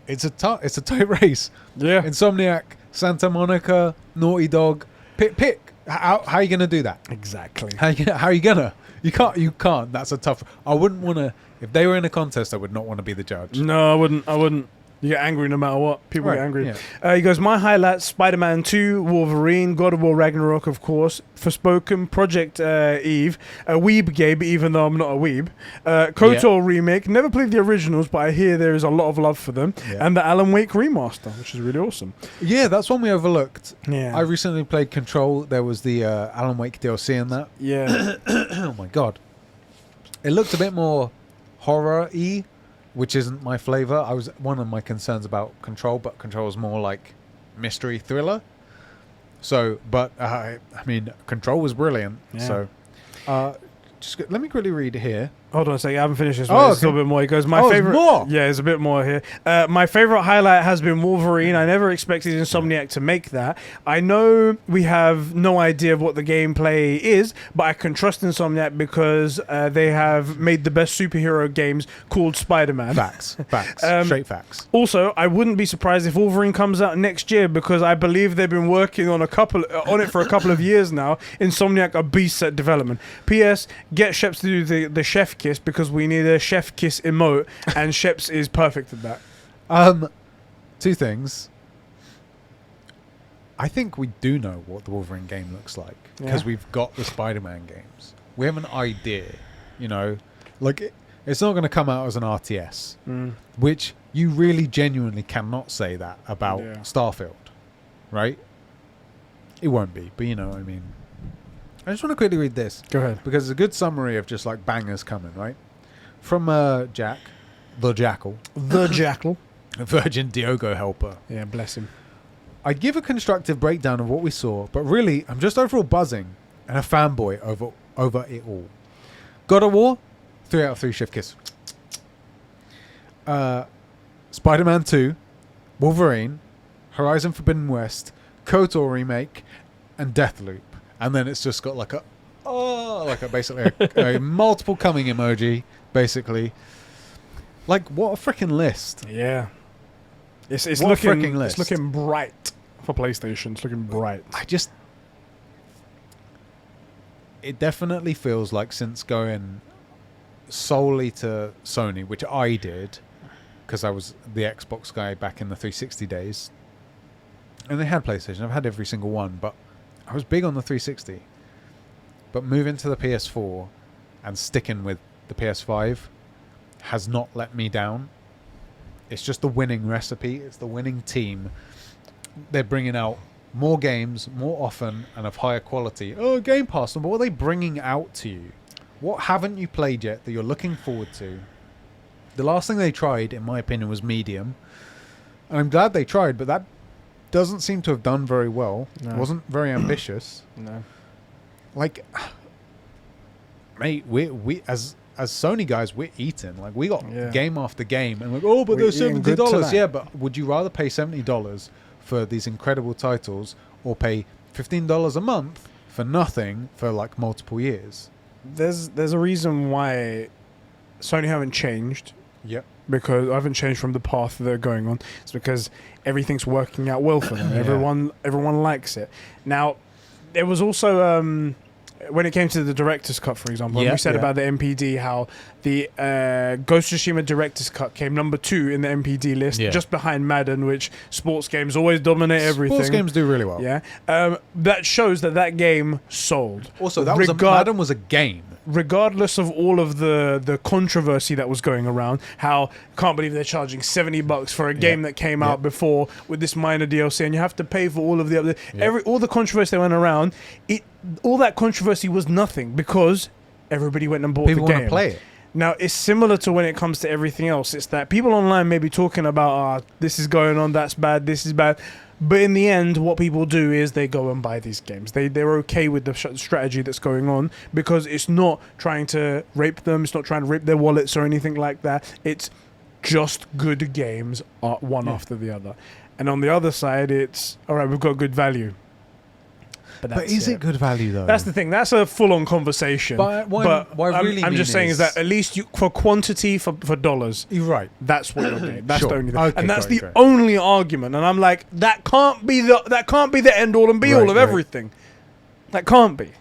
it's a tight race. Yeah. Insomniac, Santa Monica, Naughty Dog. Pick. How are you gonna do that? Exactly. How are you gonna? You can't. That's a tough. I wouldn't want to. If they were in a contest, I would not want to be the judge. No, I wouldn't. You get angry no matter what. People get angry. Yeah. He goes, my highlights, Spider-Man 2, Wolverine, God of War Ragnarok, of course, Forspoken, Project Eve, a Weeb game, even though I'm not a Weeb, KOTOR remake, never played the originals, but I hear there is a lot of love for them, and the Alan Wake remaster, which is really awesome. Yeah, that's one we overlooked. Yeah. I recently played Control. There was the Alan Wake DLC in that. Yeah. Oh my god. It looked a bit more horror-y, which isn't my flavor. I was one of my concerns about Control, but Control is more like mystery thriller. So, but I mean, Control was brilliant. Yeah. So, let me quickly read here. Hold on a second, I haven't finished this one. Oh, There's still a bit more. He goes, my favorite. More? Yeah, there's a bit more here. My favorite highlight has been Wolverine. I never expected Insomniac to make that. I know we have no idea of what the gameplay is, but I can trust Insomniac because they have made the best superhero games called Spider-Man. Facts. Straight facts. Also, I wouldn't be surprised if Wolverine comes out next year because I believe they've been working on it for a couple of years now. Insomniac are beasts at development. P.S. Get Sheps to do the chef kiss because we need a chef kiss emote, and Sheps is perfect at that. Two things. I think we do know what the Wolverine game looks like because we've got the Spider-Man games. We have an idea, like it's not going to come out as an RTS, which you really genuinely cannot say that about Starfield, right? It won't be, but you know what I mean. I just want to quickly read this. Go ahead. Because it's a good summary of just like bangers coming, right? From Jack, the Jackal. The Jackal. Virgin Diogo helper. Yeah, bless him. I'd give a constructive breakdown of what we saw, but really, I'm just overall buzzing and a fanboy over it all. God of War, 3 out of 3 shift kiss. Spider-Man 2, Wolverine, Horizon Forbidden West, KOTOR remake, and Deathloop. And then it's just got like basically a multiple coming emoji, basically. Like, what a freaking list. Yeah. It's looking bright for PlayStation. It's looking bright. It definitely feels like since going solely to Sony, which I did, because I was the Xbox guy back in the 360 days, and they had PlayStation. I've had every single one, but I was big on the 360. But moving to the PS4 and sticking with the PS5 has not let me down. It's just the winning recipe. It's the winning team. They're bringing out more games, more often, and of higher quality. Oh, Game Pass, but what are they bringing out to you? What haven't you played yet that you're looking forward to? The last thing they tried, in my opinion, was Medium. And I'm glad they tried, but that doesn't seem to have done very well. No. It wasn't very ambitious. No. Like, mate, we as Sony guys, we're eating. Like, we got game after game, and like, oh, but they're $70. Yeah, but would you rather pay $70 for these incredible titles, or pay $15 a month for nothing for like multiple years? There's a reason why Sony haven't changed. Yep. Because I haven't changed from the path they're going on. It's because everything's working out well for them. Everyone likes it. Now, there was also when it came to the director's cut, for example, and we said about the MPD, how the Ghost of Tsushima director's cut came number 2 in the MPD list, just behind Madden, which sports games always dominate everything. Sports games do really well. Yeah, that shows that game sold. Also, Madden was a game. Regardless of all of the controversy that was going around, how can't believe they're charging $70 for a game that came out before with this minor DLC, and you have to pay for all of the other all the controversy that went around. All that controversy was nothing because everybody went and bought the game. People want to play it. Now, it's similar to when it comes to everything else. It's that people online may be talking about, this is going on, that's bad, this is bad. But in the end, what people do is they go and buy these games. They're okay with the strategy that's going on because it's not trying to rape them. It's not trying to rape their wallets or anything like that. It's just good games, one after the other. And on the other side, it's, all right, we've got good value. But is it good value, though? That's the thing. That's a full-on conversation. I'm just saying is that at least for quantity, for dollars. You're right. That's what you're doing. That's the only thing. Okay, and that's the only argument. And I'm like, that can't be the end-all and be-all of everything. That can't be.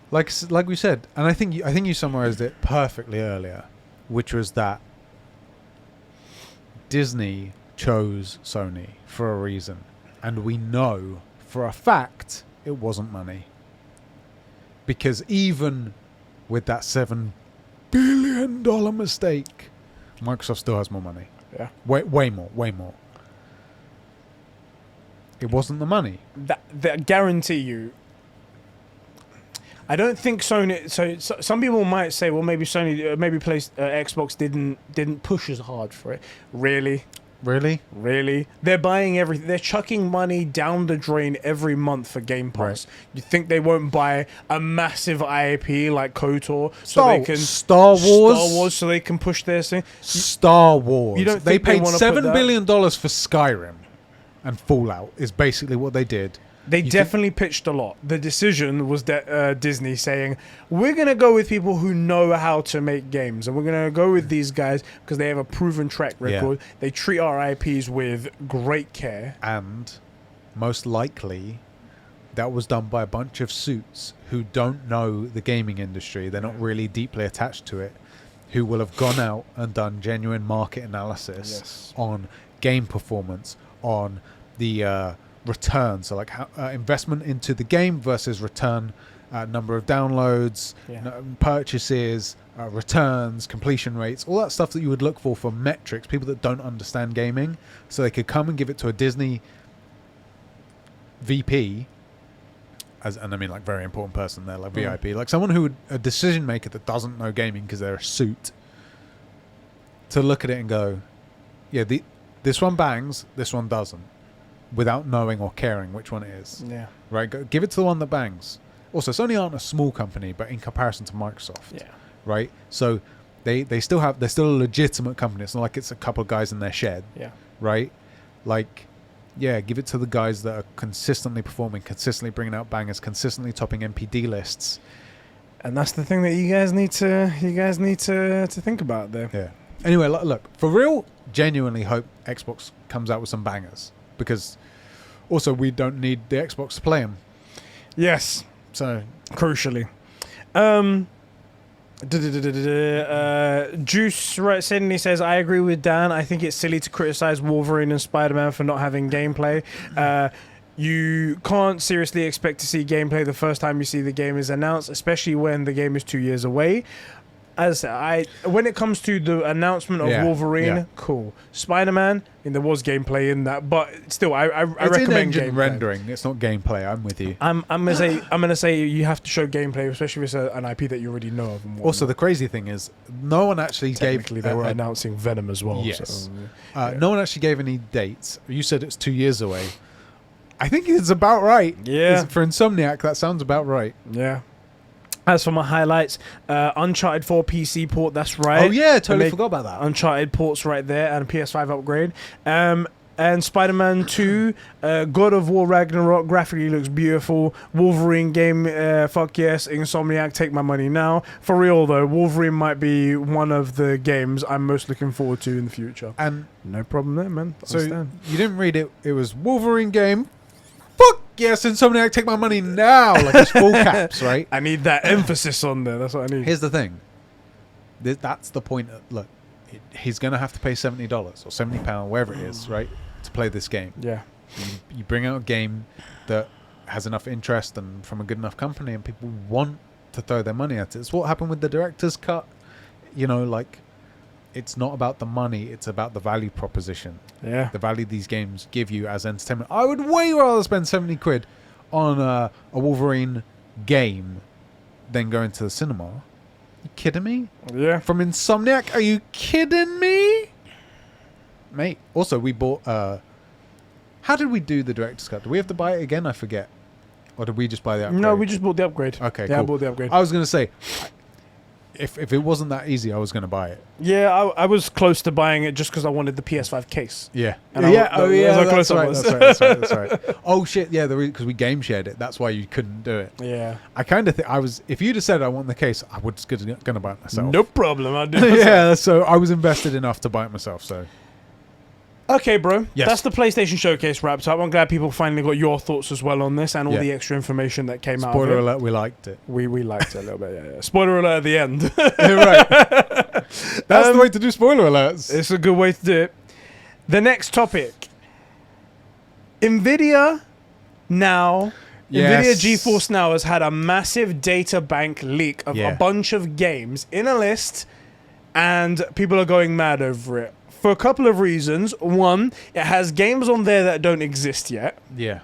Like we said, and I think you summarized it perfectly earlier, which was that Disney chose Sony for a reason. And we know for a fact it wasn't money, because even with that $7 billion mistake, Microsoft still has more money. Way more. It wasn't the money. That guarantee you. I don't think Sony. So some people might say, well, maybe Sony, Xbox didn't push as hard for it. Really? They're buying everything. They're chucking money down the drain every month for Game Pass. Right. You think they won't buy a massive IP like KOTOR Star Wars so they can push their thing? Star Wars. You don't they think paid $7 billion for Skyrim and Fallout is basically what they did. They definitely pitched a lot. The decision was Disney saying, we're going to go with people who know how to make games. And we're going to go with these guys because they have a proven track record. Yeah. They treat our IPs with great care. And most likely, that was done by a bunch of suits who don't know the gaming industry. They're not really deeply attached to it. Who will have gone out and done genuine market analysis on game performance, on the... return, so like investment into the game versus return, number of downloads, purchases, returns, completion rates, all that stuff that you would look for metrics, people that don't understand gaming, so they could come and give it to a Disney VP, and I mean like very important person there, like VIP, like someone who a decision maker that doesn't know gaming because they're a suit, to look at it and go, this one bangs, this one doesn't. without knowing or caring which one it is. Yeah. Right? Give it to the one that bangs. Also, Sony aren't a small company, but in comparison to Microsoft. Yeah. Right? So they're still a legitimate company. It's not like it's a couple of guys in their shed. Yeah. Right? Like, yeah, give it to the guys that are consistently performing, consistently bringing out bangers, consistently topping NPD lists. And that's the thing that you guys need to think about there. Yeah. Anyway, look, for real, genuinely hope Xbox comes out with some bangers, because also we don't need the Xbox to play them. Yes. So crucially. Juice right Sydney says, I agree with Dan. I think it's silly to criticize Wolverine and Spider-Man for not having gameplay. You can't seriously expect to see gameplay the first time you see the game is announced, especially when the game is 2 years away. When it comes to the announcement of Wolverine, cool. Spider-Man, there was gameplay in that, but still, I recommend gameplay. Rendering. It's not gameplay. I'm with you. I'm gonna say you have to show gameplay, especially if it's an IP that you already know of. And also, the crazy thing is, no one actually gave. They were announcing Venom as well. Yes. So, no one actually gave any dates. You said it's 2 years away. I think it's about right. Yeah. For Insomniac, that sounds about right. Yeah. As for my highlights, Uncharted 4 PC port, that's right. Oh yeah, totally forgot about that. Uncharted ports right there, and a PS5 upgrade. And Spider-Man 2, God of War Ragnarok, graphically looks beautiful. Wolverine game, fuck yes. Insomniac, take my money now. For real though, Wolverine might be one of the games I'm most looking forward to in the future. And no problem there, man. So you didn't read it. It was Wolverine game. Fuck yes, Insomniac, take my money now. Like it's full caps, right? I need that emphasis on there. That's what I need. Here's the thing. That's the point. Look, he's going to have to pay $70 or £70, wherever it is, right, to play this game. Yeah. You bring out a game that has enough interest and from a good enough company, and people want to throw their money at it. It's what happened with the director's cut. Like, it's not about the money, it's about the value proposition. Yeah. The value these games give you as entertainment. I would way rather spend 70 quid on a Wolverine game than going to the cinema. You kidding me? Yeah. From Insomniac? Are you kidding me? Mate. Also, we bought... how did we do the director's cut? Do we have to buy it again? I forget. Or did we just buy the upgrade? No, we just bought the upgrade. Okay, cool. I bought the upgrade. I was going to say... If it wasn't that easy, I was going to buy it. Yeah, I was close to buying it just because I wanted the PS5 case. Yeah. That's right. Oh, shit, yeah, because we game shared it. That's why you couldn't do it. Yeah. I kind of think if you'd have said I want the case, I was going to buy it myself. No problem. I'll do it. Yeah, so I was invested enough to buy it myself, so... Okay, bro. Yes. That's the PlayStation Showcase wrapped up. I'm glad people finally got your thoughts as well on this and all the extra information that came out of it. Spoiler alert, we liked it. We liked it a little bit, yeah. Spoiler alert at the end. Right. That's the way to do spoiler alerts. It's a good way to do it. The next topic. Nvidia Now... Nvidia GeForce Now has had a massive data bank leak of a bunch of games in a list, and people are going mad over it. For a couple of reasons. One, it has games on there that don't exist yet. Yeah.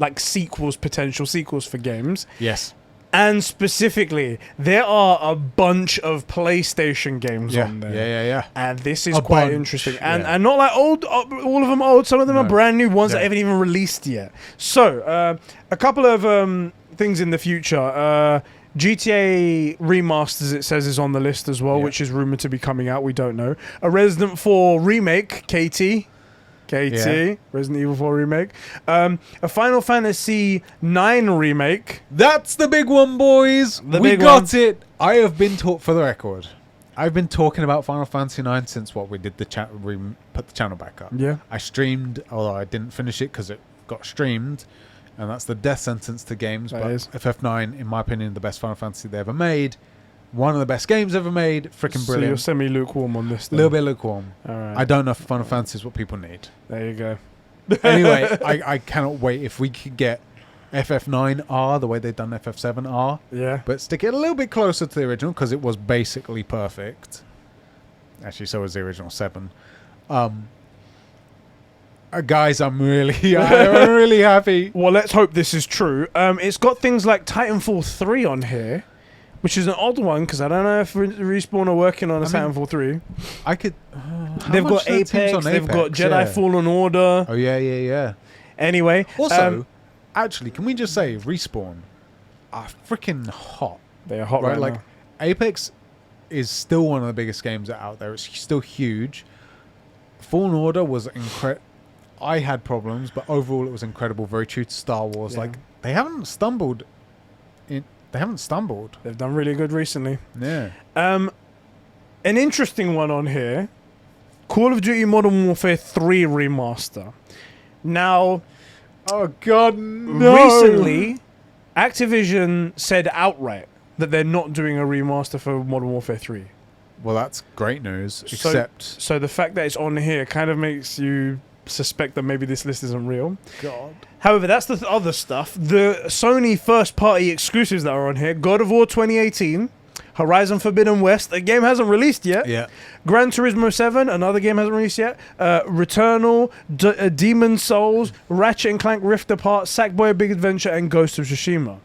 Like potential sequels for games. Yes. And specifically, there are a bunch of PlayStation games on there. Yeah. And this is quite interesting. And not like old, all of them old. Some of them are brand new ones that haven't even released yet. So, a couple of things in the future. GTA Remasters, it says, is on the list as well, which is rumored to be coming out. We don't know. A Resident 4 remake, KT, Resident Evil 4 remake. A Final Fantasy 9 remake. That's the big one, boys. We got it. I have been taught, for the record, I've been talking about Final Fantasy 9 since we did we put the channel back up. Yeah. I streamed, although I didn't finish it because it got streamed. And that's the death sentence to games. But FF9, in my opinion, the best Final Fantasy they ever made. One of the best games ever made. Freaking brilliant. So you're semi-lukewarm on this then? A little bit lukewarm. All right. I don't know if Final Fantasy is what people need. There you go. Anyway, I cannot wait if we could get FF9R the way they've done FF7R. Yeah. But stick it a little bit closer to the original because it was basically perfect. Actually, so was the original 7. Guys, I'm really happy. Well, let's hope this is true. It's got things like Titanfall 3 on here, which is an odd one because I don't know if Respawn are working on a Titanfall 3. I could. They've got Apex. They've got Jedi Fallen Order. Oh yeah. Anyway. Also, actually, can we just say Respawn are freaking hot? They are hot right like now. Apex is still one of the biggest games out there. It's still huge. Fallen Order was incredible. I had problems, but overall it was incredible. Very true to Star Wars. Yeah. Like, they haven't stumbled. They've done really good recently. Yeah. An interesting one on here. Call of Duty Modern Warfare 3 Remaster. Now, oh God, no. Recently, Activision said outright that they're not doing a remaster for Modern Warfare 3. Well, that's great news, except... So the fact that it's on here kind of makes you suspect that maybe this list isn't real. God. However, that's the other stuff. The Sony first-party exclusives that are on here. God of War 2018, Horizon Forbidden West, a game hasn't released yet. Yeah. Gran Turismo 7, another game hasn't released yet. Returnal, Demon Souls, Ratchet & Clank Rift Apart, Sackboy Big Adventure, and Ghost of Tsushima.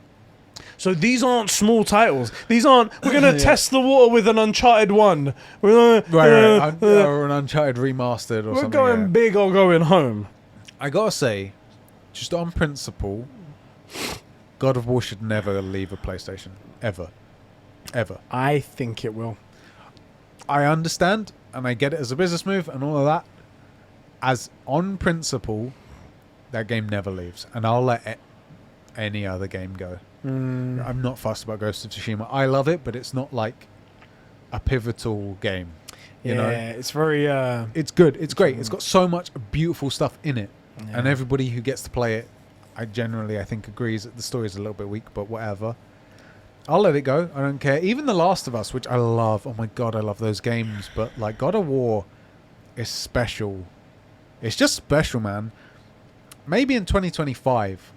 So these aren't small titles. These aren't, we're going to test the water with an Uncharted 1. Right. Or an Uncharted remastered or something. We're going big or going home. I got to say, just on principle, God of War should never leave a PlayStation. Ever. I think it will. I understand, and I get it as a business move and all of that. As on principle, that game never leaves. And I'll let any other game go. I'm not fussed about Ghost of Tsushima. I love it, but it's not like a pivotal game. You know? It's very... it's good. It's great. It's got so much beautiful stuff in it. Yeah. And everybody who gets to play it, I think, agrees that the story is a little bit weak, but whatever. I'll let it go. I don't care. Even The Last of Us, which I love. Oh my God, I love those games. But like God of War is special. It's just special, man. Maybe in 2025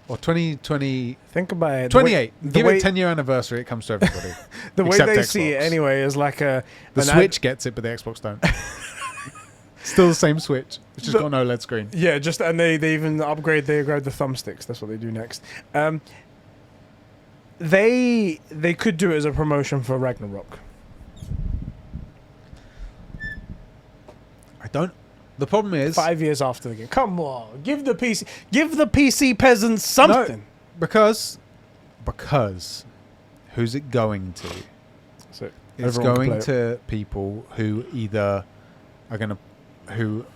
or 2020. Think about it. 28. Give it 10-year anniversary. It comes to everybody. The way they see it anyway is like a... The Switch gets it, but the Xbox don't. Still the same Switch. It's just got an OLED screen. Yeah, and they even upgrade the thumbsticks. That's what they do next. They could do it as a promotion for Ragnarok. I don't... The problem is 5 years after the game. Come on, give the PC peasants something. No, because who's it going to? So it's going to people who either who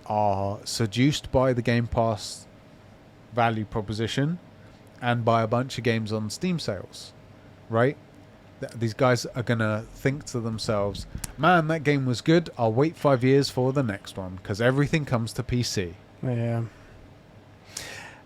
are seduced by the Game Pass value proposition and buy a bunch of games on Steam sales, right? These guys are going to think to themselves, man, that game was good. I'll wait 5 years for the next one because everything comes to PC. Yeah.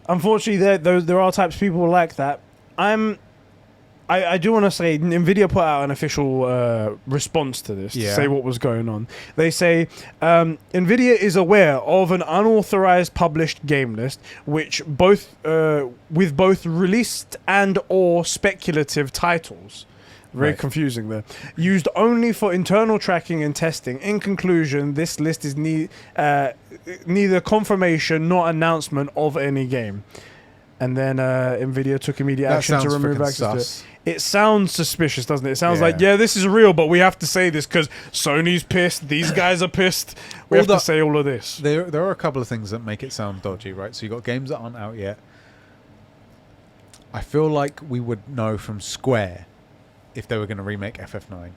Unfortunately, there are types of people like that. I do want to say, Nvidia put out an official response to this to say what was going on. They say, Nvidia is aware of an unauthorized published game list, which with both released and or speculative titles. Very confusing there. Used only for internal tracking and testing. In conclusion, this list is neither confirmation nor announcement of any game. And then Nvidia took immediate action to remove access to it. It sounds suspicious, doesn't it? It sounds like, this is real, but we have to say this because Sony's pissed, these guys are pissed. We have to say all of this. There are a couple of things that make it sound dodgy, right? So you've got games that aren't out yet. I feel like we would know from Square if they were going to remake FF9.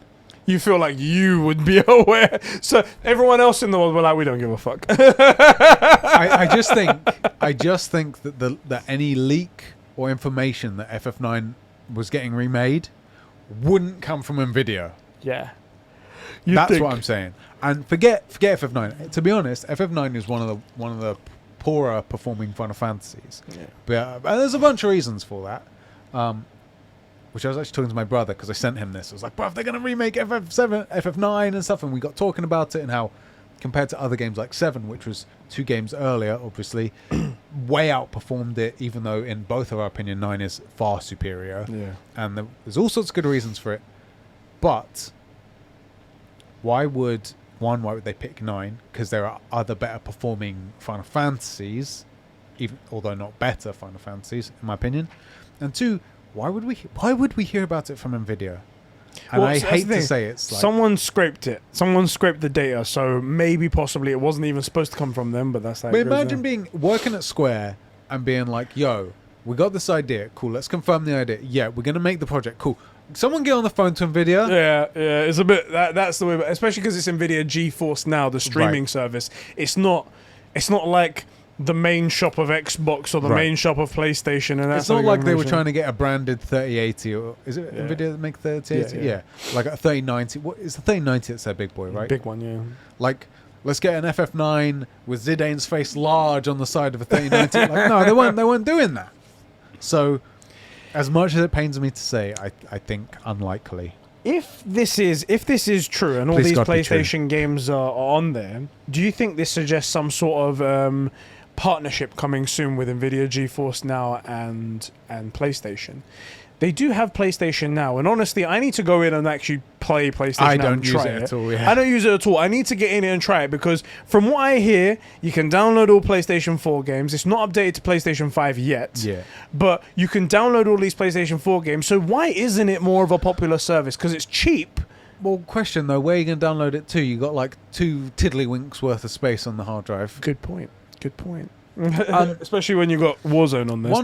You feel like you would be aware. So everyone else in the world were like, we don't give a fuck. I just think that any leak or information that FF9 was getting remade wouldn't come from Nvidia. Yeah. That's what I'm saying. And forget FF9. To be honest, FF9 is one of the poorer performing Final Fantasies. Yeah. But there's a bunch of reasons for that. Which I was actually talking to my brother because I sent him this. I was like, bruv, they're going to remake FF7, FF9 and stuff. And we got talking about it and how, compared to other games like 7, which was 2 games earlier, obviously, way outperformed it, even though in both of our opinion, 9 is far superior. Yeah. And there's all sorts of good reasons for it. But why would they pick 9? Because there are other better performing Final Fantasies, even although not better Final Fantasies, in my opinion. And 2, why would we hear about it from Nvidia? And I hate to say it's like... Someone scraped it. Someone scraped the data, so maybe, possibly, it wasn't even supposed to come from them, but that's how it goes. Imagine working at Square and being like, yo, we got this idea. Cool, let's confirm the idea. Yeah, we're going to make the project. Cool. Someone get on the phone to Nvidia. Yeah, it's a bit... That's the way... Especially because it's Nvidia GeForce Now, the streaming service. It's not like... the main shop of Xbox or the main shop of PlayStation, and that's it's not like they were trying to get a branded 3080 or is it Nvidia that make 3080? Yeah, like a 3090. What is the 3090? That's their big boy, right? Big one, yeah. Like, let's get an FF9 with Zidane's face large on the side of a 3090. Like, no, they weren't doing that. So, as much as it pains me to say, I think unlikely. If this is true and all these PlayStation games are on there, do you think this suggests some sort of partnership coming soon with Nvidia GeForce Now and PlayStation? They do have PlayStation Now, and honestly, I need to go in and actually play PlayStation Now. I don't use it at all. Yeah. I don't use it at all. I need to get in it and try it, because from what I hear, you can download all PlayStation 4 games. It's not updated to PlayStation 5 yet, but you can download all these PlayStation 4 games. So why isn't it more of a popular service? Because it's cheap. Well, question though, where are you going to download it to? You got like 2 tiddlywinks worth of space on the hard drive. Good point. Especially when you've got Warzone on there.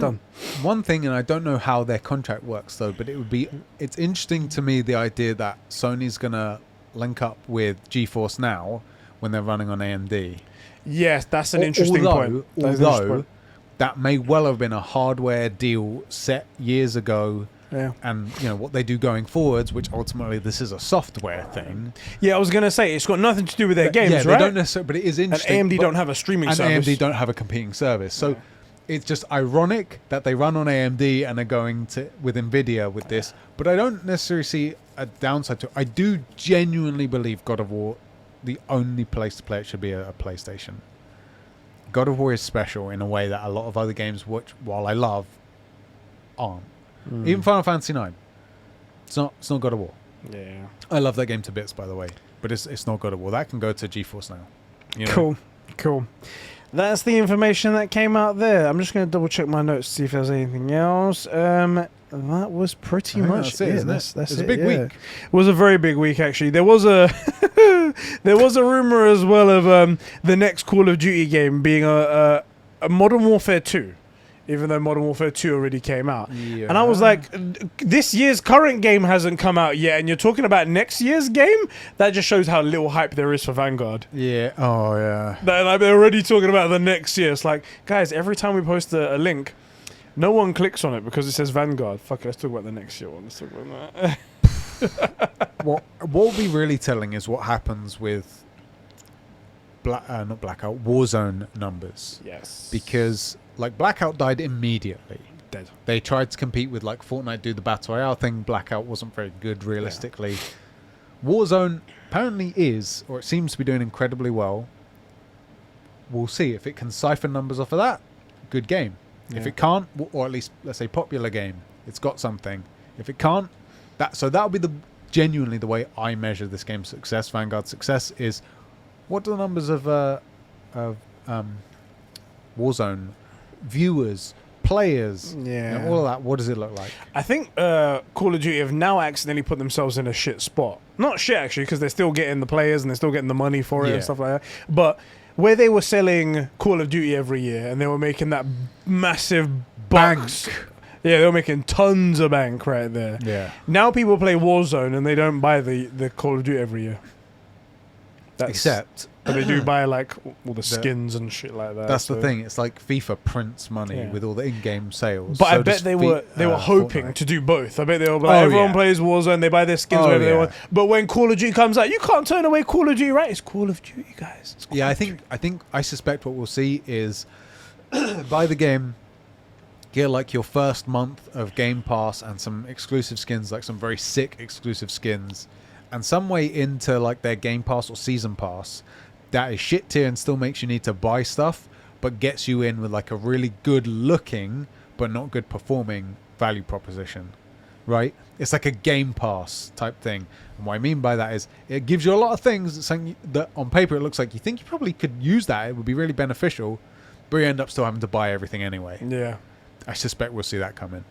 One thing, and I don't know how their contract works though, but it's interesting to me, the idea that Sony's going to link up with GeForce Now when they're running on AMD. Yes, that's an interesting point. Although that may well have been a hardware deal set years ago. Yeah. And what they do going forwards, which ultimately this is a software thing. Yeah, I was gonna say it's got nothing to do with their games, right? They don't necessarily, but it is interesting. And AMD don't have a streaming service. And AMD don't have a competing service, so it's just ironic that they run on AMD and are going to with Nvidia with this. But I don't necessarily see a downside to it. I do genuinely believe God of War, the only place to play it should be a PlayStation. God of War is special in a way that a lot of other games, which while I love, aren't. Even Final Fantasy 9, it's not God of War. Yeah, I love that game to bits, by the way, but it's not God of War. That can go to GeForce Now. Cool. That's the information that came out there. I'm just going to double check my notes to see if there's anything else. That was pretty much that's it, isn't it? That's it was a big week. It was a very big week, actually. There was a rumor as well of the next Call of Duty game being a Modern Warfare 2. Even though Modern Warfare 2 already came out. Yeah. And I was like, this year's current game hasn't come out yet, and you're talking about next year's game? That just shows how little hype there is for Vanguard. Yeah. Oh, yeah. They're already talking about the next year. It's like, guys, every time we post a link, no one clicks on it because it says Vanguard. Fuck it, let's talk about the next year one. Let's talk about that. What will be really telling is what happens with Warzone numbers. Yes. Because... like, Blackout died immediately. Dead. They tried to compete with, like, Fortnite do the Battle Royale thing. Blackout wasn't very good, realistically. Yeah. Warzone apparently is, or it seems to be doing incredibly well. We'll see. If it can siphon numbers off of that, good game. Yeah. If it can't, or at least, let's say, popular game, it's got something. If it can't, that'll be genuinely the way I measure this game's success. Vanguard's success is, what are the numbers of Warzone viewers, players, all of that? What does it look like? I think Call of Duty have now accidentally put themselves in a shit spot. Not shit, actually, because they're still getting the players and they're still getting the money for it and stuff like that. But where they were selling Call of Duty every year and they were making that massive bucks. Yeah, they were making tons of bank right there. Yeah. Now people play Warzone and they don't buy the Call of Duty every year. But they do buy like all the skins and shit like that. That's the thing. It's like FIFA prints money with all the in-game sales. But I bet they were hoping to do both. I bet they were like, everyone plays Warzone, they buy their skins wherever they want. But when Call of Duty comes out, you can't turn away Call of Duty, right? It's Call of Duty, guys. I suspect what we'll see is buy the game, get like your first month of Game Pass and some exclusive skins, like some very sick exclusive skins, and some way into like their Game Pass or Season Pass that is shit tier and still makes you need to buy stuff, but gets you in with like a really good looking but not good performing value proposition, right? It's like a Game Pass type thing. And what I mean by that is it gives you a lot of things that on paper it looks like you think you probably could use that, it would be really beneficial, but you end up still having to buy everything anyway. Yeah. I suspect we'll see that come in.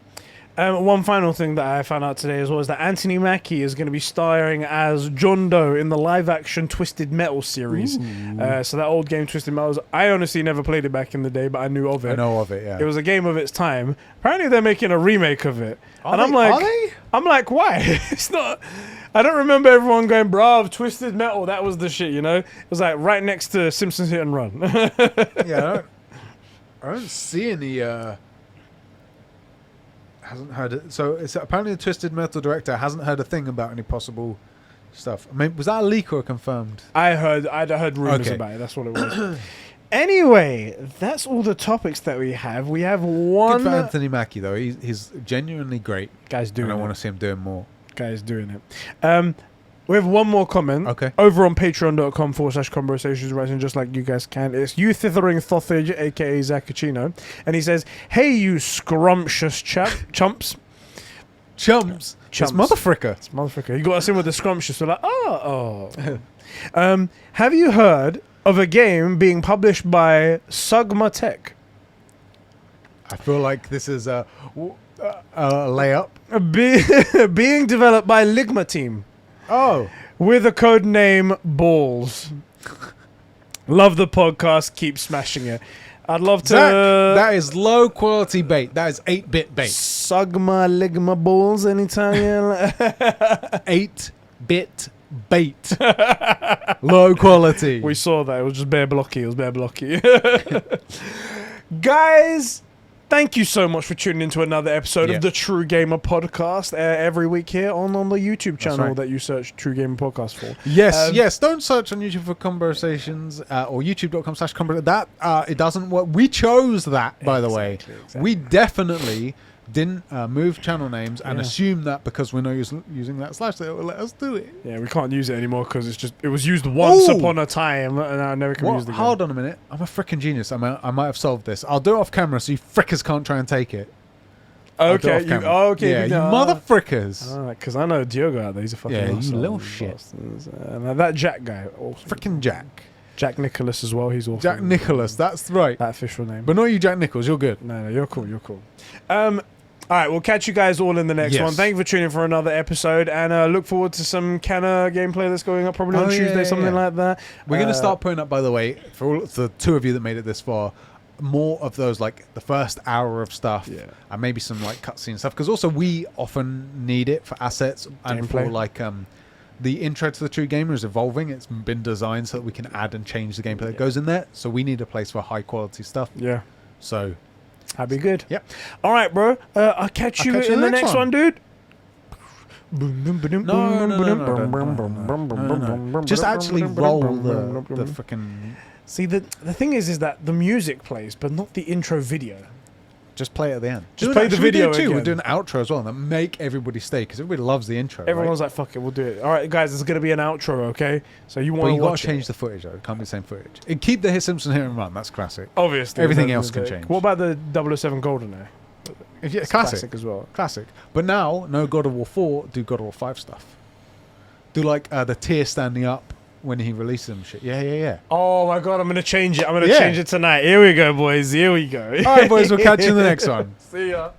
One final thing that I found out today as well is that Anthony Mackie is going to be starring as John Doe in the live-action Twisted Metal series. So that old game Twisted Metal, I honestly never played it back in the day, but I knew of it. I know of it, yeah. It was a game of its time. Apparently they're making a remake of it. Are they? Why? It's not... I don't remember everyone going, bruv, Twisted Metal, that was the shit, you know? It was like right next to Simpsons Hit and Run. Yeah, I don't see any... Hasn't heard it. So it's apparently the Twisted Metal director hasn't heard a thing about any possible stuff. I mean, was that a leak or confirmed? I'd heard rumors about it. That's what it was. Anyway, that's all the topics that we have. We have one. Good for Anthony Mackie though. He's genuinely great. Guy's doing it. I want to see him doing more. Guy's doing it. We have one more comment. Okay. Over on patreon.com/Conbrosations, writing just like you guys can. It's you thithering Thothage, aka Zacchino. And he says, hey, you scrumptious chumps. Chumps. It's motherfricker. It's motherfricker. You got us in with the scrumptious. We're like, oh. Have you heard of a game being published by Sugma Tech? I feel like this is a layup. Being developed by Ligma Team. Oh. With a code name Balls. Love the podcast. Keep smashing it. I'd love to... That is low quality bait. That is 8-bit bait. Sugma Ligma Balls anytime. 8-bit bait. Low quality. We saw that. It was just bare blocky. Guys... Thank you so much for tuning into another episode of the True Gamer Podcast every week here on the YouTube channel that you search True Gamer Podcast for. Yes. Don't search on YouTube for Conbrosations or youtube.com/Conbrosations. That it doesn't work. We chose that, by the way. Exactly. We definitely didn't move channel names and assume that because we're not using that slash, they will let us do it. Yeah, we can't use it anymore because it was used once upon a time and I never can use it again. Hold on a minute. I'm a freaking genius. I might have solved this. I'll do it off camera so you frickers can't try and take it. Okay. You mother frickers. Because I know Diogo out there. He's a fucking you little shit. And that Jack guy. Awesome. Freaking Jack. Jack Nicholas as well. He's awesome. Jack Nicholas. That's right. That official name. But not you, Jack Nichols. You're good. No, you're cool. All right, we'll catch you guys all in the next one. Thank you for tuning in for another episode, and look forward to some Canna gameplay that's going up probably on Tuesday, something like that. We're going to start putting up, by the way, for all the two of you that made it this far, more of those, like, the first hour of stuff, and maybe some, like, cutscene stuff, because also we often need it for assets and for, like, the intro to the True Gamer is evolving. It's been designed so that we can add and change the gameplay that goes in there, so we need a place for high-quality stuff. Yeah. So... that'd be good. Yep. All right, bro. I'll catch you in the next one, dude. No. Just actually roll the freaking... See, the thing is that the music plays, but not the intro video. Just play it at the end. Just play the video too. again. We're doing an outro as well, and make everybody stay because everybody loves the intro. Everyone's like, "Fuck it, we'll do it." All right, guys, there's gonna be an outro, okay? So you want to watch? Change the footage though. It can't be the same footage. And keep the Hit Simpson Hit and Run. That's classic. Obviously, everything else can change. What about the 007 GoldenEye? Yeah, classic as well. Classic. But now, no God of War 4. Do God of War 5 stuff. Do like the tier standing up when he releases them. Shit. Yeah. Oh my God, I'm gonna change it. I'm gonna change it tonight. Here we go, boys. Here we go. All right, boys. We'll catch you in the next one. See ya.